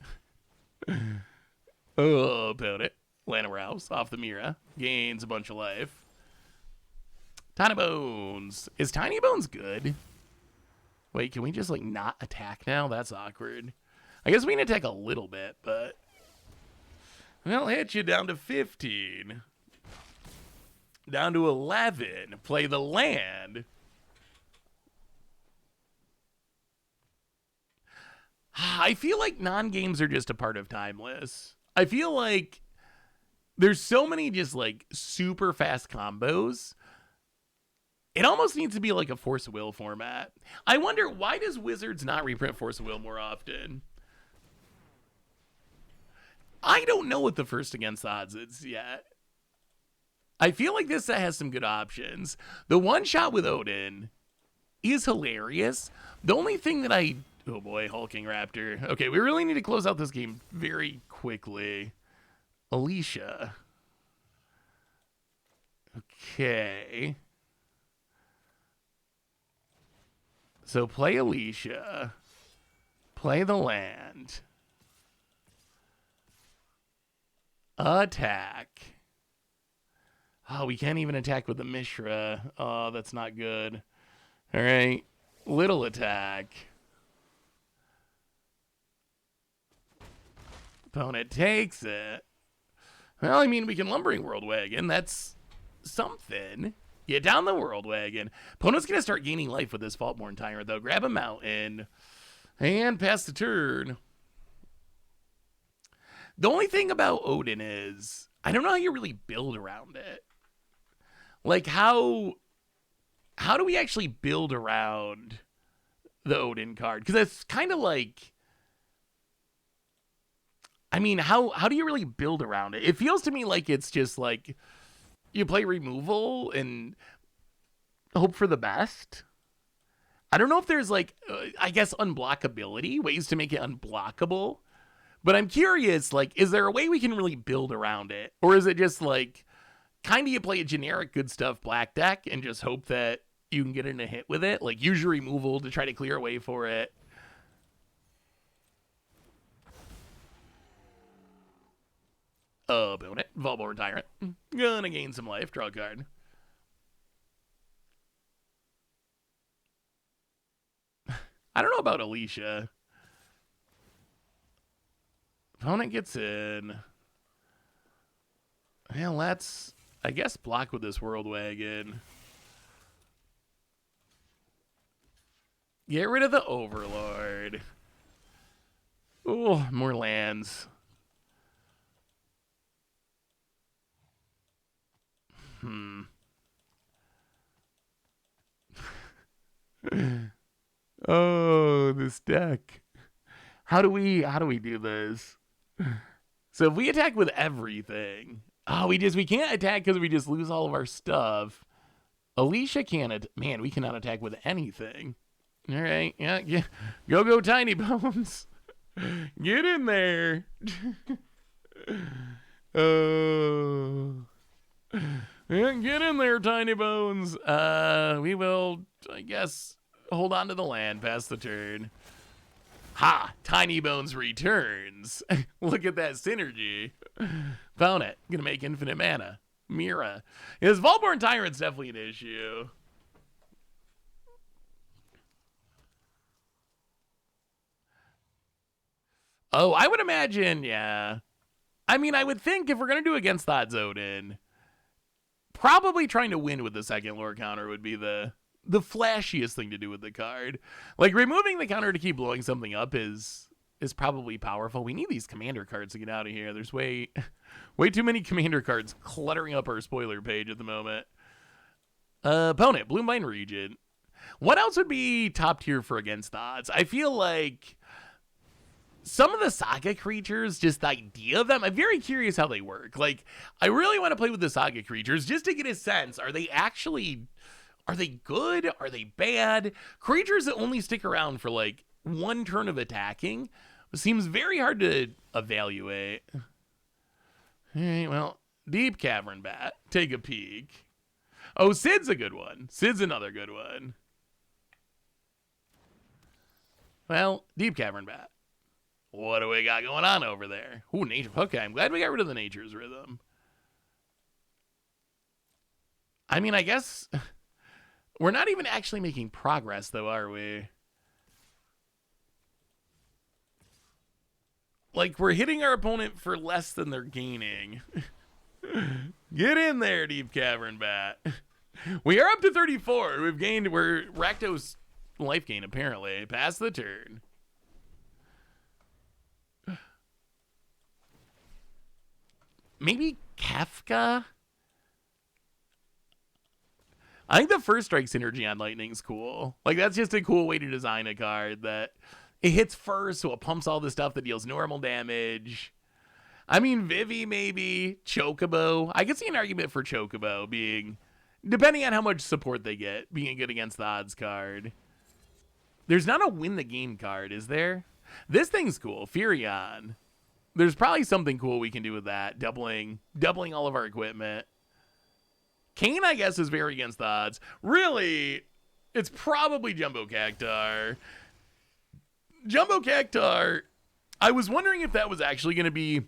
Oh, about it. Lana Rouse off the Mira. Gains a bunch of life. Tiny Bones. Is Tiny Bones good? Wait, can we just, like, not attack now? That's awkward. I guess we can attack a little bit, but... Well, hit you down to 15. Down to 11. Play the land. I feel like non-games are just a part of Timeless. I feel like there's so many just, like, super fast combos. It almost needs to be like a Force of Will format. I wonder, why does Wizards not reprint Force of Will more often? I don't know what the first against odds is yet. I feel like this set has some good options. The one shot with Odin is hilarious. The only thing that oh boy, Hulking Raptor. Okay, we really need to close out this game very quickly. Alicia. Okay. So play Alicia. Play the land. Attack. Oh, we can't even attack with the Mishra. Oh, that's not good. All right. Little attack. Opponent takes it. Well, I mean, we can Lumbering World Wagon. That's something. Get down the World Wagon. Opponent's going to start gaining life with this Faultborn Tyrant, though. Grab a mountain. And pass the turn. The only thing about Odin is, I don't know how you really build around it. Like, how do we actually build around the Odin card? Because it's kind of like, I mean, how do you really build around it? It feels to me like it's just like, you play removal and hope for the best. I don't know if there's like, I guess, unblockability, ways to make it unblockable. But I'm curious, like, is there a way we can really build around it? Or is it just like, kind of you play a generic good stuff black deck and just hope that you can get in a hit with it? Like, use your removal to try to clear a way for it. Build it. Faultborn Tyrant. Gonna gain some life. Draw a card. I don't know about Alicia. Opponent gets in. Well, let's, I guess, block with this World Wagon. Get rid of the Overlord. Oh, more lands. Oh, this deck. How do we do this? So if we attack with everything, we can't attack because we just lose all of our stuff. Alicia can't. Man, we cannot attack with anything. All right, yeah. Go, Tiny Bones. Get in there. Oh. Yeah, get in there, Tiny Bones. We will, I guess, hold on to the land past the turn. Ha! Tiny Bones returns. Look at that synergy. Found it. Gonna make infinite mana. Mira. His Faultborn Tyrant's definitely an issue. Oh, I would imagine, yeah. I mean, I would think if we're gonna do against odds Odin, probably trying to win with the second lore counter would be the flashiest thing to do with the card. Like, removing the counter to keep blowing something up is probably powerful. We need these commander cards to get out of here. There's way too many commander cards cluttering up our spoiler page at the moment. Opponent, Bloomvine Regent. What else would be top tier for against odds? I feel like some of the saga creatures, just the idea of them, I'm very curious how they work. Like, I really want to play with the saga creatures just to get a sense. Are they good? Are they bad? Creatures that only stick around for like one turn of attacking seems very hard to evaluate. All right, well, Deep Cavern Bat, take a peek. Oh, Sid's a good one. Sid's another good one. Well, Deep Cavern Bat. What do we got going on over there? Ooh, nature. Okay, I'm glad we got rid of the Nature's Rhythm. I mean, I guess we're not even actually making progress, though, are we? Like, we're hitting our opponent for less than they're gaining. Get in there, Deep Cavern Bat. We are up to 34. We're Rakdos life gain, apparently. Pass the turn. Maybe Kefka? I think the first strike synergy on Lightning's cool. Like, that's just a cool way to design a card that it hits first, so it pumps all the stuff that deals normal damage. I mean, Vivi, maybe. Chocobo. I could see an argument for Chocobo being, depending on how much support they get, being good against the odds card. There's not a win the game card, is there? This thing's cool. Furion. There's probably something cool we can do with that. Doubling all of our equipment. Kane, I guess, is very against the odds. Really, it's probably Jumbo Cactar. Jumbo Cactar, I was wondering if that was actually going to be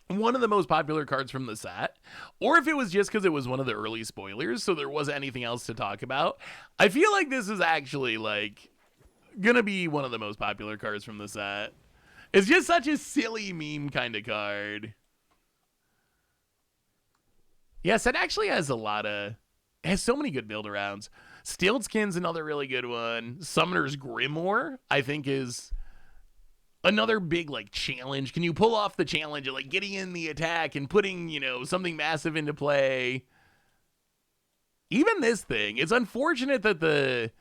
one of the most popular cards from the set, or if it was just because it was one of the early spoilers, so there wasn't anything else to talk about. I feel like this is actually, like, going to be one of the most popular cards from the set. It's just such a silly meme kind of card. Yes, it actually has has so many good build-arounds. Steeled Skin's another really good one. Summoner's Grimoire, I think, is another big, like, challenge. Can you pull off the challenge of, like, getting in the attack and putting, you know, something massive into play? Even this thing, it's unfortunate that the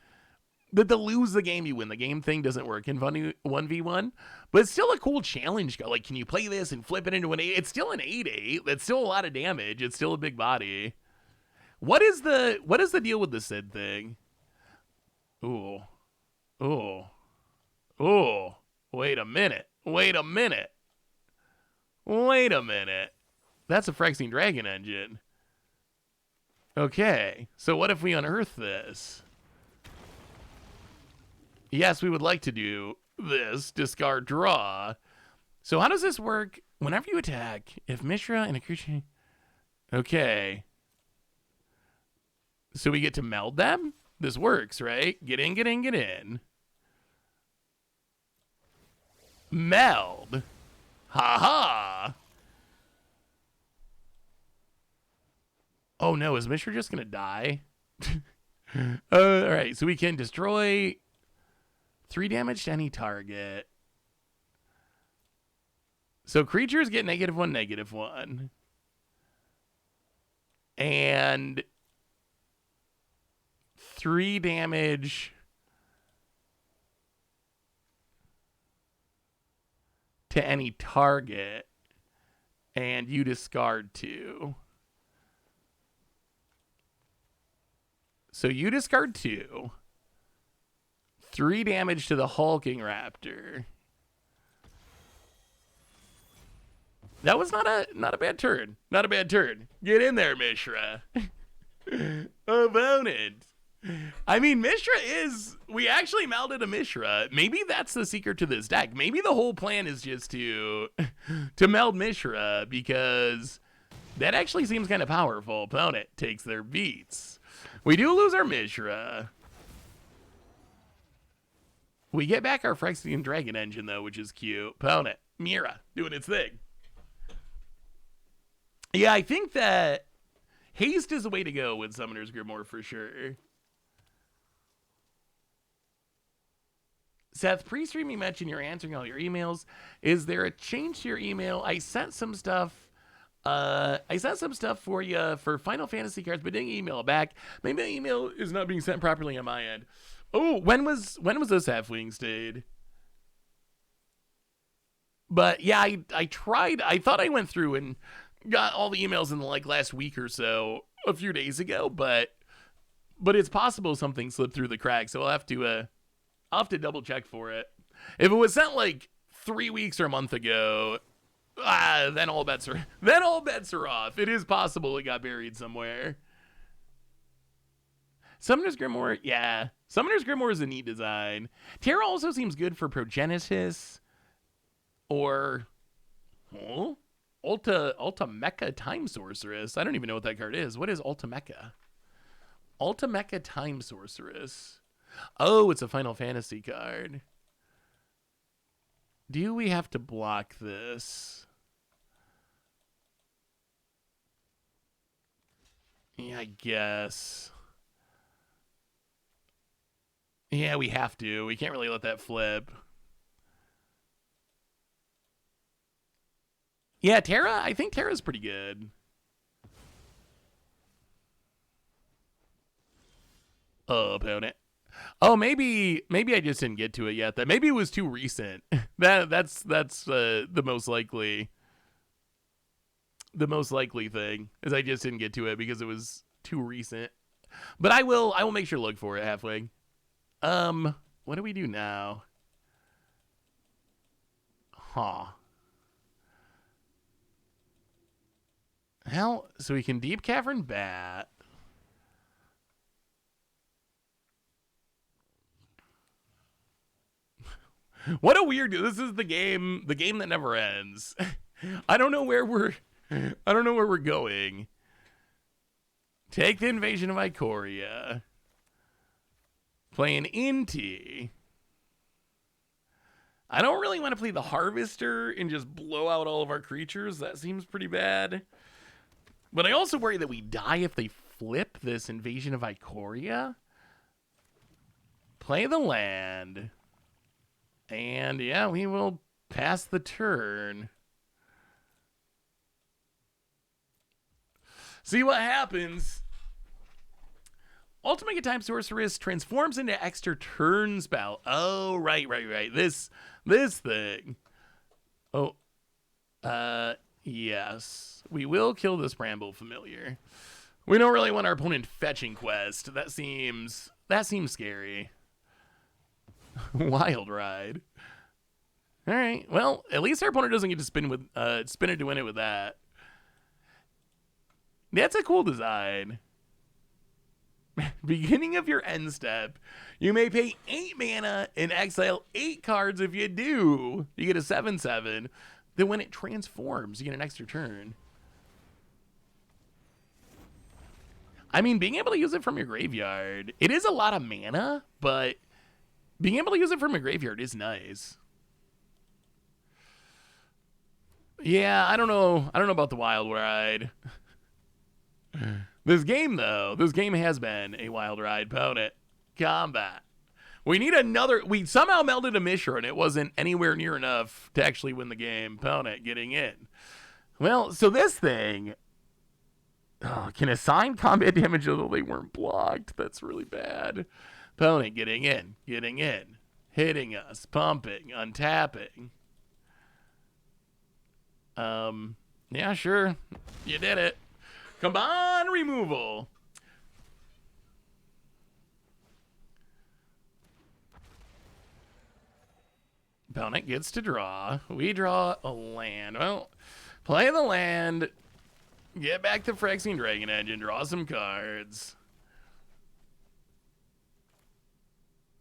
lose the game, you win the game thing doesn't work in 1v1, but it's still a cool challenge. Like, can you play this and flip it into an 8? It's still an 8/8. That's still a lot of damage. It's still a big body. What is the deal with the Sid thing? Ooh. Wait a minute. That's a Phyrexian Dragon engine. Okay, so what if we unearth this? Yes, we would like to do this. Discard, draw. So how does this work? Whenever you attack, if Mishra and a creature... Okay. So we get to meld them? This works, right? Get in. Meld. Ha-ha. Oh no, is Mishra just gonna die? Alright, so we can destroy 3 damage to any target. So creatures get -1/-1. And 3 damage to any target. And you discard 2. So you discard 2. 3 damage to the Hulking Raptor. That was not a bad turn. Not a bad turn. Get in there, Mishra. Opponent. I mean, Mishra is... We actually melded a Mishra. Maybe that's the secret to this deck. Maybe the whole plan is just to meld Mishra, because that actually seems kind of powerful. Opponent takes their beats. We do lose our Mishra. We get back our Phyrexian Dragon engine, though, which is cute. Opponent. Mira doing its thing. Yeah, I think that haste is the way to go with Summoner's Grimoire for sure. Seth, pre-stream you mentioned you're answering all your emails. Is there a change to your email? I sent some stuff. For you for Final Fantasy cards, but didn't email it back. Maybe the email is not being sent properly on my end. Oh, when was this halfwing stayed? But yeah, I tried. I thought I went through and got all the emails in the like last week or so, a few days ago, but it's possible something slipped through the cracks. So I'll have to double check for it. If it was sent like 3 weeks or a month ago, then all bets are off. It is possible it got buried somewhere. Summoner's Grimoire, yeah. Summoner's Grimoire is a neat design. Terra also seems good for Progenesis or Ulta Mecha Time Sorceress. I don't even know what that card is. What is Ulta Mecha? Ulta Mecha Time Sorceress. Oh, it's a Final Fantasy card. Do we have to block this? Yeah, I guess. Yeah, we have to. We can't really let that flip. Yeah, Terra, I think Terra's pretty good. Oh, opponent. Oh, maybe I just didn't get to it yet. That maybe it was too recent. That's the most likely thing is I just didn't get to it because it was too recent. But I will make sure to look for it halfway. What do we do now? Huh. Hell, so we can Deep Cavern Bat. What a weird, this is the game that never ends. I don't know where we're going. Take the Invasion of Ikoria. Play an Inti. I don't really want to play the Harvester and just blow out all of our creatures. That seems pretty bad. But I also worry that we die if they flip this Invasion of Ikoria. Play the land. And yeah, we will pass the turn. See what happens. Ultimate Time Sorceress transforms into extra turn spell. Oh, right. This thing. Oh, yes. We will kill this Bramble Familiar. We don't really want our opponent fetching quest. That seems scary. Wild Ride. All right. Well, at least our opponent doesn't get to spin it to win it with that. That's a cool design. Beginning of your end step, you may pay 8 mana and exile 8 cards. If you do, you get a 7/7. Then when it transforms, you get an extra turn. I mean, being able to use it from your graveyard, it is a lot of mana, but being able to use it from a graveyard is nice. Yeah, I don't know about the Wild Ride. This game has been a wild ride. Opponent. Combat. We need another. We somehow melded a Mishra, and it wasn't anywhere near enough to actually win the game. Opponent getting in. Well, so this thing can assign combat damage although they weren't blocked. That's really bad. Opponent getting in. Hitting us. Pumping. Untapping. Yeah, sure. You did it. Come on, removal. Opponent gets to draw. We draw a land. Well, play the land. Get back to Phyrexian Dragon Engine. Draw some cards.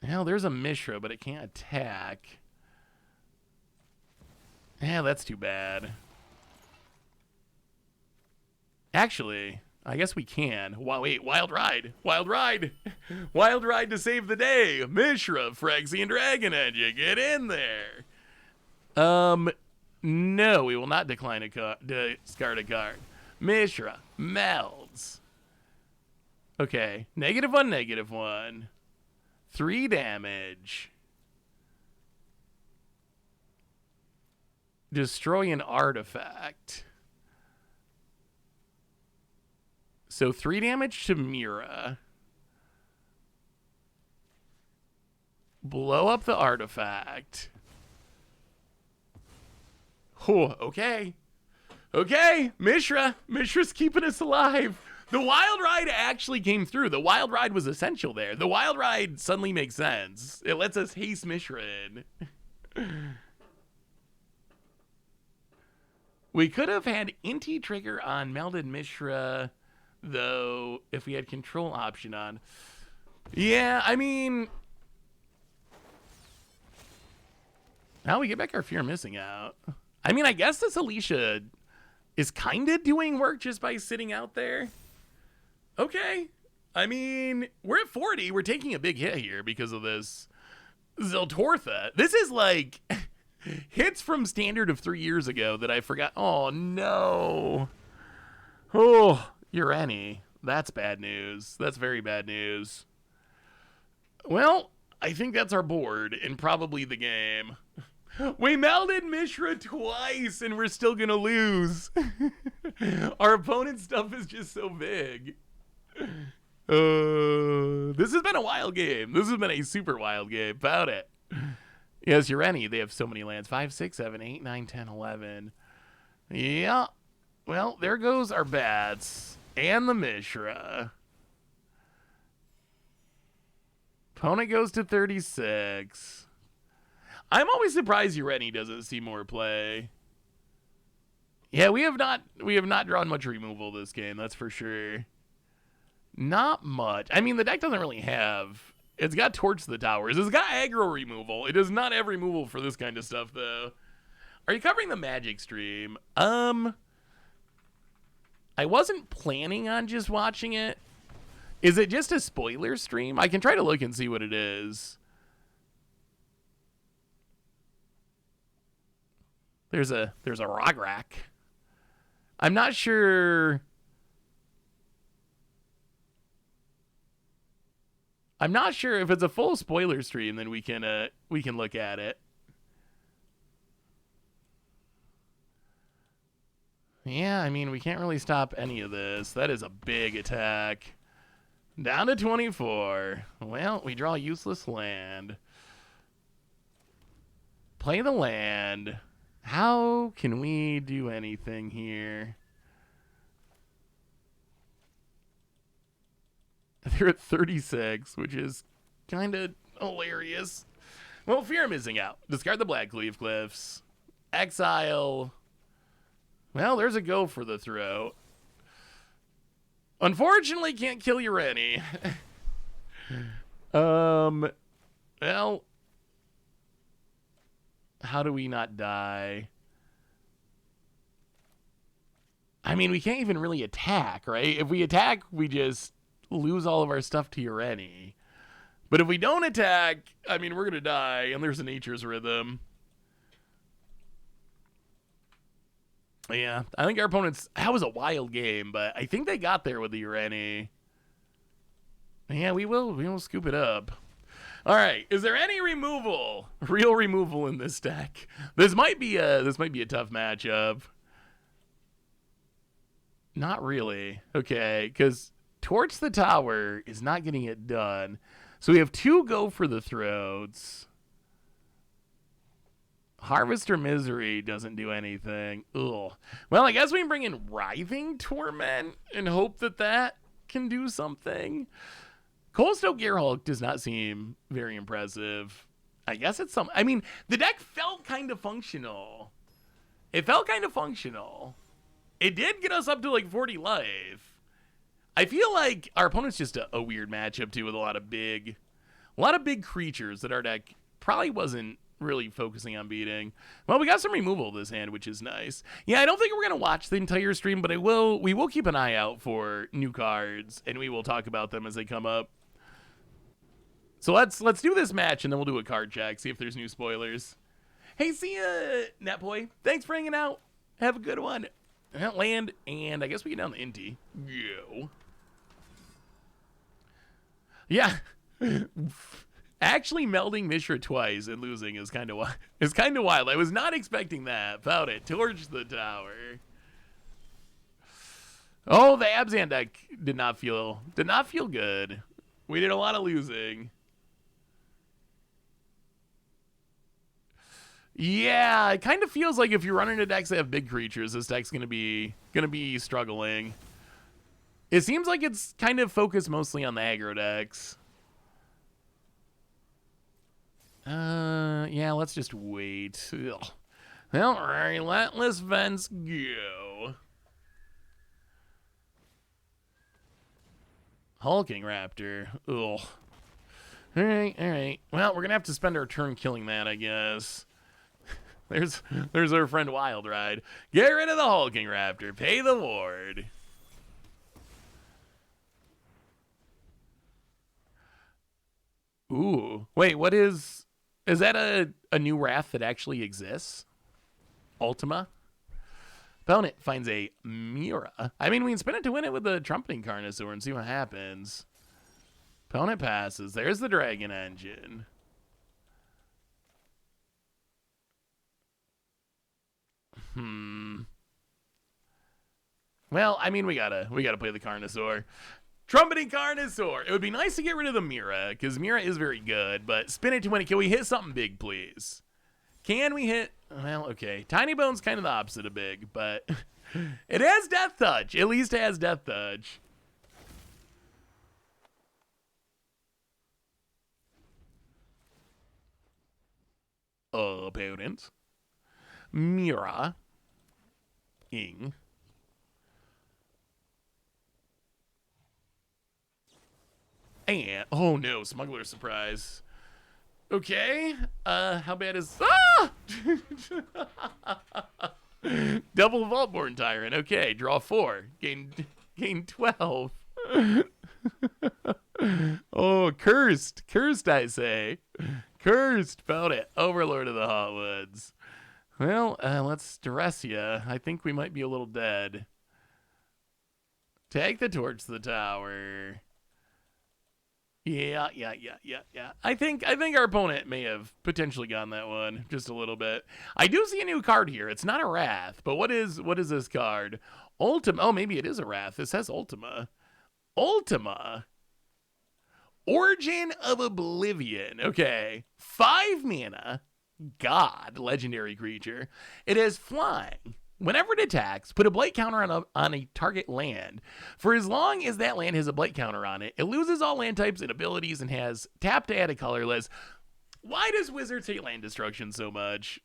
Hell, there's a Mishra, but it can't attack. Yeah, that's too bad. Actually, I guess we can. Wait, Wild Ride. Wild Ride to save the day. Mishra, Phyrexian Dragon Engine, get in there. No, we will not decline discard a card. Mishra, melds. Okay, -1/-1. 3 damage. Destroy an artifact. So 3 damage to Mira. Blow up the artifact. Oh, okay. Okay, Mishra's keeping us alive. The wild ride actually came through. The wild ride was essential there. The wild ride suddenly makes sense. It lets us haste Mishra in. We could have had Inti trigger on Melded Mishra, though, if we had control option on. Yeah, I mean... Now we get back our fear of missing out. I mean, I guess this Alicia is kind of doing work just by sitting out there. Okay. I mean, we're at 40. We're taking a big hit here because of this Ziltortha. This is like hits from standard of 3 years ago that I forgot. Oh, no. Oh, Ureni. That's bad news. That's very bad news. Well, I think that's our board and probably the game. We melded Mishra twice and we're still going to lose. Our opponent's stuff is just so big. This has been a wild game. This has been a super wild game. About it. Yes, Ureni, they have so many lands. 5, 6, 7, 8, 9, 10, 11. Yeah. Well, there goes our bats. And the Mishra. Opponent goes to 36. I'm always surprised Ureni doesn't see more play. Yeah, we have not drawn much removal this game, that's for sure. Not much. I mean, the deck doesn't really have... It's got Torch the Towers. It's got aggro removal. It does not have removal for this kind of stuff, though. Are you covering the Magic stream? I wasn't planning on just watching it. Is it just a spoiler stream? I can try to look and see what it is. There's a Rograk. I'm not sure... I'm not sure if it's a full spoiler stream, then we can look at it. Yeah, I mean, we can't really stop any of this. That is a big attack. Down to 24. Well, we draw a useless land. Play the land. How can we do anything here? They're at 36, which is kind of hilarious. Well, fear of missing out. Discard the Blackleaf Cliffs. Exile. Well, there's a go for the throw. Unfortunately, can't kill Ureni. Well, how do we not die? I mean, we can't even really attack, right? If we attack, we just lose all of our stuff to Ureni. But if we don't attack, I mean, we're going to die, and there's a Nature's Rhythm. Yeah, I think our opponents... That was a wild game, but I think they got there with the Ureni. Yeah, we will scoop it up. All right, is there any removal? Real removal in this deck? This might be a tough matchup. Not really. Okay, because Torch the Tower is not getting it done. So we have 2 go for the throats. Harvester Misery doesn't do anything. Ugh. Well, I guess we can bring in Writhing Torment and hope that can do something. Coldstone Gearhulk does not seem very impressive. I guess it's some... I mean, the deck felt kind of functional. It felt kind of functional. It did get us up to like 40 life. I feel like our opponent's just a weird matchup too, with a lot of big creatures that our deck probably wasn't really focusing on beating. Well, we got some removal this hand, which is nice. Yeah, I don't think we're gonna watch the entire stream, but we will keep an eye out for new cards, and we will talk about them as they come up. So let's do this match, and then we'll do a card check, see if there's new spoilers. Hey, see ya, Netboy. Thanks for hanging out. Have a good one. Land, and I guess we get down the Inti. Go. Yeah. Actually melding Mishra twice and losing is kind of wild. I was not expecting that. Found it. Torch the Tower. Oh, the Abzan deck did not feel good. We did a lot of losing. Yeah, it kind of feels like if you're running into decks that have big creatures, this deck's gonna be struggling. It seems like it's kind of focused mostly on the aggro decks. Yeah, let's just wait. Ugh. Well, relentless vents go. Hulking Raptor. Ugh. Alright. Well, we're gonna have to spend our turn killing that, I guess. There's our friend Wild Ride. Get rid of the Hulking Raptor. Pay the ward. Ooh. Wait, what is that a new wrath that actually exists? Ultima? Opponent finds a Mira. I mean, we can spin it to win it with the Trumpeting Carnosaur and see what happens. Opponent passes. There's the Dragon Engine. Well, I mean, we gotta play the Carnosaur. Trumpeting Carnosaur. It would be nice to get rid of the Mira, because Mira is very good, but spin it to win it. Can we hit something big, please? Can we hit... Well, okay. Tiny Bone's kind of the opposite of big, but... It has Death Touch. At least it has Death Touch. Opponent. Mira. Ing. And... Oh, no. Smuggler Surprise. Okay. How bad is... Ah! Double Vaultborn Tyrant. Okay, draw 4. Gain 12. Oh, cursed. Cursed, I say. Cursed. Found it. Overlord of the Hotwoods. Well, let's stress ya. I think we might be a little dead. Take the torch to the tower. Yeah. I think our opponent may have potentially gotten that one just a little bit. I do see a new card here. It's not a Wrath, but what is this card? Ultima. Oh, maybe it is a Wrath. It says Ultima. Ultima. Origin of Oblivion. Okay. 5 mana. God, legendary creature. It has flying. Whenever it attacks, put a blight counter on a target land. For as long as that land has a blight counter on it, it loses all land types and abilities and has tap to add a colorless. Why does Wizards hate land destruction so much?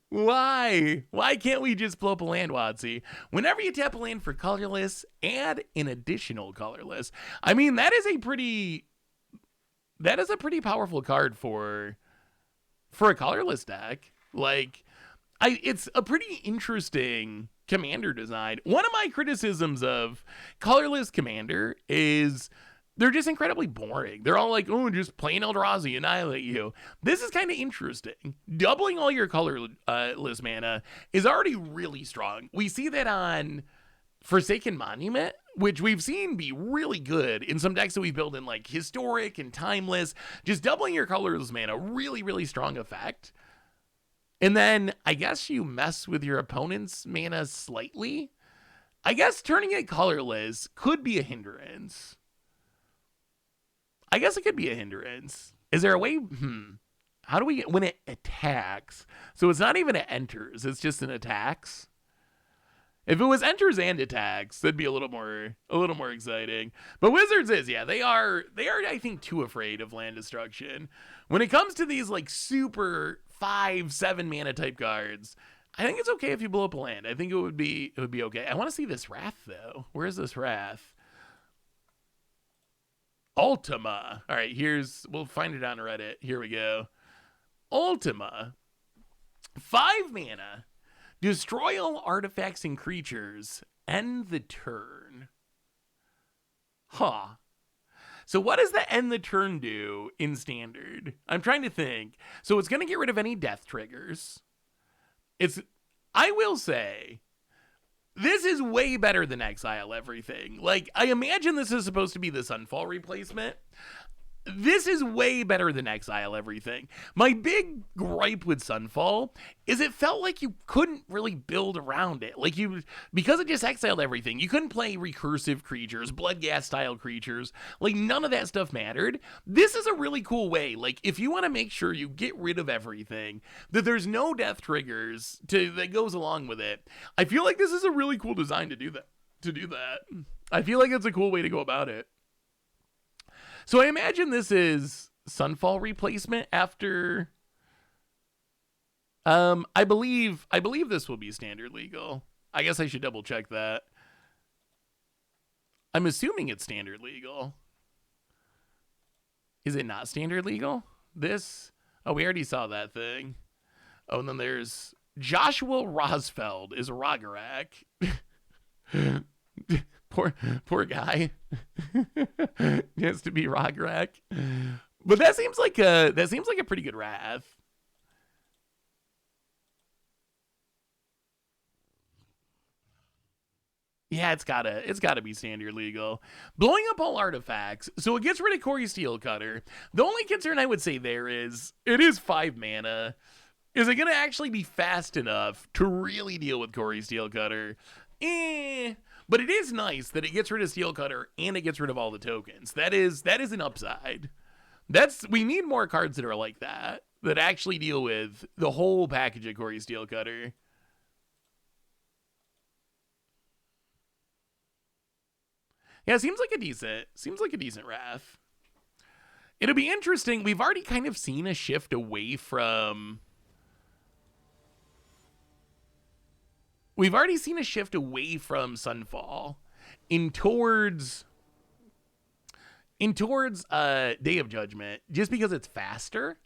Why? Why can't we just blow up a land, WotC? Whenever you tap a land for colorless, add an additional colorless. I mean, that is a pretty powerful card for a colorless deck. Like, it's a pretty interesting commander design. One of my criticisms of colorless commander is they're just incredibly boring. They're all like, oh, just plain Eldrazi, annihilate you. This is kind of interesting. Doubling all your colorless mana is already really strong. We see that on Forsaken Monument, which we've seen be really good in some decks that we build in like Historic and Timeless. Just doubling your colorless mana, really, really strong effect. And then I guess you mess with your opponent's mana slightly. I guess turning it colorless could be a hindrance. I guess it could be a hindrance. Is there a way? How do we get when it attacks? So it's not even it enters, it's just an attacks. If it was enters and attacks, that'd be a little more exciting. But Wizards is, yeah, they are I think too afraid of land destruction. When it comes to these like super 5-7 mana type cards, I think it's okay if you blow up a land. I think it would be okay. I want to see this Wrath though. Where is this Wrath? Ultima. All right, we'll find it on Reddit. Here we go. Ultima. 5 mana. Destroy all artifacts and creatures. End the turn. Huh. So what does the end the turn do in Standard? I'm trying to think. So it's going to get rid of any death triggers. I will say, this is way better than Exile Everything. Like, I imagine this is supposed to be the Sunfall replacement. This is way better than Exile Everything. My big gripe with Sunfall is it felt like you couldn't really build around it. Like because it just exiled everything, you couldn't play recursive creatures, Bloodghast style creatures. Like none of that stuff mattered. This is a really cool way. Like if you want to make sure you get rid of everything, that there's no death triggers that goes along with it. I feel like this is a really cool design to do that. I feel like it's a cool way to go about it. So I imagine this is Sunfall replacement after. I believe this will be standard legal. I guess I should double check that. I'm assuming it's standard legal. Is it not standard legal? This? Oh, we already saw that thing. Oh, and then there's Joshua Rosfeld is Rogarak. Poor guy. He has to be Rogarak. But that seems like a pretty good Wrath. Yeah, it's gotta be standard legal. Blowing up all artifacts, so it gets rid of Corey Steelcutter. The only concern I would say there is it is 5 mana. Is it gonna actually be fast enough to really deal with Corey Steelcutter? But it is nice that it gets rid of Steelcutter and it gets rid of all the tokens. That is an upside. We need more cards that are like that actually deal with the whole package of Corey Steelcutter. Yeah, seems like a decent Wrath. It'll be interesting. We've already kind of seen a shift away from Sunfall in towards Day of Judgment, just because it's faster.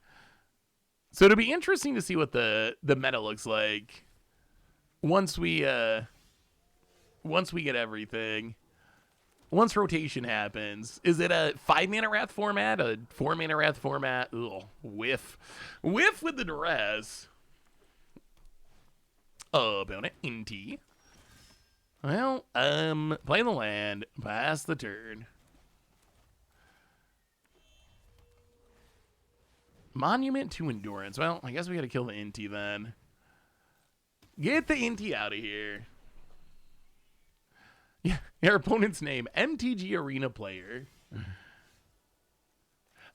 So it'll be interesting to see what the meta looks like once we get everything. Once rotation happens. Is it a 5-mana Wrath format? A 4-mana Wrath format? Ugh, whiff with the duress. Opponent, NT. Well, play the land, pass the turn. Monument to Endurance. Well, I guess we gotta kill the NT then. Get the NT out of here. Yeah, your opponent's name, MTG Arena Player.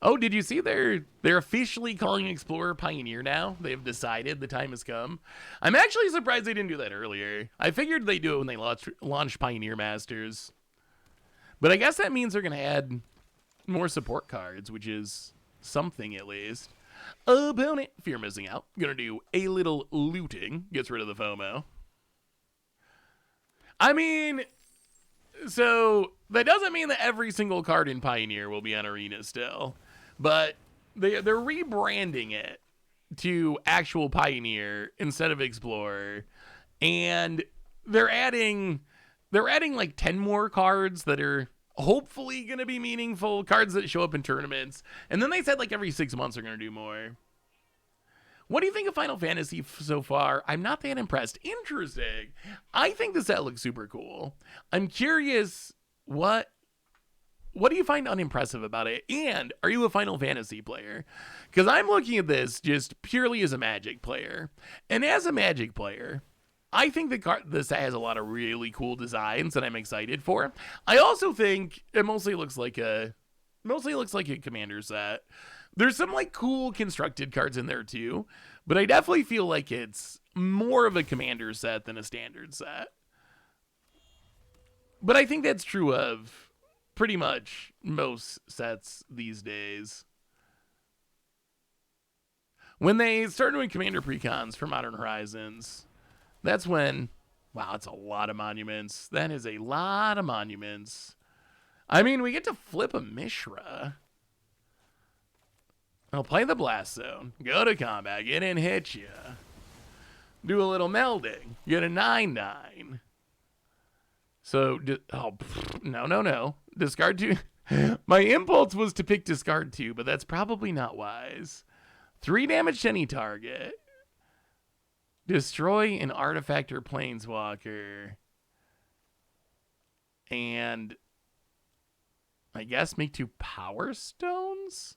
Oh, did you see they're officially calling Explorer Pioneer now? They've decided the time has come. I'm actually surprised they didn't do that earlier. I figured they'd do it when they launched Pioneer Masters. But I guess that means they're going to add more support cards, which is something at least. Opponent, fear missing out. Gonna do a little looting. Gets rid of the FOMO. I mean, so that doesn't mean that every single card in Pioneer will be on Arena still. But they're rebranding it to actual Pioneer instead of Explorer. And they're adding like 10 more cards that are hopefully going to be meaningful, cards that show up in tournaments. And then they said like every 6 months they're going to do more. What do you think of Final Fantasy so far? I'm not that impressed. Interesting. I think the set looks super cool. I'm curious, what do you find unimpressive about it? And are you a Final Fantasy player? Because I'm looking at this just purely as a Magic player. And as a Magic player, I think the set has a lot of really cool designs that I'm excited for. I also think it mostly looks like a Commander set. There's some like cool constructed cards in there too, but I definitely feel like it's more of a Commander set than a standard set. But I think that's true of pretty much most sets these days. When they start doing Commander precons for Modern Horizons, that's when, wow, it's a lot of monuments. That is a lot of monuments. I mean, we get to flip a Mishra. I'll play the Blast Zone. Go to combat. Get in, hit ya. Do a little melding. Get a 9/9. So, no. Discard 2. My impulse was to pick discard 2, but that's probably not wise. 3 damage to any target. Destroy an artifact or planeswalker. And I guess make 2 Power Stones?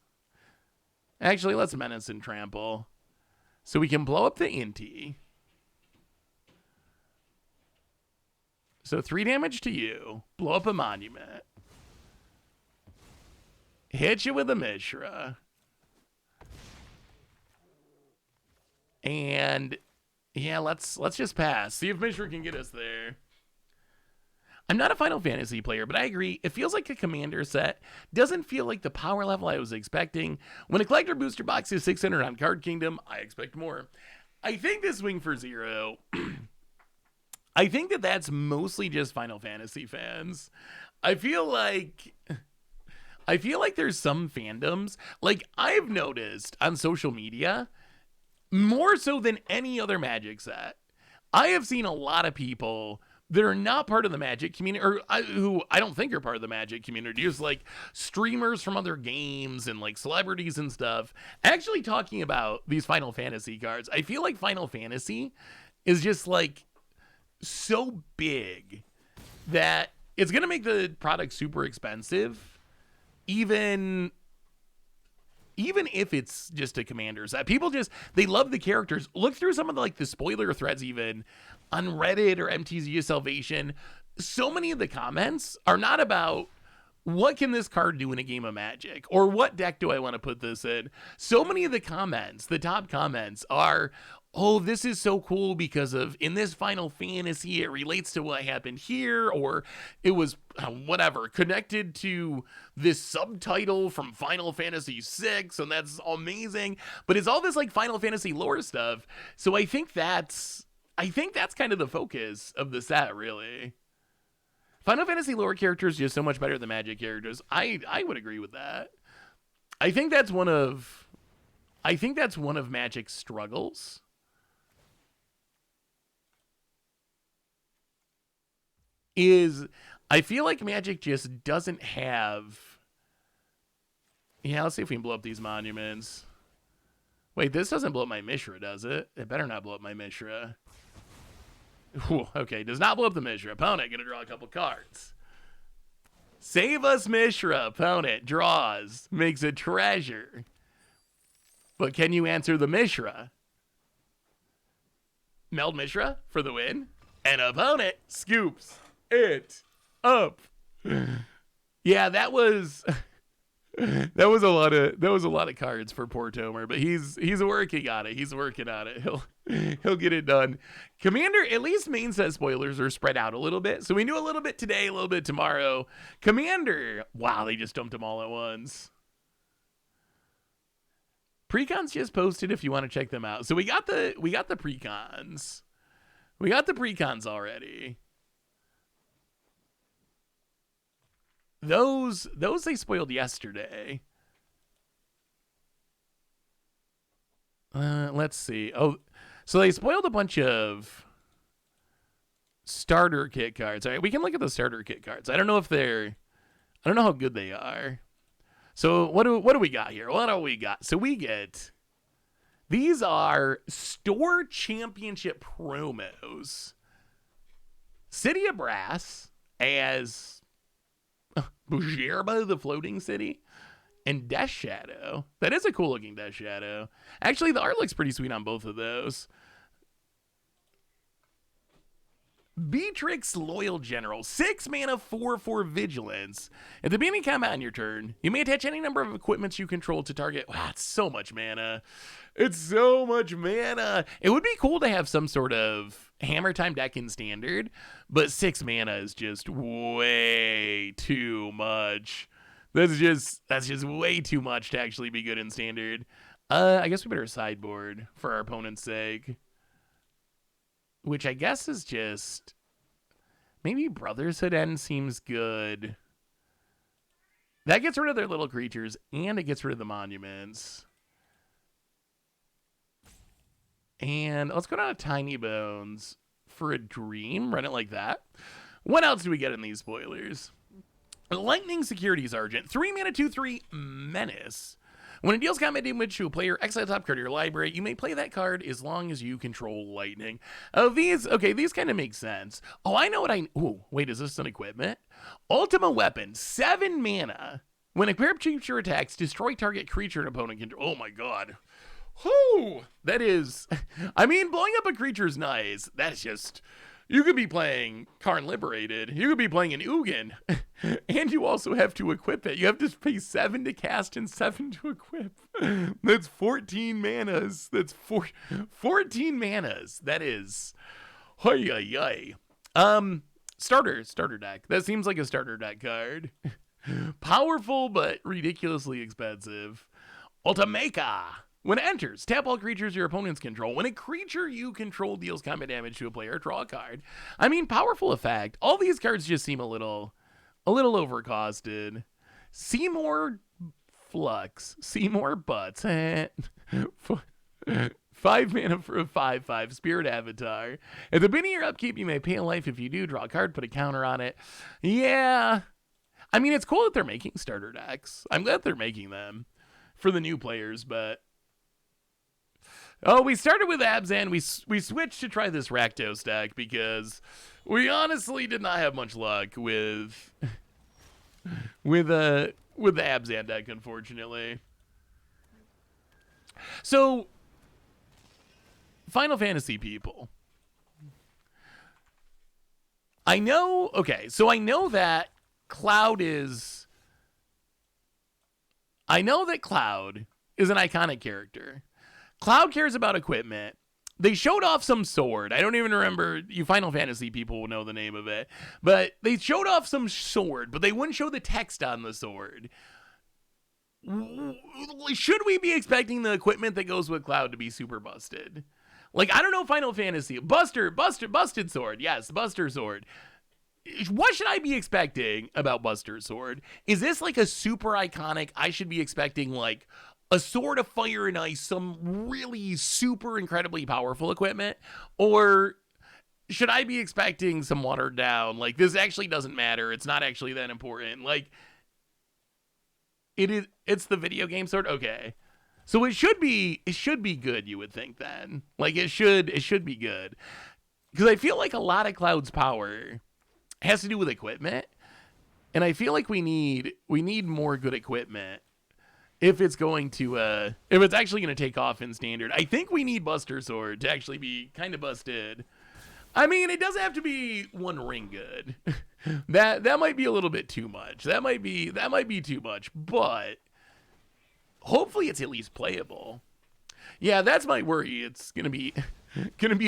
Actually, let's Menace and Trample. So we can blow up the Inti. So 3 damage to you. Blow up a Monument. Hit you with a Mishra. And yeah, let's just pass. See if Mishra can get us there. I'm not a Final Fantasy player, but I agree. It feels like a commander set. Doesn't feel like the power level I was expecting. When a collector booster box is 600 on Card Kingdom, I expect more. I think this Swing for Zero, I think that that's mostly just Final Fantasy fans. I feel like there's some fandoms, like I've noticed on social media, more so than any other Magic set, I have seen a lot of people that are not part of the Magic community, or who I don't think are part of the Magic community, just like streamers from other games and like celebrities and stuff, actually talking about these Final Fantasy cards. I feel like Final Fantasy is just like so big that it's going to make the product super expensive, even if it's just a commander set. People just, they love the characters. Look through some of the, like the spoiler threads even on Reddit or MTG Salvation. So many of the comments are not about what can this card do in a game of Magic or what deck do I want to put this in. So many of the comments, the top comments are, oh, this is so cool because of in this Final Fantasy, it relates to what happened here, or it was whatever connected to this subtitle from Final Fantasy VI, and that's amazing. But it's all this like Final Fantasy lore stuff. So I think that's kind of the focus of the set, really. Final Fantasy lore characters just so much better than Magic characters. I would agree with that. I think that's one of Magic's struggles. Is I feel like Magic just doesn't have. Yeah, let's see if we can blow up these monuments. Wait, this doesn't blow up my Mishra, does it? It better not blow up my Mishra. Ooh, okay, does not blow up the Mishra. Opponent gonna draw a couple cards. Save us, Mishra. Opponent draws, makes a treasure. But can you answer the Mishra? Meld Mishra for the win. And opponent scoops it up. Yeah, that was a lot of cards for poor Tomer, but he's working on it. He's working on it. He'll get it done. Commander, at least main set spoilers are spread out a little bit. So we knew a little bit today, a little bit tomorrow. Commander, wow, they just dumped them all at once. Precons just posted if you want to check them out. So we got the precons. We got the precons already. Those they spoiled yesterday. Let's see. Oh, so they spoiled a bunch of starter kit cards. All right, we can look at the starter kit cards. I don't know how good they are. So what do we got here? What do we got? So we get, these are store championship promos. City of Brass as Bujerba, the floating city, and Death Shadow. That is a cool looking Death Shadow. Actually, the art looks pretty sweet on both of those. Beatrix Loyal General, 6 mana, 4/4 vigilance. At the beginning of combat on your turn, you may attach any number of equipments you control to target. Wow, it's so much mana. It's so much mana. It would be cool to have some sort of Hammer Time deck in Standard, but 6 mana is just way too much. That's just way too much to actually be good in Standard. I guess we better sideboard for our opponent's sake. Which I guess is just, maybe Brotherhood End seems good. That gets rid of their little creatures, and it gets rid of the monuments. And let's go down to Tiny Bones for a Dream. Run it like that. What else do we get in these spoilers? Lightning Security Sergeant. 3 mana, 2/3 Menace. When it deals combat damage to a player, exile top card of your library. You may play that card as long as you control lightning. Oh, these kind of make sense. Oh, I know what oh, wait, is this an equipment? Ultima Weapon, 7 mana. When a creature attacks, destroy target creature and opponent control. Oh my god. Whoo! That is, I mean, blowing up a creature is nice. That's just, you could be playing Karn Liberated. You could be playing an Ugin. And you also have to equip it. You have to pay 7 to cast and 7 to equip. That's 14 manas. That's 14 manas. That is, hoy. Starter deck. That seems like a starter deck card. Powerful, but ridiculously expensive. Ultimeca. When it enters, tap all creatures your opponents control. When a creature you control deals combat damage to a player, draw a card. I mean, powerful effect. All these cards just seem a little overcosted. Seymour Flux. Seymour Butts. 5 mana for a 5/5 Spirit Avatar. At the beginning of your upkeep, you may pay a life. If you do, draw a card, put a counter on it. Yeah. I mean, it's cool that they're making starter decks. I'm glad they're making them for the new players, but... Oh, we started with Abzan. We switched to try this Rakdos deck because we honestly did not have much luck with the Abzan deck, unfortunately. So, Final Fantasy people. I know that Cloud is an iconic character. Cloud cares about equipment. They showed off some sword. I don't even remember. You Final Fantasy people will know the name of it. But they showed off some sword, but they wouldn't show the text on the sword. Should we be expecting the equipment that goes with Cloud to be super busted? Like, I don't know, Final Fantasy. Busted sword. Yes, Buster sword. What should I be expecting about Buster sword? Is this like a super iconic, I should be expecting like a Sword of Fire and Ice, some really super incredibly powerful equipment? Or should I be expecting some watered down, like, this actually doesn't matter, it's not actually that important, like, it's the video game sword? Okay. So it should be good, you would think then. Like, it should be good. Because I feel like a lot of Cloud's power has to do with equipment. And I feel like we need more good equipment if it's actually going to take off in standard. I think we need Buster Sword to actually be kind of busted. I mean, it doesn't have to be one ring good. that might be a little bit too much. That might be too much, but hopefully it's at least playable. Yeah, that's my worry. It's going to be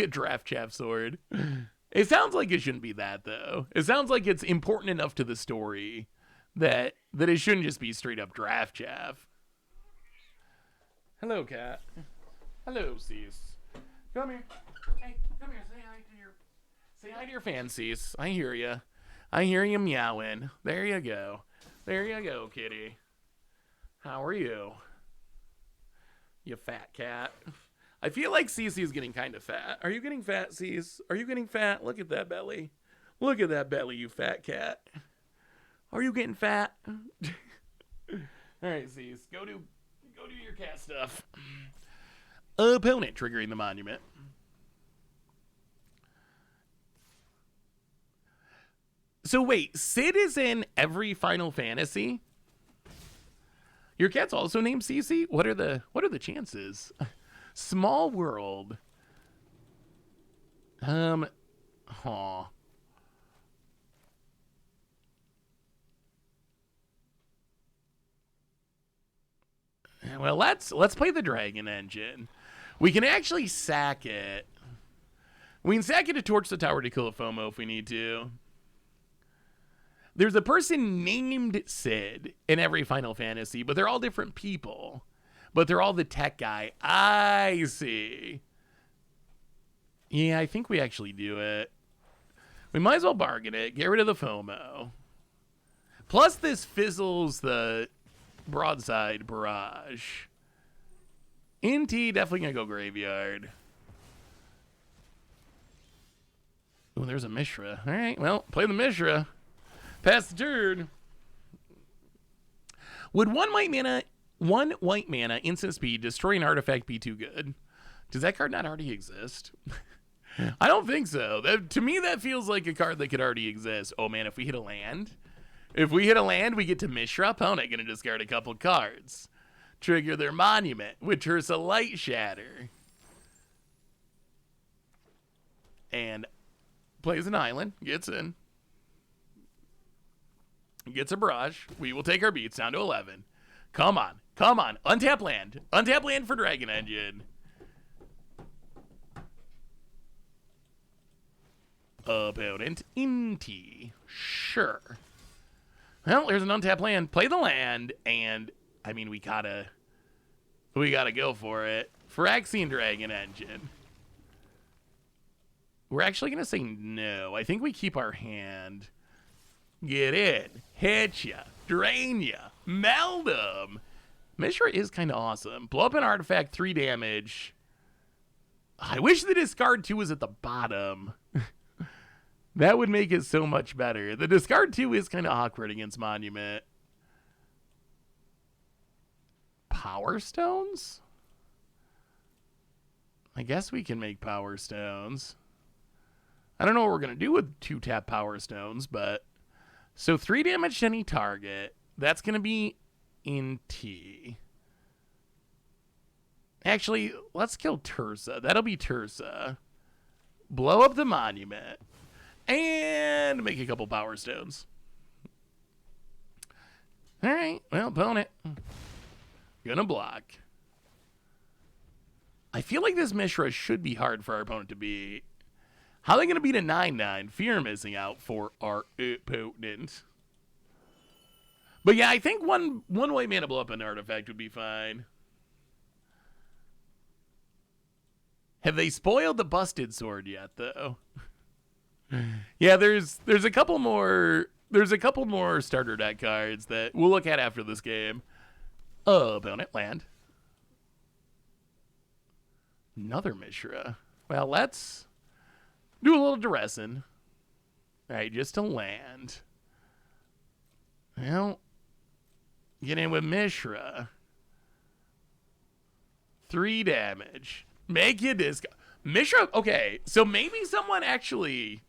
a draft chaff sword. It sounds like it shouldn't be that, though. It sounds like it's important enough to the story that it shouldn't just be straight up draft chaff. Hello, cat. Hello, Cease. Come here. Hey, come here. Say hi to your fan, Cease. I hear you. I hear you meowing. There you go. There you go, kitty. How are you? You fat cat. I feel like Cece is getting kind of fat. Are you getting fat, Cece? Are you getting fat? Look at that belly. Look at that belly, you fat cat. Are you getting fat? All right, Cece. Go do your cat stuff. Opponent triggering the monument. So wait, Sid is in every Final Fantasy? Your cat's also named Cece? What are the chances? Small world. Well, let's play the Dragon Engine. We can actually sack it. We can sack it to torch the tower to kill a FOMO if we need to. There's a person named Sid in every Final Fantasy, but they're all different people. But they're all the tech guy. I see. Yeah, I think we actually do it. We might as well bargain it. Get rid of the FOMO. Plus, this fizzles the broadside barrage. NT, definitely gonna go graveyard. Oh, there's a Mishra. All right, well, play the Mishra. Pass the turn. Would one white mana 1 white mana, instant speed, destroy an artifact, be too good. Does that card not already exist? I don't think so. To me, that feels like a card that could already exist. Oh man, if we hit a land, we get to Mishra. Opponent gonna discard a couple cards. Trigger their monument, which hurts a light shatter. And plays an island, gets in. Gets a barrage. We will take our beats down to 11. Come on. Untap land. Untap land for Dragon Engine. Opponent Inti. Sure. Well, there's an untap land. Play the land, and I mean we gotta go for it. Phyrexian Dragon Engine. We're actually gonna say no. I think we keep our hand. Get in, hit ya, drain ya, meld them. Mishra is kind of awesome. Blow up an artifact, 3 damage. I wish the discard 2 was at the bottom. That would make it so much better. The discard 2 is kind of awkward against Monument. Power Stones? I guess we can make Power Stones. I don't know what we're going to do with 2-tap Power Stones, but... So 3 damage to any target. That's going to be in T. Actually, let's kill Tursa. That'll be Tursa. Blow up the monument. And make a couple Power Stones. Alright, well, opponent. Gonna block. I feel like this Mishra should be hard for our opponent to beat. How are they going to beat a 9/9? Fear missing out for our opponent. But yeah, I think one white mana blow up an artifact would be fine. Have they spoiled the busted sword yet, though? Yeah, there's a couple more starter deck cards that we'll look at after this game. Opponent land. Another Mishra. Well, let's do a little dressing. All right, just to land. Well, get in with Mishra. 3 damage. Make you discard. Mishra, okay, so maybe someone actually,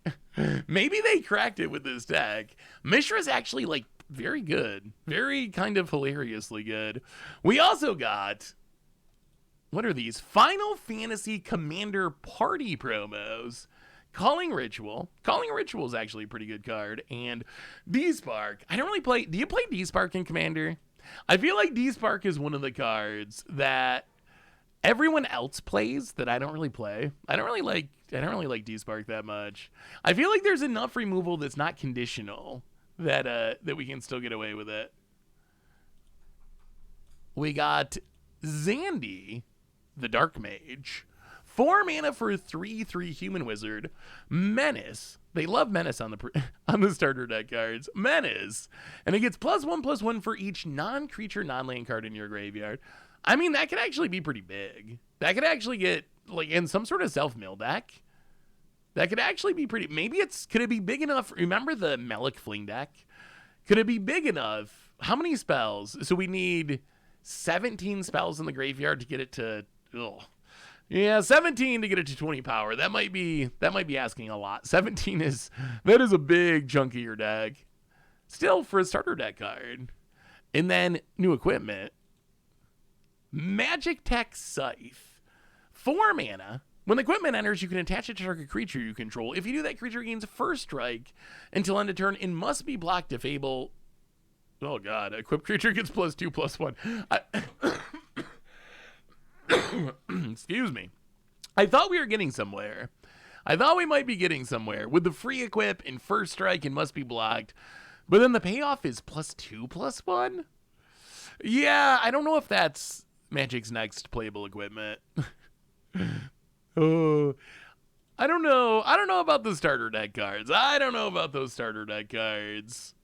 maybe they cracked it with this deck. Mishra's actually, like, very good. Very kind of hilariously good. We also got, what are these? Final Fantasy Commander Party promos. Calling Ritual. Calling Ritual is actually a pretty good card. And D-Spark. I don't really play, do you play D-Spark in Commander? I feel like D-Spark is one of the cards that everyone else plays that I don't really play. I don't really like D-Spark that much. I feel like there's enough removal that's not conditional that we can still get away with it. We got Zandy, the Dark Mage. 4 mana for a 3/3 human wizard. Menace. They love Menace on the starter deck cards. Menace. And it gets +1/+1 for each non-creature, non-land card in your graveyard. I mean, that could actually be pretty big. That could actually get, like, in some sort of self-mill deck. That could actually be pretty... Could it be big enough? Remember the Melik Fling deck? Could it be big enough? How many spells? So we need 17 spells in the graveyard to get it to... Ugh. Yeah, 17 to get it to 20 power. That might be asking a lot. 17 is... That is a big chunk of your deck. Still, for a starter deck card. And then, new equipment. Magic Tech Scythe. 4 mana. When the equipment enters, you can attach it to target creature you control. If you do that, creature gains first strike until end of turn and must be blocked if able. Oh god, equipped creature gets +2/+1. Excuse me. I thought we were getting somewhere. I thought we might be getting somewhere with the free equip and first strike and must be blocked. But then the payoff is +2/+1? Yeah, I don't know if that's Magic's next playable equipment. Oh, I don't know. I don't know about the starter deck cards. I don't know about those starter deck cards.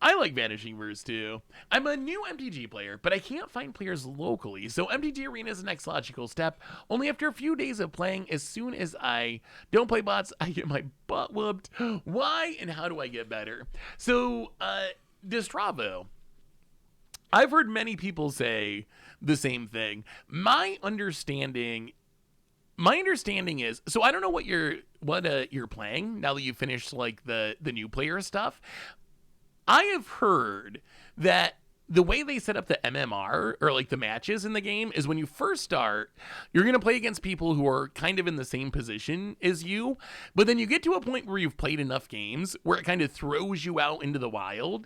I like Vanishing Verse too. I'm a new MTG player, but I can't find players locally, so MTG Arena is the next logical step. Only after a few days of playing, as soon as I don't play bots, I get my butt whooped. Why and how do I get better? So, Distravo. I've heard many people say the same thing. My understanding is, so I don't know what you're playing now that you finished like the new player stuff. I have heard that the way they set up the MMR or like the matches in the game is when you first start, you're going to play against people who are kind of in the same position as you. But then you get to a point where you've played enough games where it kind of throws you out into the wild.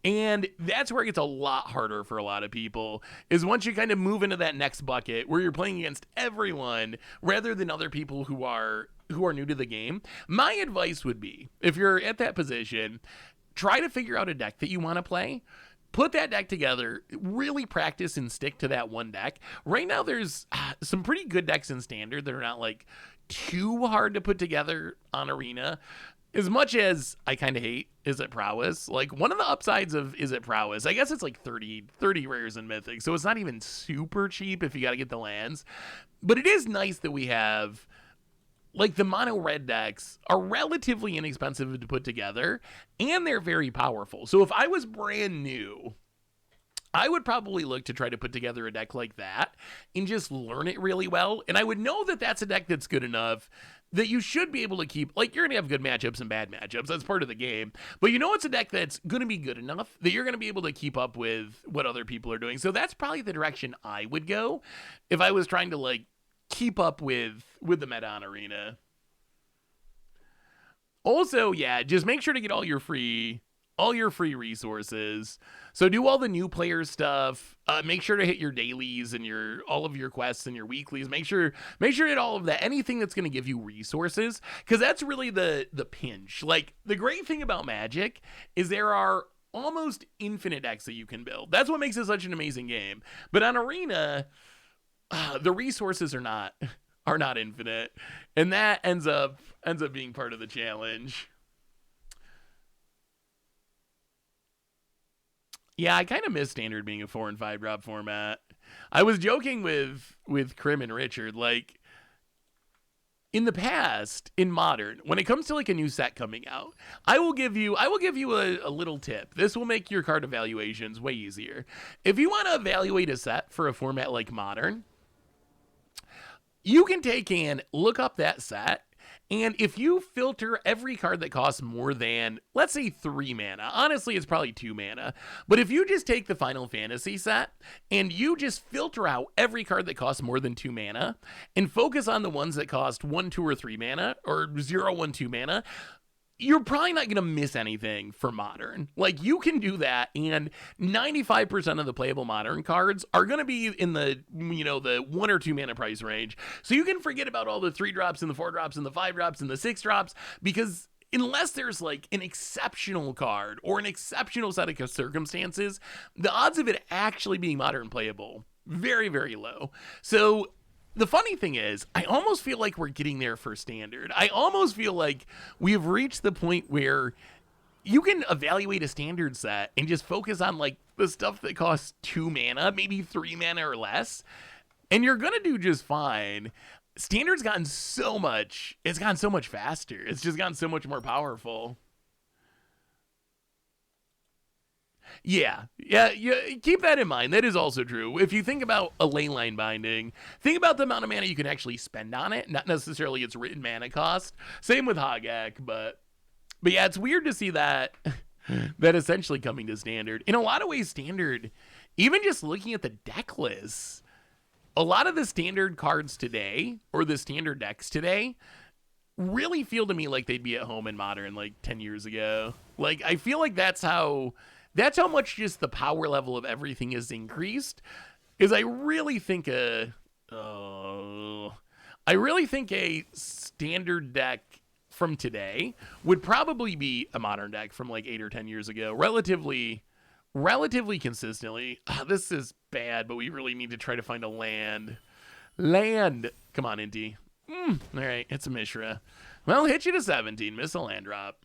And that's where it gets a lot harder for a lot of people, is once you kind of move into that next bucket where you're playing against everyone rather than other people who are new to the game. My advice would be, if you're at that position, try to figure out a deck that you want to play. Put that deck together, really practice and stick to that one deck. Right now, there's some pretty good decks in Standard that are not like too hard to put together on Arena. As much as I kind of hate Is It Prowess, like one of the upsides of Is It Prowess, I guess it's like 30 rares in Mythic, so it's not even super cheap if you got to get the lands. But it is nice that we have, like, the mono red decks are relatively inexpensive to put together, and they're very powerful. So if I was brand new, I would probably look to try to put together a deck like that and just learn it really well. And I would know that that's a deck that's good enough that you should be able to keep, like, you're going to have good matchups and bad matchups. That's part of the game. But you know it's a deck that's going to be good enough that you're going to be able to keep up with what other people are doing. So that's probably the direction I would go if I was trying to, like, keep up with the meta on Arena. Also, yeah, just make sure to get all your free resources. So do all the new player stuff. Make sure to hit your dailies and all of your quests and your weeklies. Make sure to hit all of that. Anything that's going to give you resources, because that's really the pinch. Like, the great thing about Magic is there are almost infinite decks that you can build. That's what makes it such an amazing game. But on Arena, the resources are not infinite, and that ends up being part of the challenge. Yeah, I kind of miss Standard being a 4 and 5 drop format. I was joking with Krim and Richard, like, in the past, in Modern, when it comes to like a new set coming out, I will give you a little tip. This will make your card evaluations way easier. If you want to evaluate a set for a format like Modern, you can take and look up that set, and if you filter every card that costs more than, let's say, 3 mana, honestly, it's probably 2 mana, but if you just take the Final Fantasy set and you just filter out every card that costs more than 2 mana and focus on the ones that cost 1, 2, or 3 mana, or 0, 1, 2 mana, you're probably not going to miss anything for Modern. Like, you can do that, and 95% of the playable Modern cards are going to be in the 1 or 2 mana price range. So you can forget about all the 3 drops and the 4 drops and the 5 drops and the 6 drops, because unless there's like an exceptional card or an exceptional set of circumstances, the odds of it actually being Modern playable, very, very low. So the funny thing is, I almost feel like we're getting there for Standard. I almost feel like we've reached the point where you can evaluate a Standard set and just focus on like the stuff that costs 2 mana, maybe 3 mana or less, and you're gonna do just fine. Standard's gotten so much faster. It's just gotten so much more powerful. Yeah, keep that in mind. That is also true. If you think about a ley line binding, think about the amount of mana you can actually spend on it, not necessarily its written mana cost. Same with Hogak, but yeah, it's weird to see that essentially coming to Standard. In a lot of ways, Standard, even just looking at the deck lists, a lot of the Standard cards today, or the Standard decks today, really feel to me like they'd be at home in Modern like 10 years ago. Like, I feel like that's how much just the power level of everything is increased. Is I really think a Standard deck from today would probably be a Modern deck from like 8 or 10 years ago, relatively consistently. This is bad, but we really need to try to find a land. Come on, Inti. All right, it's a Mishra. Well, hit you to 17, miss a land drop.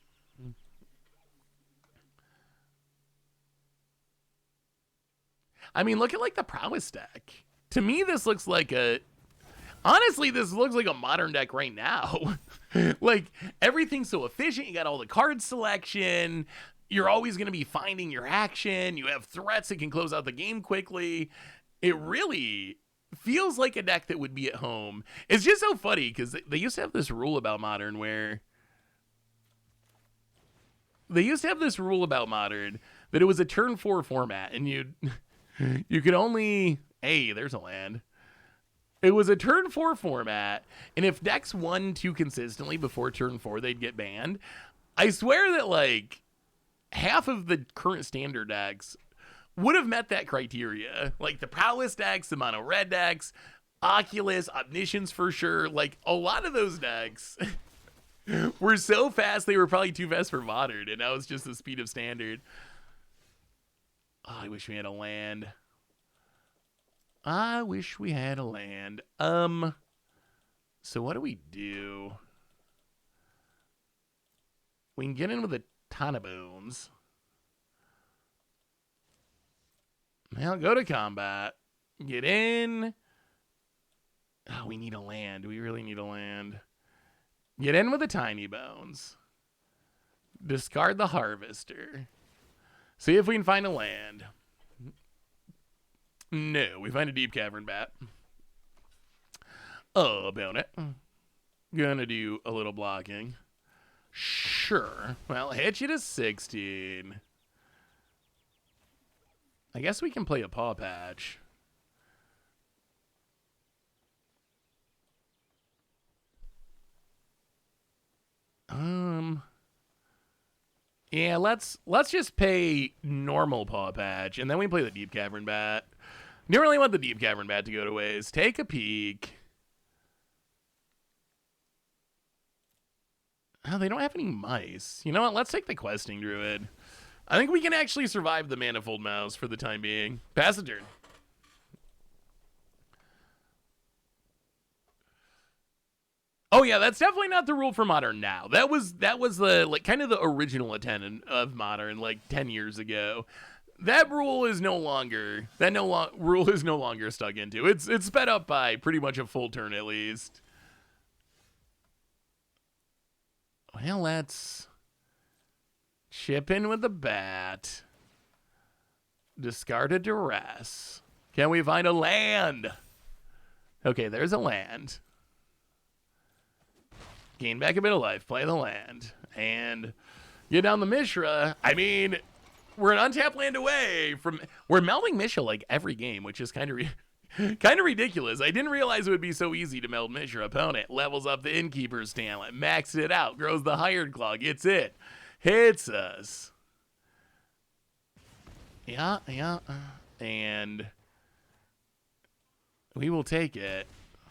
I mean, look at like the Prowess deck. To me, this looks like honestly, this looks like a Modern deck right now. Like, everything's so efficient. You got all the card selection. You're always going to be finding your action. You have threats that can close out the game quickly. It really feels like a deck that would be at home. It's just so funny because they used to have this rule about Modern where that it was a turn 4 format, and you could only, hey, there's a land. It was a turn 4 format, and if decks won too consistently before turn 4, they'd get banned. I swear that like half of the current standard decks would have met that criteria. Like the Prowess decks, the Mono Red decks, Oculus, Omniscience for sure. Like a lot of those decks were so fast they were probably too fast for Modern, and now it's just the speed of standard. Oh, I wish we had a land. I wish we had a land. So what do we do? We can get in with a ton of bones. Well, go to combat. Get in. Oh, we need a land. We really need a land. Get in with the tiny bones. Discard the harvester. See if we can find a land. No, we find a deep cavern bat. Oh, about it. Gonna do a little blocking. Sure. Well, hit you to 16. I guess we can play a paw patch. Yeah, let's just pay normal paw patch, and then we play the deep cavern bat. Didn't really want the deep cavern bat to go to waste. Take a peek. Oh, they don't have any mice. You know what? Let's take the questing druid. I think we can actually survive the manifold mouse for the time being. Pass the turn. Oh yeah, that's definitely not the rule for Modern now. That was the like kind of the original intent of Modern like 10 years ago. That rule is no longer rule is no longer stuck into. It's sped up by pretty much a full turn at least. Well, let's chip in with the bat. Discard a duress. Can we find a land? Okay, there's a land. Gain back a bit of life, play the land, and get down the Mishra. I mean, we're an untapped land away from... We're melding Mishra like every game, which is kind of ridiculous. I didn't realize it would be so easy to meld Mishra. Opponent levels up the Innkeeper's talent, maxes it out, grows the Hired Claw, gets it, hits us. Yeah, and we will take it.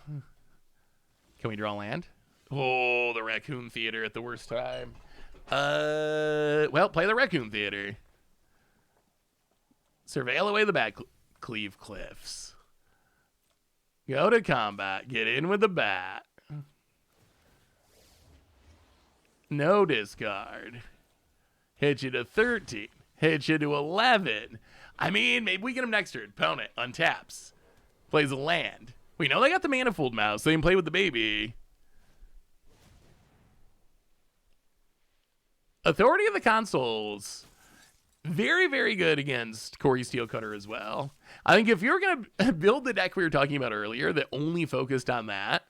Can we draw land? Oh, the Raccoon Theater at the worst time. Well, play the Raccoon Theater. Surveil away the back cleave cliffs. Go to combat. Get in with the bat. No discard. Hit you to 13. Hit you to 11. I mean, maybe we get him next turn. Opponent untaps. Plays a land. We know they got the Manifold Mouse. They can play with the baby. Authority of the Consoles. Very, very good against Corey Steelcutter as well. I think if you're going to build the deck we were talking about earlier that only focused on that,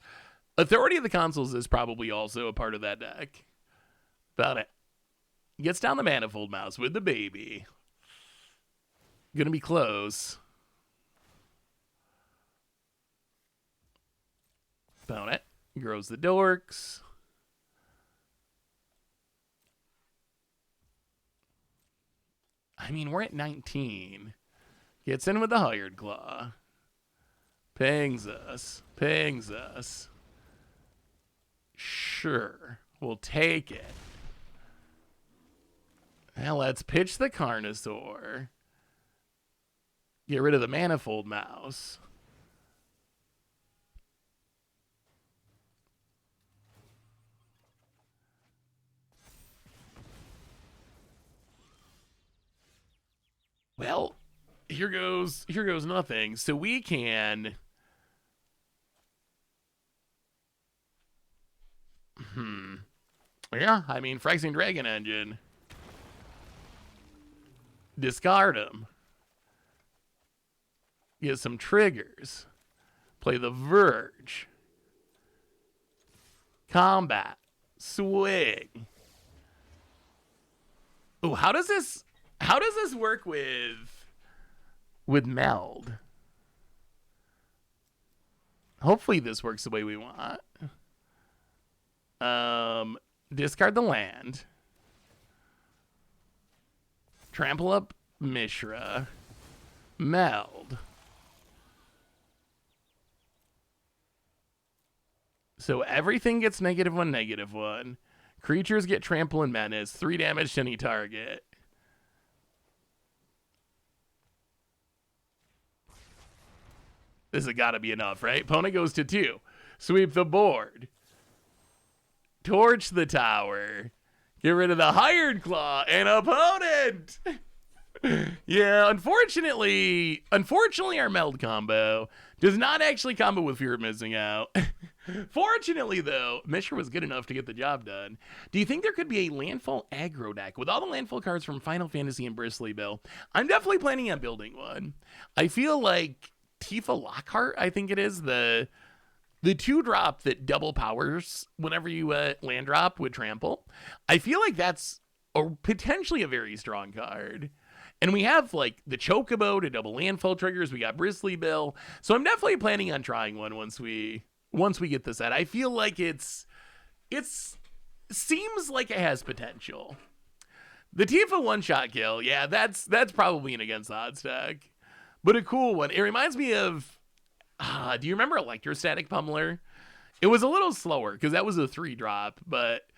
Authority of the Consoles is probably also a part of that deck. About it. Gets down the Manifold Mouse with the baby. Gonna be close. About it. Grows the dorks. I mean, we're at 19. Gets in with the Hired Claw. Pings us. Pings us. Sure. We'll take it. Now let's pitch the Carnosaur. Get rid of the Manifold Mouse. Well, here goes nothing. So we can yeah, I mean Phyrexian Dragon Engine. discard them. Get some triggers. Play the Verge. Combat. Swing. Ooh, how does this work with Meld? Hopefully this works the way we want. Discard the land. Trample up Mishra. Meld. So everything gets -1, -1. Creatures get trample and menace. 3 damage to any target. This has got to be enough, right? Opponent goes to 2. Sweep the board. Torch the tower. Get rid of the Hired Claw and opponent. Yeah, unfortunately, our Meld combo does not actually combo with Fear of Missing Out. Fortunately, though, Mishra was good enough to get the job done. Do you think there could be a landfall aggro deck? With all the landfall cards from Final Fantasy and Bristly Bill, I'm definitely planning on building one. I feel like Tifa Lockhart, I think it is, the 2-drop that double powers whenever you land drop with Trample. I feel like that's potentially a very strong card. And we have, like, the Chocobo to double landfall triggers. We got Bristly Bill. So I'm definitely planning on trying one once we get this set. I feel like it seems like it has potential. The Tifa one-shot kill, yeah, that's probably an against odds deck. But a cool one. It reminds me of, do you remember Electrostatic Pummeler? It was a little slower because that was a 3-drop, but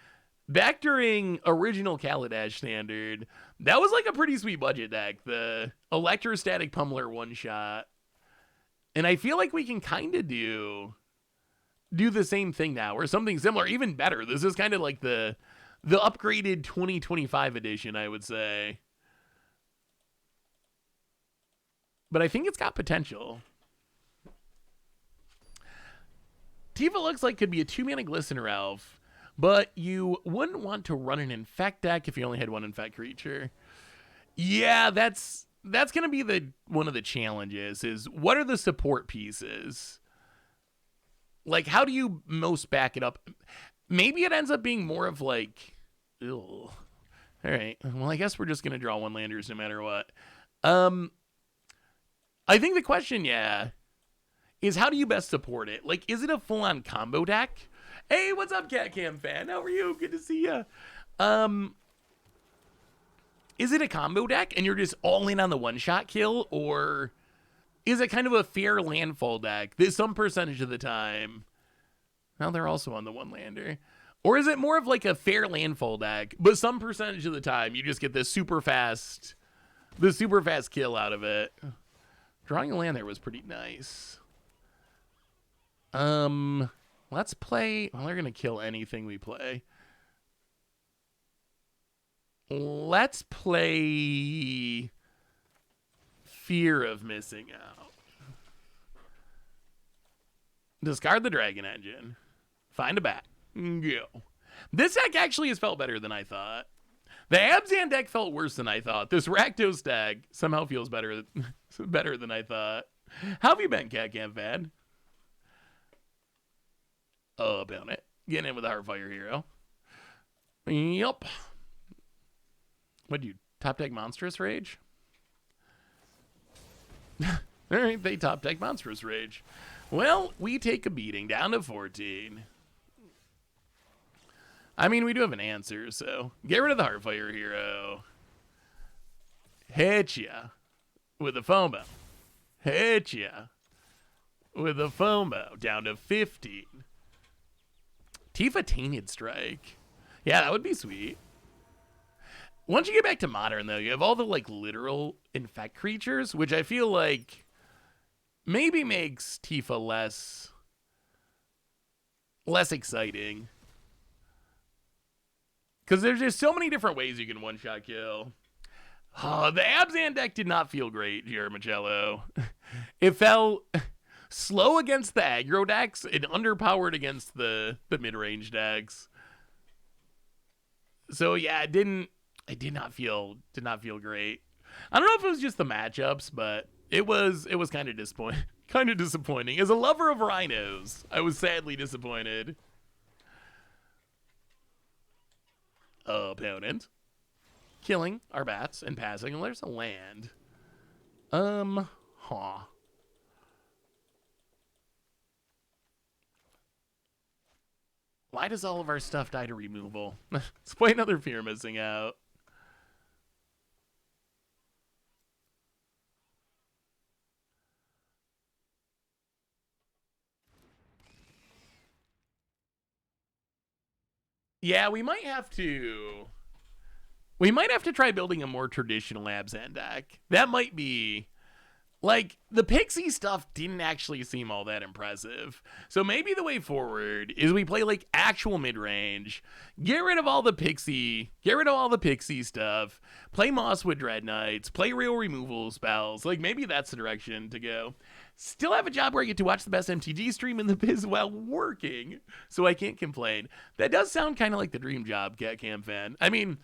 back during original Kaladesh Standard, that was like a pretty sweet budget deck, the Electrostatic Pummeler one-shot. And I feel like we can kind of do the same thing now, or something similar, even better. This is kind of like the upgraded 2025 edition, I would say. But I think it's got potential. Tifa looks like could be a 2-mana Glistener Elf, but you wouldn't want to run an Infect deck if you only had one Infect creature. Yeah, that's going to be one of the challenges, is what are the support pieces? Like, how do you most back it up? Maybe it ends up being more of like, ew. All right, well, I guess we're just going to draw 1-landers no matter what. I think the question, is how do you best support it? Like, is it a full-on combo deck? Hey, what's up, Cat Cam fan? How are you? Good to see ya. Is it a combo deck and you're just all in on the one-shot kill, or is it kind of a fair landfall deck that some percentage of the time, well, they're also on the 1-lander, or is it more of like a fair landfall deck, but some percentage of the time you just get this super fast kill out of it? Drawing a land there was pretty nice. Let's play. Well, they're gonna kill anything we play. Let's play Fear of Missing Out. Discard the Dragon Engine. Find a bat. Go. This deck actually has felt better than I thought. The Abzan deck felt worse than I thought. This Rakdos deck somehow feels better than I thought. How have you been, Cat Camp fan? Oh, about it. Getting in with a Heartfire Hero. Yup. What'd you, top deck Monstrous Rage? Alright, they top deck Monstrous Rage. Well, we take a beating down to 14. I mean, we do have an answer, so get rid of the Heartfire Hero. Hit ya with a FOMO. Hit ya with a FOMO. Down to 15. Tifa Tainted Strike. Yeah, that would be sweet. Once you get back to Modern, though, you have all the, like, literal Infect creatures, which I feel like maybe makes Tifa less exciting. Because there's just so many different ways you can one-shot kill. Oh, the Abzan deck did not feel great, Giarmichello. It felt slow against the aggro decks and underpowered against the mid-range decks. So yeah, it did not feel great. I don't know if it was just the matchups, but it was kind of disappointing. Kind of disappointing. As a lover of rhinos, I was sadly disappointed. Opponent killing our bats and passing, and there's a land. Huh. Why does all of our stuff die to removal? Let's play another Fear Missing Out. Yeah, we might have to. We might have to try building a more traditional Abzan deck. That might be... Like, the Pixie stuff didn't actually seem all that impressive. So maybe the way forward is we play, like, actual mid-range, get rid of all the Pixie stuff, play Mosswood Dread Knights, play real removal spells. Like, maybe that's the direction to go. Still have a job where I get to watch the best MTG stream in the biz while working, so I can't complain. That does sound kind of like the dream job, Cat Cam fan. I mean,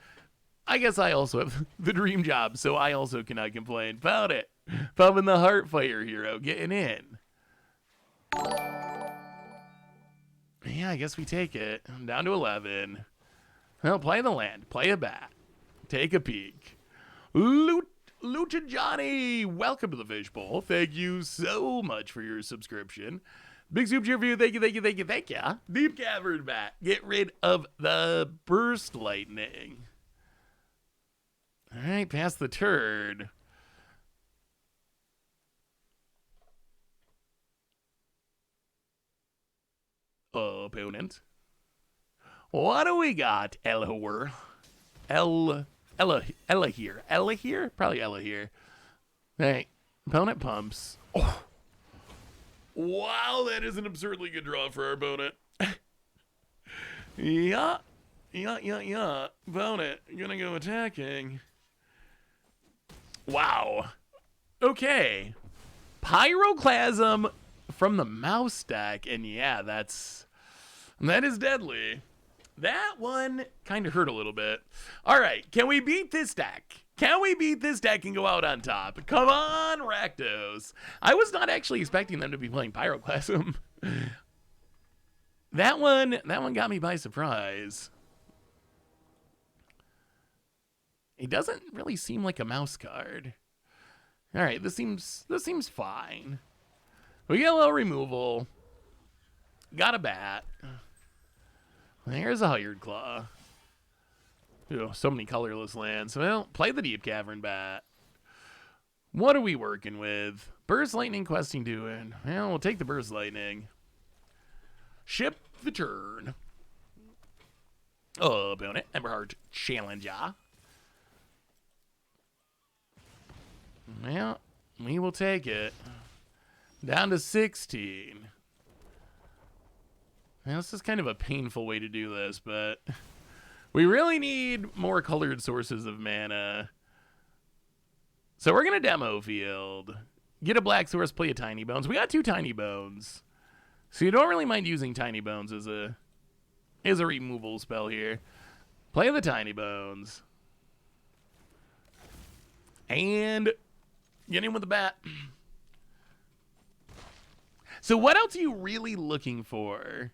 I guess I also have the dream job, so I also cannot complain about it. Pumping the Heartfire hero, getting in. Yeah, I guess we take it. I'm down to 11. Well, play the land. Play a bat. Take a peek. Lucha Johnny, welcome to the Fishbowl. Thank you so much for your subscription. Big soup cheer for you. Thank you, thank you, thank you, thank you. Deep Cavern Bat. Get rid of the Burst Lightning. All right, pass the turd. Opponent. What do we got, Elahor? Ella here. Ella here? Probably Ella here. Hey, opponent pumps. Oh. Wow, that is an absurdly good draw for our opponent. Yeah. Opponent, gonna go attacking. Wow. Okay. Pyroclasm from the mouse deck, and yeah, that is deadly. That one kind of hurt a little bit. All right, can we beat this deck? Can we beat this deck and go out on top? Come on, Rakdos. I was not actually expecting them to be playing Pyroclasm. That one got me by surprise. It doesn't really seem like a mouse card. All right, this seems fine. We get a little removal. Got a bat. There's a Hired Claw. Ew, so many colorless lands. Well, play the Deep Cavern Bat. What are we working with? Burst Lightning questing doing. Well, we'll take the Burst Lightning. Ship the turn. Opponent. Emberheart Challenger. Well, we will take it. Down to 16. Now, this is kind of a painful way to do this, but we really need more colored sources of mana. So we're going to demo field. Get a black source, play a Tiny Bones. We got 2 Tiny Bones. So you don't really mind using Tiny Bones as a removal spell here. Play the Tiny Bones. And get in with the bat. So what else are you really looking for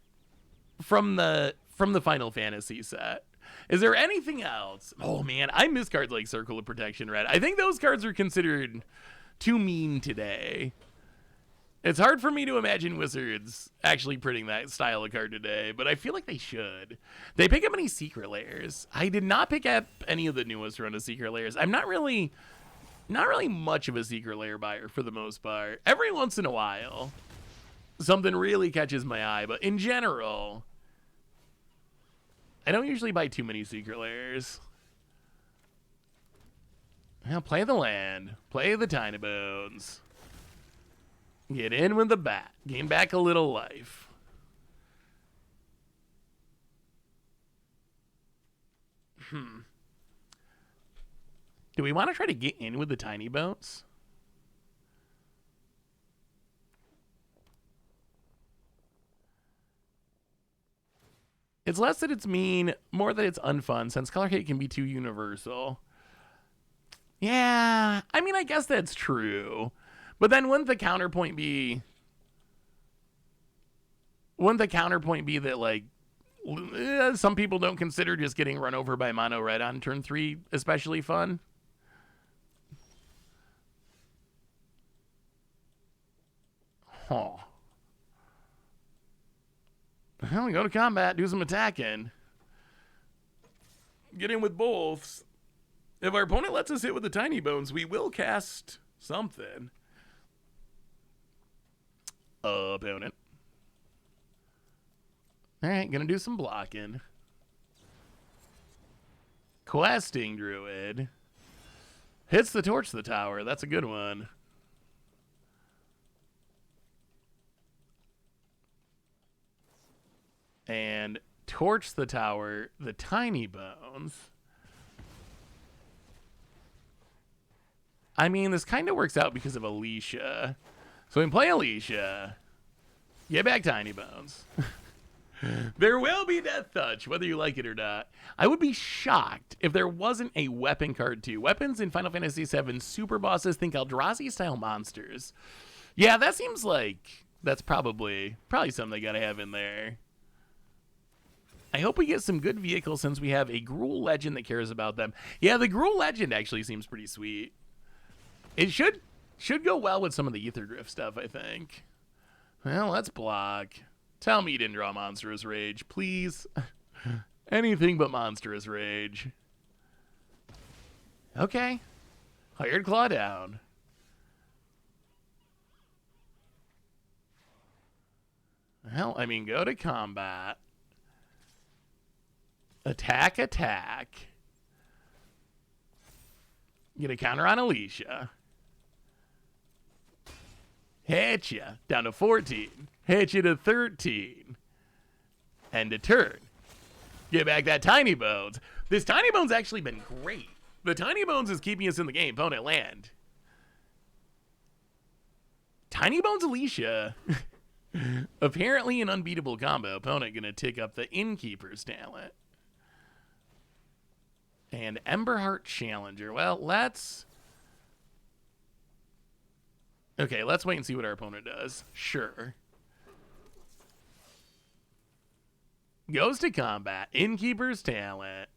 from the Final Fantasy set? Is there anything else? Oh man, I miss cards like Circle of Protection Red. I think those cards are considered too mean today. It's hard for me to imagine Wizards actually printing that style of card today, but I feel like they should. They pick up any Secret Layers. I did not pick up any of the newest run of Secret Layers. I'm not really much of a Secret Layer buyer for the most part. Every once in a while, something really catches my eye, but in general, I don't usually buy too many Secret Layers. Now play the land. Play the Tiny Bones. Get in with the bat. Gain back a little life. Do we want to try to get in with the Tiny Bones? It's less that it's mean, more that it's unfun, since color hate can be too universal. Yeah, I mean, I guess that's true. But then wouldn't the counterpoint be that, like, some people don't consider just getting run over by mono red on turn 3 especially fun? Huh. Well, we go to combat, do some attacking. Get in with both. If our opponent lets us hit with the tiny bones, we will cast something. Opponent. Alright, gonna do some blocking. Questing Druid. Hits the torch to the tower. That's a good one. And torch the tower, the tiny bones. I mean, this kind of works out because of Alicia. So we can play Alicia. Get back tiny bones. There will be Death Touch, whether you like it or not. I would be shocked if there wasn't a weapon card too. Weapons in Final Fantasy VII super bosses think Eldrazi-style monsters. Yeah, that seems like that's probably something they gotta have in there. I hope we get some good vehicles since we have a Gruul Legend that cares about them. Yeah, the Gruul Legend actually seems pretty sweet. It should go well with some of the Ether Drift stuff, I think. Well, let's block. Tell me you didn't draw Monstrous Rage, please. Anything but Monstrous Rage. Okay. Hired Claw down. Well, I mean, go to combat. Attack, attack. Get a counter on Alicia. Hit ya. Down to 14. Hit you to 13. End of turn. Get back that Tiny Bones. This Tiny Bones actually been great. The Tiny Bones is keeping us in the game. Opponent land. Tiny Bones Alicia. Apparently an unbeatable combo. Opponent gonna take up the Innkeeper's talent. And Emberheart Challenger. Well, let's... Okay, let's wait and see what our opponent does. Sure. Goes to combat. Innkeeper's talent.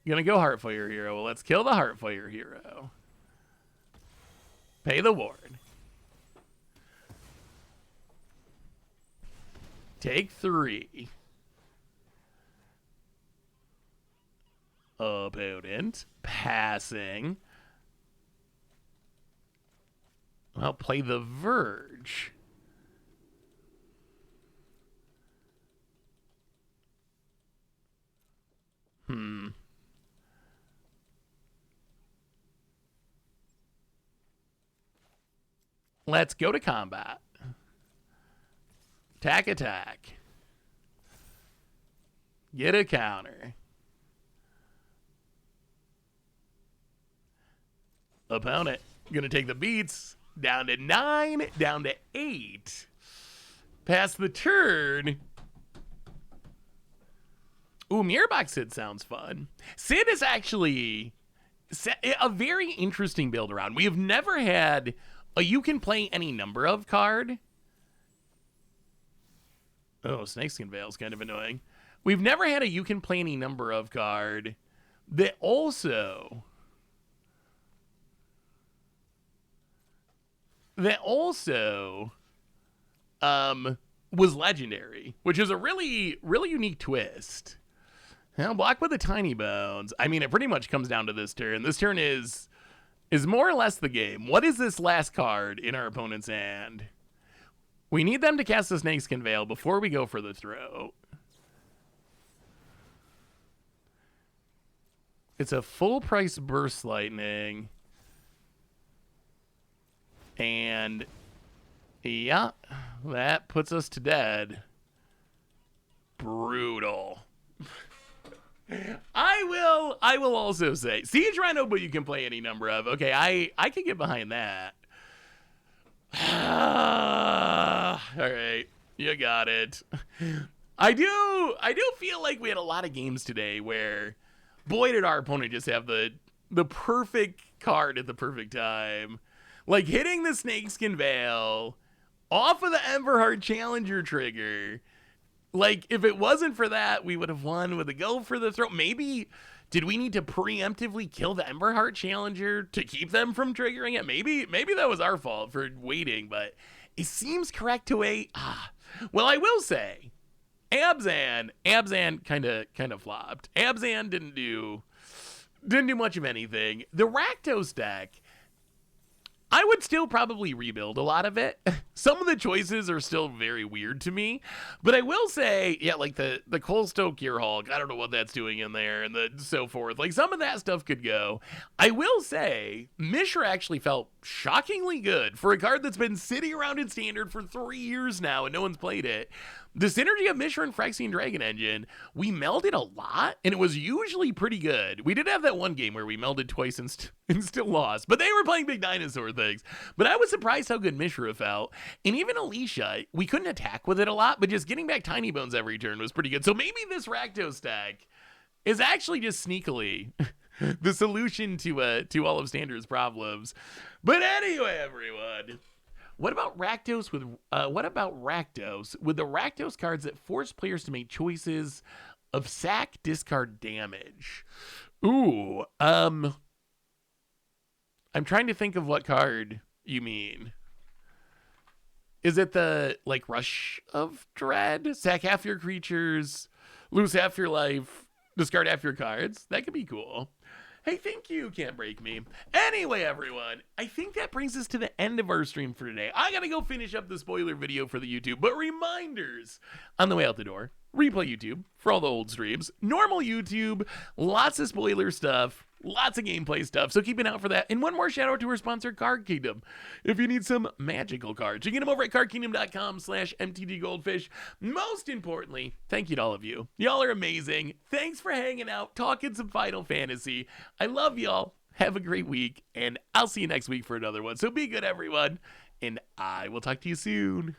Gonna go Heartfire Hero. Well, let's kill the Heartfire Hero. Pay the ward. Take 3. Opponent. Passing. Well, play the Verge. Let's go to combat. Attack, attack. Get a counter. Opponent gonna take the beats. Down to 9, down to 8. Pass the turn. Ooh, Mirrorbox Sid sounds fun. Sid is actually a very interesting build around. We have never had a you can play any number of card. Oh, Snakeskin Veil is kind of annoying. We've never had a you can play any number of card that also... was legendary, which is a really, really unique twist. Now, block with the Tiny Bones. I mean, it pretty much comes down to this turn. This turn is more or less the game. What is this last card in our opponent's hand? We need them to cast the Snakeskin Veil before we go for the throw. It's a full price Burst Lightning. And yeah, that puts us to dead. Brutal. I will also say Siege Rhino, but you can play any number of. Okay, I can get behind that. All right, you got it. I do feel like we had a lot of games today where boy, did our opponent just have the perfect card at the perfect time. Like hitting the Snakeskin Veil off of the Emberheart Challenger trigger. Like, if it wasn't for that, we would have won with a go for the throat. Maybe, did we need to preemptively kill the Emberheart Challenger to keep them from triggering it? Maybe that was our fault for waiting, but it seems correct to wait. Well, I will say, Abzan kind of flopped. Abzan didn't do much of anything. The Rakdos deck, I would still probably rebuild a lot of it. Some of the choices are still very weird to me, but I will say, yeah, like the Coldstoke Gearhulk, I don't know what that's doing in there and so forth. Like, some of that stuff could go. I will say, Mishra actually felt shockingly good for a card that's been sitting around in Standard for 3 years now and no one's played it. The synergy of Mishra and Phyrexian Dragon Engine, we melded a lot, and it was usually pretty good. We did have that one game where we melded twice and still lost, but they were playing big dinosaur things. But I was surprised how good Mishra felt. And even Alicia, we couldn't attack with it a lot, but just getting back Tiny Bones every turn was pretty good. So maybe this Rakdos deck is actually just sneakily the solution to all of Standard's problems. But anyway, everyone, what about Rakdos with the Rakdos cards that force players to make choices of sack, discard, damage? Ooh, I'm trying to think of what card you mean. Is it the, like, Rush of Dread? Sack half your creatures, lose half your life, discard half your cards? That could be cool. Hey, thank you, Can't Break Me. Anyway, everyone, I think that brings us to the end of our stream for today. I gotta go finish up the spoiler video for the YouTube, but reminders on the way out the door. Replay YouTube for all the old streams. Normal YouTube, lots of spoiler stuff. Lots of gameplay stuff, so keep an eye out for that. And one more shout out to our sponsor, Card Kingdom. If you need some magical cards, you can get them over at cardkingdom.com/mtdgoldfish. Most importantly, thank you to all of you. Y'all are amazing. Thanks for hanging out, talking some Final Fantasy. I love y'all. Have a great week, and I'll see you next week for another one. So be good, everyone, and I will talk to you soon.